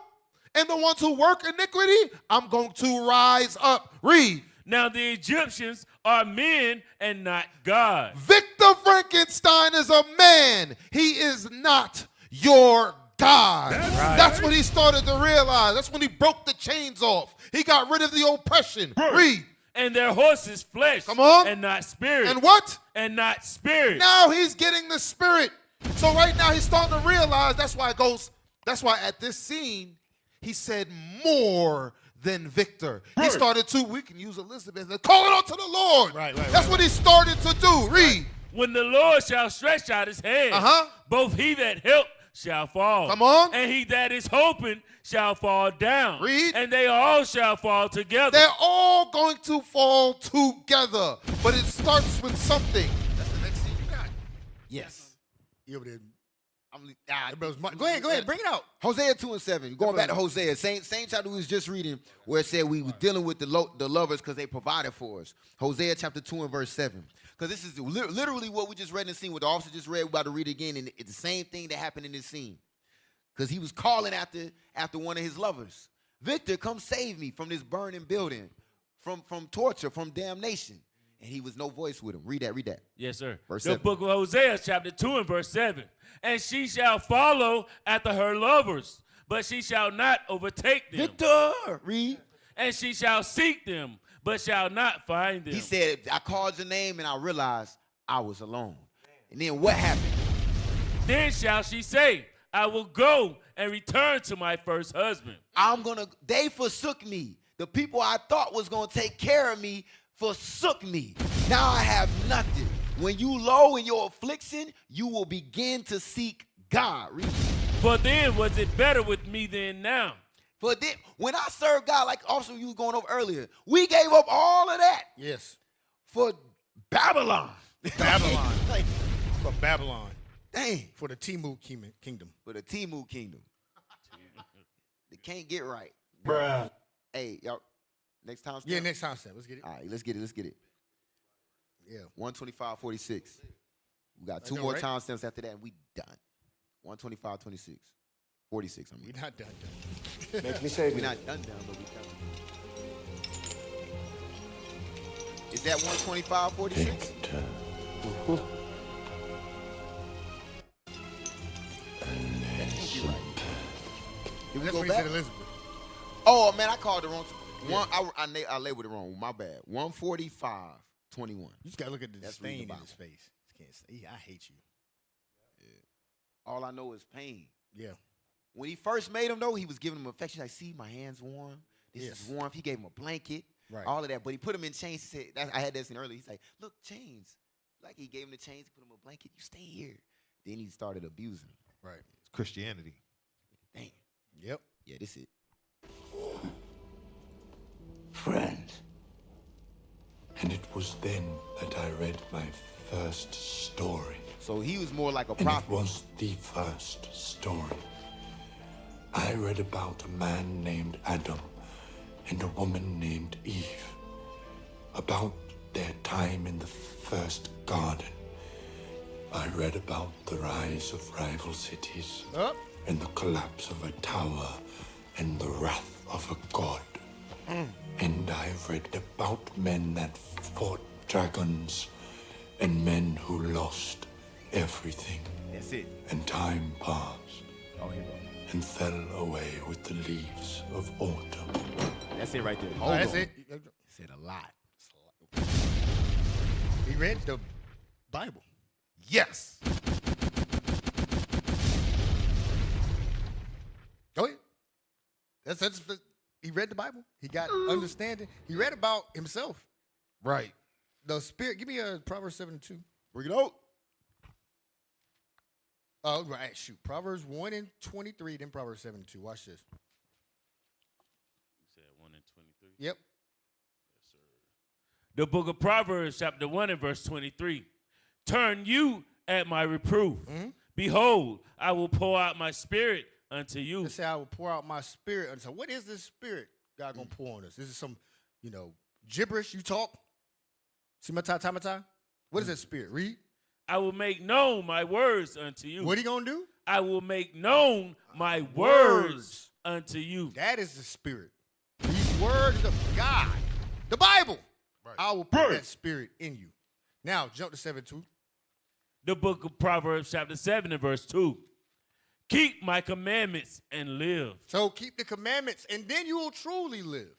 and the ones who work iniquity, I'm going to rise up. Read. Now the Egyptians are men and not God. Victor Frankenstein is a man. He is not your God. That's when he started to realize. That's when he broke the chains off. He got rid of the oppression. Read. And their horses flesh. Come on. And not spirit. And what? And not spirit. Now he's getting the spirit. So right now he's starting to realize. That's why at this scene, he said more than Victor. He started to, we can use Elizabeth, and call it out to the Lord. That's what he started to do. Read. When the Lord shall stretch out his hand, both he that helped shall fall. Come on. And he that is hoping shall fall down. Read. And they all shall fall together. They're all going to fall together. But it starts with something. That's the next scene you got. Yes. You over there. Go ahead, bring it out. Hosea 2:7. Going back to Hosea, same chapter we was just reading, where it said we was dealing with the lovers because they provided for us. Hosea chapter 2 and verse 7. Because this is literally what we just read in the scene, what the officer just read. We're about to read it again, and it's the same thing that happened in this scene. Because he was calling after one of his lovers. Victor, come save me from this burning building, from torture, from damnation. And he was no voice with him. Read that. Yes, sir. Verse the 7. book of Hosea, chapter 2 and verse 7. And she shall follow after her lovers, but she shall not overtake them. Victor, read. And she shall seek them, but shall not find them. He said, I called your name and I realized I was alone. And then what happened? Then shall she say, I will go and return to my first husband. They forsook me. The people I thought was going to take care of me forsook me. Now I have nothing. When you low in your affliction, you will begin to seek God. Read. For then was it better with me than now. For then, when I served God, like also you was going over earlier, we gave up all of that Yes. for Babylon. Babylon. Like, For Babylon. dang. For the Timu kingdom. For the Timu kingdom. They can't get right. Bruh. Hey, y'all. Next time. Yeah, next time, Sam. Let's get it. All right, let's get it. Yeah. 125.46. We got two know, more right? timestamps after that, and we done. 125.26. 46, I mean. We're not done. Make me say We're not done, but we done. Is that 125.46? Did we That's go when he said back? Elizabeth. Oh, man, I called the wrong. I labeled it wrong. My bad. 145.21. You just gotta look at the That's reading disdain the in his face. Can't say, I hate you. All I know is pain. Yeah. When he first made him, though, he was giving him affection. Like, see, my hand's warm. This Yes. is warm. He gave him a blanket. Right. All of that. But he put him in chains. He said, I had that scene earlier. He's like, look, chains. Like, he gave him the chains. He put him in a blanket. You stay here. Then he started abusing him. Right. It's Christianity. Dang. Yep. Yeah, this it. Friend. And it was then that I read my first story. So he was more like a And it prophet. was the first story. I read about a man named Adam and a woman named Eve. About their time in the first garden. I read about the rise of rival cities and the collapse of a tower and the wrath of a god. And I read about men that fought dragons and men who lost everything. That's it. And time passed Oh, here we go. and fell away with the leaves of autumn. That's it right there. Oh, that's on. it. Said a lot. He read the Bible. Yes. Go ahead. That's he read the Bible. He got understanding. He read about himself. Right. The spirit. Give me a Proverbs 7:2. Bring it out. Oh, right. Shoot. Proverbs 1:23, then Proverbs 7:2. Watch this. You said 1 and 23. Yep. The book of Proverbs, chapter 1 and verse 23. Turn you at my reproof. Behold, I will pour out my spirit unto you. Let's say I will pour out my spirit unto. What is this spirit God gonna pour on us? This is some, gibberish you talk. See my ta. What is that spirit? Read. I will make known my words unto you. What he gonna do? I will make known my words unto you. That is the spirit. These words of God, the Bible. Right. I will put that spirit in you. Now jump to 7:2. The book of Proverbs, chapter 7 and verse 2. Keep my commandments and live. So keep the commandments, and then you will truly live.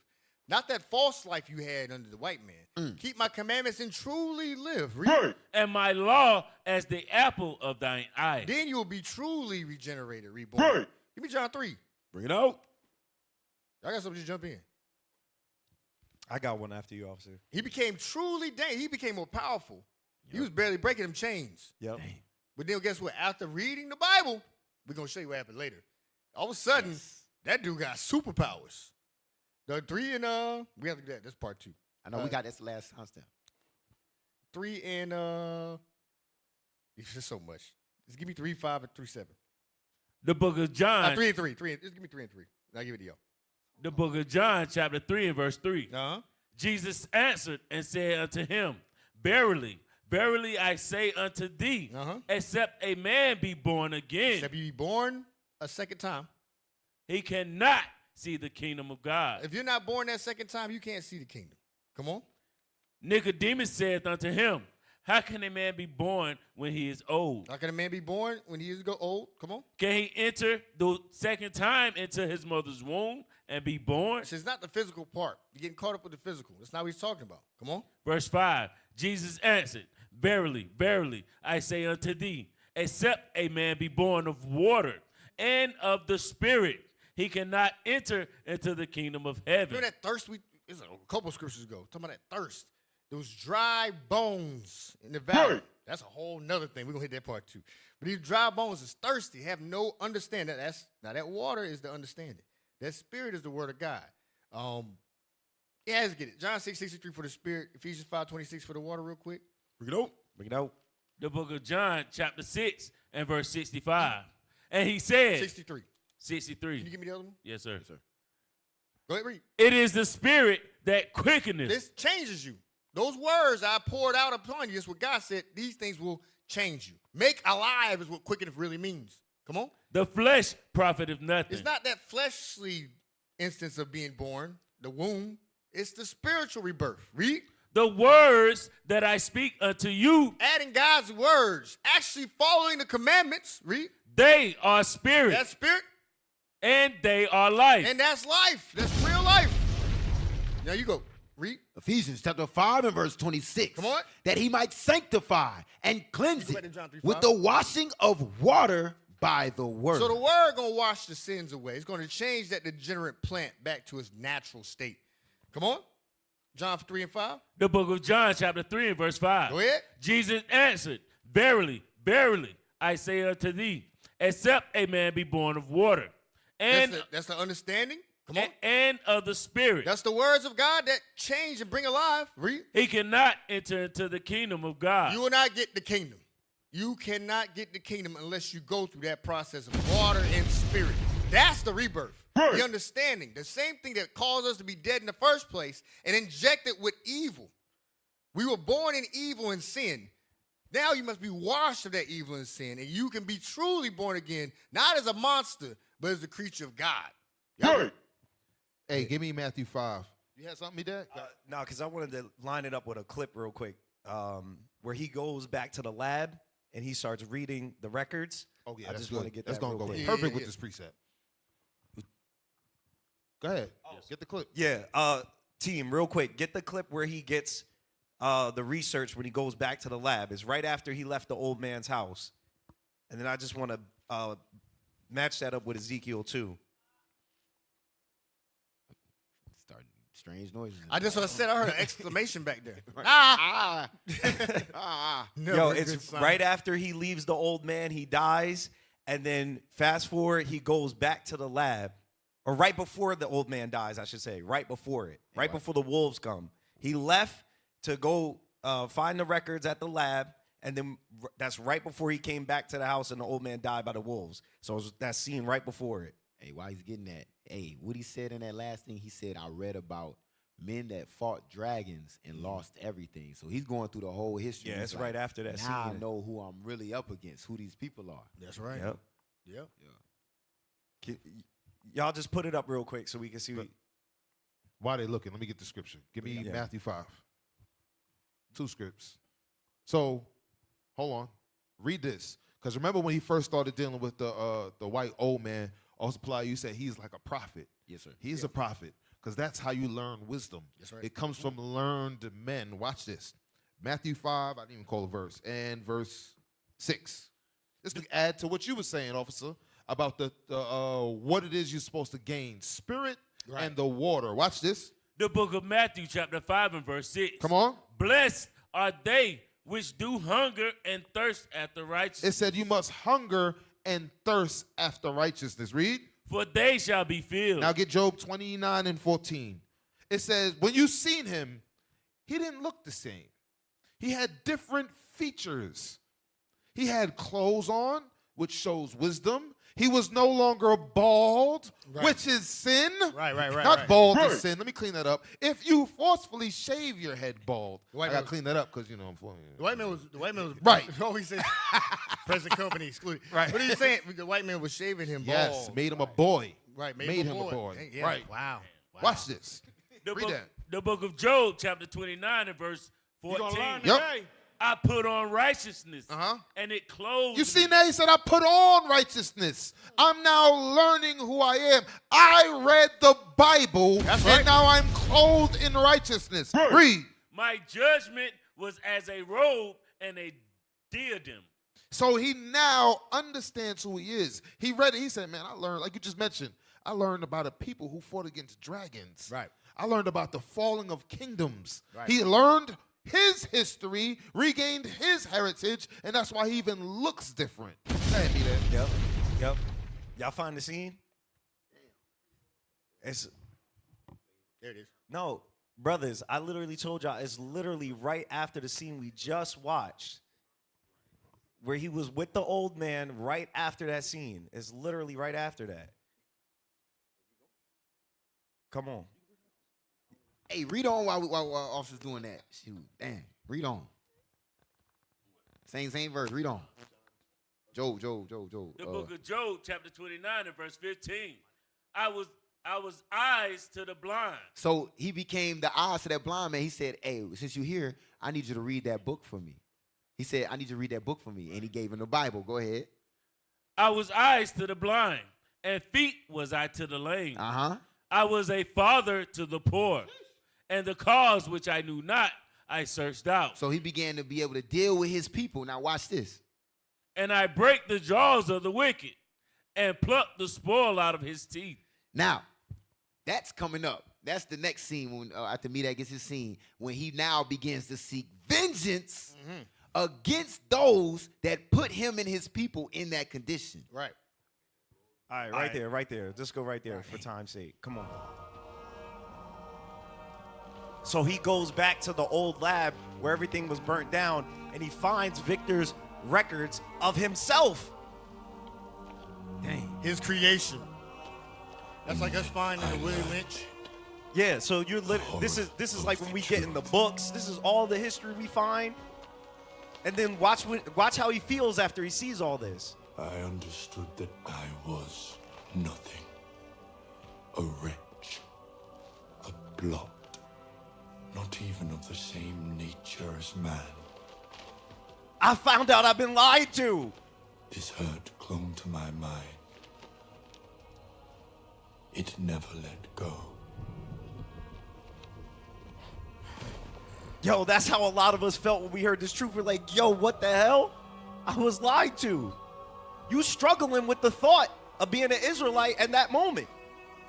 Not that false life you had under the white man. Keep my commandments and truly live. Read. And my law as the apple of thine eye. Then you will be truly regenerated, reborn. Give me John 3. Bring it out. I got something to jump in. I got one after you, officer. He became truly dangerous. He became more powerful. He was barely breaking them chains. Yep. But then guess what? After reading the Bible, we're going to show you what happened later. All of a sudden, that dude got superpowers. The 3 and, we have to do that. That's part 2. I know we got that's the last timestamp. 3 and, it's just so much. Just give me 3, 5, and 3, 7. The book of John. 3 and 3. Just give me 3 and 3. I'll give it to y'all. The book of John, chapter 3 and verse 3. Uh-huh. Jesus answered and said unto him, Verily, verily I say unto thee, except a man be born again, Except you be born a second time. he cannot see the kingdom of God. If you're not born that second time, you can't see the kingdom. Come on. Nicodemus saith unto him, How can a man be born when he is old? How can a man be born when he is old? Come on. Can he enter the second time into his mother's womb and be born? It's not the physical part. You're getting caught up with the physical. That's not what he's talking about. Come on. Verse 5, Jesus answered, Verily, verily, I say unto thee, except a man be born of water and of the Spirit, he cannot enter into the kingdom of heaven. Remember that thirst? It's a couple scriptures ago. Talking about that thirst. Those dry bones in the valley. That's a whole nother thing. We're going to hit that part too. But these dry bones is thirsty, have no understanding. Now that water is the understanding. That spirit is the word of God. Yeah, let's get it. John 6:63 for the spirit. Ephesians 5:26 for the water real quick. Bring it out. Bring it out. The book of John, chapter 6 and verse 65. And he said, 63. 63. Can you give me the other one? Yes, sir. Yes, sir. Go ahead, read. It is the spirit that quickeneth. This changes you. Those words I poured out upon you, that's what God said, these things will change you. Make alive is what quickeneth really means. Come on. The flesh profiteth nothing. It's not that fleshly instance of being born, the womb. It's the spiritual rebirth. Read. The words that I speak unto you, adding God's words, actually following the commandments. Read. They are spirit. That's spirit. And they are life. And that's life. That's real life. Now you go. Read. Ephesians chapter 5 and verse 26. Come on. That he might sanctify and cleanse Go back it to John 3:5. with the washing of water by the word. So the word going to wash the sins away. It's going to change that degenerate plant back to its natural state. Come on. John 3 and 5. The book of John, chapter 3 and verse 5. Go ahead. Jesus answered, Verily, verily, I say unto thee, except a man be born of water. And that's the understanding. Come on. And of the Spirit. That's the words of God that change and bring alive. Read. He cannot enter into the kingdom of God. You will not get the kingdom. You cannot get the kingdom unless you go through that process of water and spirit. That's the rebirth. The understanding. The same thing that caused us to be dead in the first place and injected with evil. We were born in evil and sin. Now you must be washed of that evil and sin, and you can be truly born again, not as a monster, but as a creature of God. Right. Hey, give me Matthew 5. You had something, Dad? No, because I wanted to line it up with a clip real quick where he goes back to the lab and he starts reading the records. Oh, yeah, I just want to get that's that going to real go quick. perfect with this precept. Go ahead. Get the clip. Yeah, team, real quick, get the clip where he gets the research when he goes back to the lab. It's right after he left the old man's house. And then I just want to match that up with Ezekiel too. Starting strange noises. I just what I said. I heard an exclamation back there. Yo, it's right after he leaves the old man, he dies, and then fast forward, he goes back to the lab, or right before the old man dies, I should say, right before it, right before the wolves come. He left to go find the records at the lab, and then that's right before he came back to the house and the old man died by the wolves. So it was that scene right before it. Hey, while he's getting that, hey, what he said in that last thing, he said, I read about men that fought dragons and lost everything. So he's going through the whole history. Yeah, He's it's right after that now scene. I know who I'm really up against, who these people are. That's right. Yep. Y'all just put it up real quick so we can see. While they looking, let me get the scripture. Give me Matthew 5. 2 scripts. So, hold on. Read this. Because remember when he first started dealing with the white old man, supply, you said he's like a prophet. Yes, sir. He's a prophet. Because that's how you learn wisdom. That's right. It comes from learned men. Watch this. Matthew 5, I didn't even call a verse, and verse 6. Just to add to what you were saying, officer, about the what it is you're supposed to gain. Spirit and the water. Watch this. The book of Matthew, chapter 5 and verse 6. Come on. Blessed are they which do hunger and thirst after righteousness. It said you must hunger and thirst after righteousness. Read. For they shall be filled. Now get Job 29 and 14. It says, when you seen him, he didn't look the same. He had different features. He had clothes on, which shows wisdom. He was no longer bald, which is sin. Right. Not bald is sin. Let me clean that up. If you forcefully shave your head bald, I got to clean that up because, you know, I'm flowing. The white man was right. Always said present company excluded. Right. What are you saying? The white man was shaving him bald. Yes, made him a boy. Right, made him a boy. Yeah. Right. Wow. Watch this. Read that. The book of Job, chapter 29 and verse 14. You gonna learn today? I put on righteousness, and it clothes. You see now, he said, I put on righteousness. I'm now learning who I am. I read the Bible, and now I'm clothed in righteousness. Read. My judgment was as a robe and a diadem. So he now understands who he is. He read it. He said, man, I learned, like you just mentioned, I learned about a people who fought against dragons. Right. I learned about the falling of kingdoms. Right. He learned his history, regained his heritage, and that's why he even looks different. Go ahead, Yep. Y'all find the scene? It's There it is. no, brothers. I literally told y'all it's literally right after the scene we just watched, where he was with the old man. Right after that scene, it's literally right after that. Come on. Hey, read on while officers doing that. Shoot, damn, read on. Same verse. Read on. Job. The book of Job, chapter 29 and verse 15. I was eyes to the blind. So he became the eyes to that blind man. He said, hey, since you're here, I need you to read that book for me. He said, I need you to read that book for me. And he gave him the Bible. Go ahead. I was eyes to the blind, and feet was I to the lame. Uh-huh. I was a father to the poor, and the cause which I knew not, I searched out. So he began to be able to deal with his people. Now watch this. And I break the jaws of the wicked, and pluck the spoil out of his teeth. Now, that's coming up. That's the next scene when after Medak gets his scene, when he now begins to seek vengeance against those that put him and his people in that condition. Right. All right, right there. Just go right there for time's sake. Come on. So he goes back to the old lab where everything was burnt down, and he finds Victor's records of himself. Dang. His creation. That's like us finding the Willie Lynch. Yeah, so you're this is like when we get in the books. This is all the history we find. And then watch how he feels after he sees all this. I understood that I was nothing. A wretch. A blot. Not even of the same nature as man. I found out I've been lied to. This hurt clung to my mind. It never let go. Yo, that's how a lot of us felt when we heard this truth. We're like, yo, what the hell? I was lied to. You struggling with the thought of being an Israelite at that moment.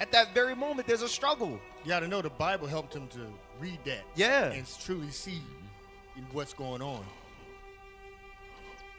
At that very moment, there's a struggle. You got to know the Bible helped him to read that. Yeah. And truly see what's going on.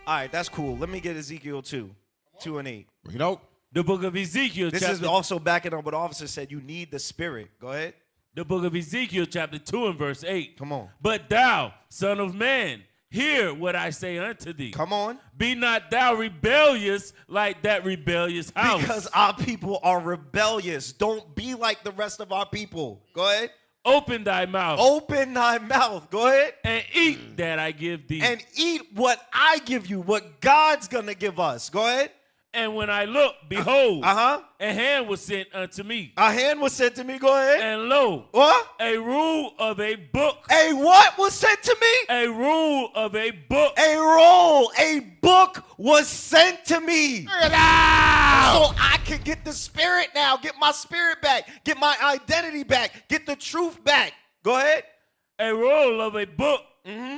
All right, that's cool. Let me get Ezekiel 2:2-8. Bring it out. The book of Ezekiel. This is also backing up what the officer said. You need the Spirit. Go ahead. The book of Ezekiel, chapter 2 and verse 8. Come on. But thou, son of man, hear what I say unto thee. Come on. Be not thou rebellious like that rebellious house. Because our people are rebellious. Don't be like the rest of our people. Go ahead. Open thy mouth. Open thy mouth. Go ahead. And eat that I give thee. And eat what I give you, what God's going to give us. Go ahead. And when I looked, behold, a hand was sent unto me. A hand was sent to me. Go ahead. And lo, what? A rule of a book. A what was sent to me? A rule of a book. A roll. A book was sent to me. So I can get the Spirit now. Get my spirit back. Get my identity back. Get the truth back. Go ahead. A roll of a book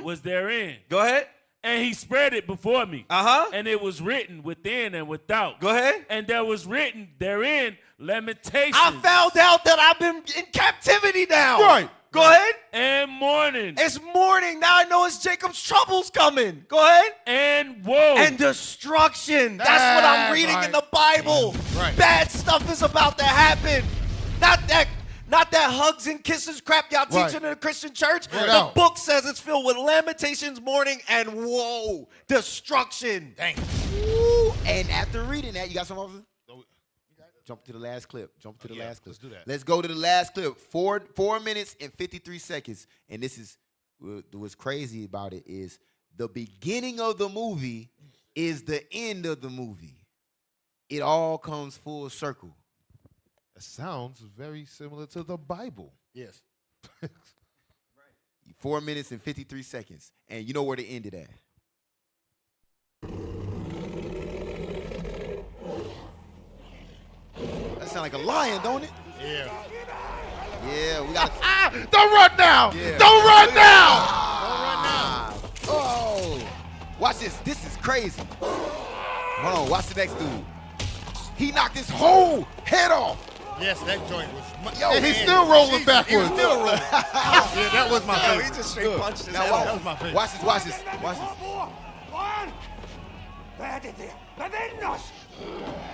was therein. Go ahead. And he spread it before me. And it was written within and without. Go ahead. And there was written therein lamentations. I found out that I've been in captivity now. Right. Go ahead. And mourning. It's morning. Now I know it's Jacob's troubles coming. Go ahead. And woe. And destruction. That's what I'm reading in the Bible. Right. Bad stuff is about to happen. Not that hugs and kisses crap y'all teaching in a Christian church. The book says it's filled with lamentations, mourning, and woe, destruction. Dang. Woo. And after reading that, you got some officers? Jump to the last clip. Jump to the last clip. Let's do that. Let's go to the last clip. 4 minutes and 53 seconds. And this is what's crazy about it is the beginning of the movie is the end of the movie. It all comes full circle. That sounds very similar to the Bible. Yes. 4 minutes and 53 seconds. And you know where to end it at. That sounds like a lion, don't it? Yeah. Yeah, we got Don't run now! Yeah. Don't run now! Oh! Watch this. This is crazy. Hold on. Watch the next dude. He knocked his whole head off. Yes, that joint was. And he's still rolling backwards. He's still rolling. Yeah, that was my favorite. He just straight punched his Now head watch, That was my favorite. watch this. Watch this. Watch this. One! Vedete, vedennos!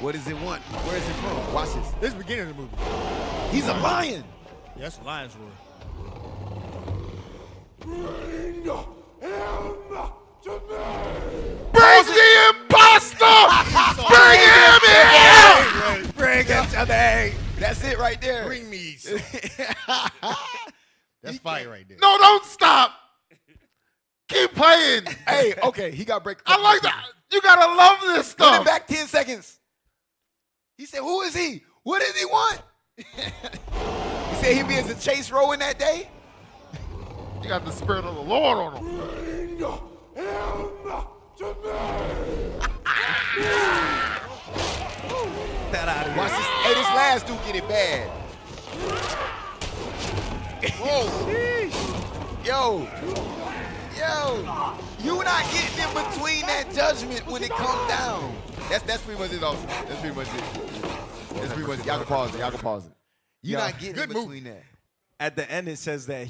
What does it want? Where is it from? Watch this. This is the beginning of the movie. He's a lion. Yeah, that's a lion's roar. Bring him to me. Bring the imposter. Bring him in. Bring him to me. That's it right there. Bring me. That's fire right there. No, don't stop. Keep playing. Hey, okay, he got break. I like that. You gotta love this Put stuff. it back 10 seconds. He said, who is he? What does he want? He said he'd be as a chase rowing that day. You got the spirit of the Lord on him. Bring him to me. That out of here. Watch this. Hey, this last dude get it bad. Whoa. Yo, you not getting in between that judgment when it comes down. That's pretty much it, also. That's pretty much it. That's pretty much it. Y'all can pause it. Y'all can pause it. You're not getting in between that. At the end, it says that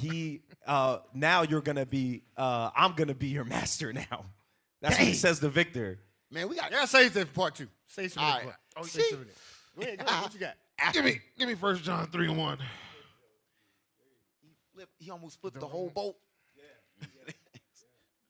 now you're gonna be, I'm gonna be your master now. That's what he says to Victor. Man, we got say something for part 2. Say something. All right. Say something. Go ahead. What you got? Give me 1 John 3:1. He almost flipped the whole boat.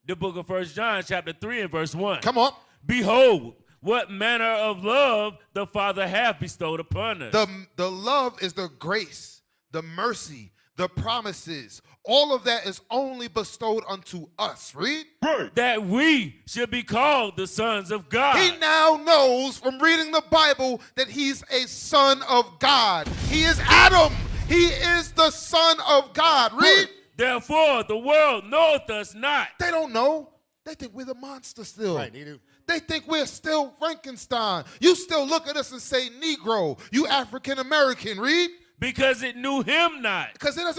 The book of 1 John, chapter 3 and verse 1. Come on. Behold, what manner of love the Father hath bestowed upon us. The love is the grace, the mercy, the promises. All of that is only bestowed unto us. Read. That we should be called the sons of God. He now knows from reading the Bible that he's a son of God. He is Adam. He is the son of God. Read. Therefore, the world knoweth us not. They don't know. They think we're the monster still. Right, they do. They think we're still Frankenstein. You still look at us and say Negro. You African American. Read. Because it knew him not. Because they don't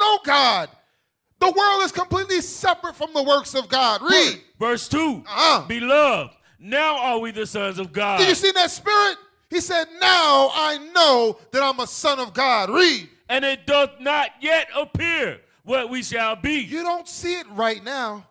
know God. The world is completely separate from the works of God. Read. Verse 2. Beloved, now are we the sons of God. Did you see that spirit? He said, now I know that I'm a son of God. Read. And it doth not yet appear what we shall be. You don't see it right now.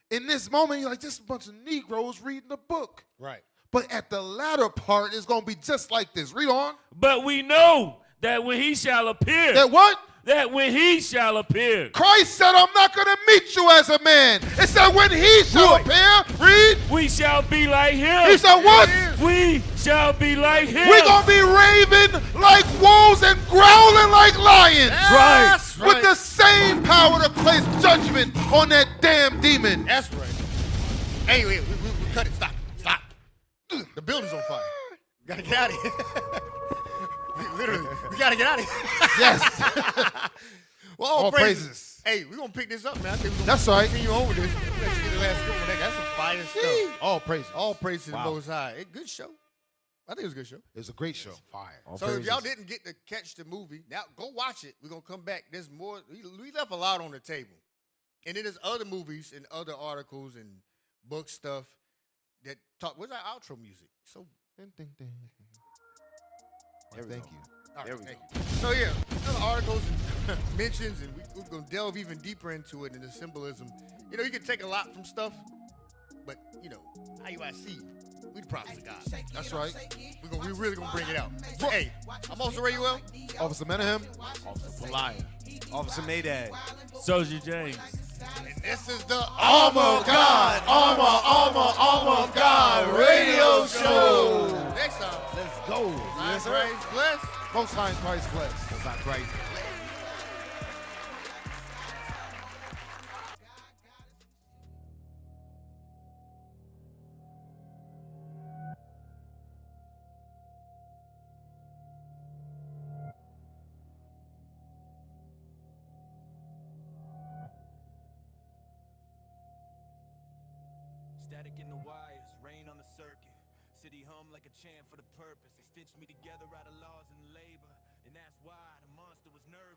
In this moment, you're like, just a bunch of Negroes reading the book. Right. But at the latter part, it's going to be just like this. Read on. But we know that when he shall appear. That what? That when he shall appear. Christ said, I'm not going to meet you as a man. It said, when he shall appear. Read. We shall be like him. He said, what? We shall be like him. We're going to be raving like wolves and growling like lions. Right. With the same power to place judgment on that damn demon. That's right. Hey, wait, we cut it. Stop. The building's on fire. We gotta get out of here. Literally, we gotta get out of here. Yes. Well, all praises. Hey, we're gonna pick this up, man. I think we're gonna That's right. continue on with this. Let you get the last good one. That's some fire stuff. All praises. All praise to the Most High. Good show. I think it was a good show. It was a great show. Fire. So if y'all didn't get to catch the movie, now go watch it. We're gonna come back. There's more. We left a lot on the table, and then there's other movies and other articles and book stuff that talk. What's our outro music? So Thank you. all right, thank you. So yeah, other articles and mentions, and we're gonna delve even deeper into it and the symbolism. You know, you can take a lot from stuff, but you know, IUIC. We the prophets of God. That's right. We're really gonna bring it out. So, hey, I'm also Ray Well. Officer Menahem. Officer Pelaya. Officer Maydad. Soldier James. And this is the Armor of God. Armor of God radio show. Next time. Let's go. Yes, sir. Bless. Most High in Christ bless. Most High Christ. Static in the wires, rain on the circuit. City hum like a chant for the purpose. They stitched me together out of laws and labor. And that's why the monster was nervous.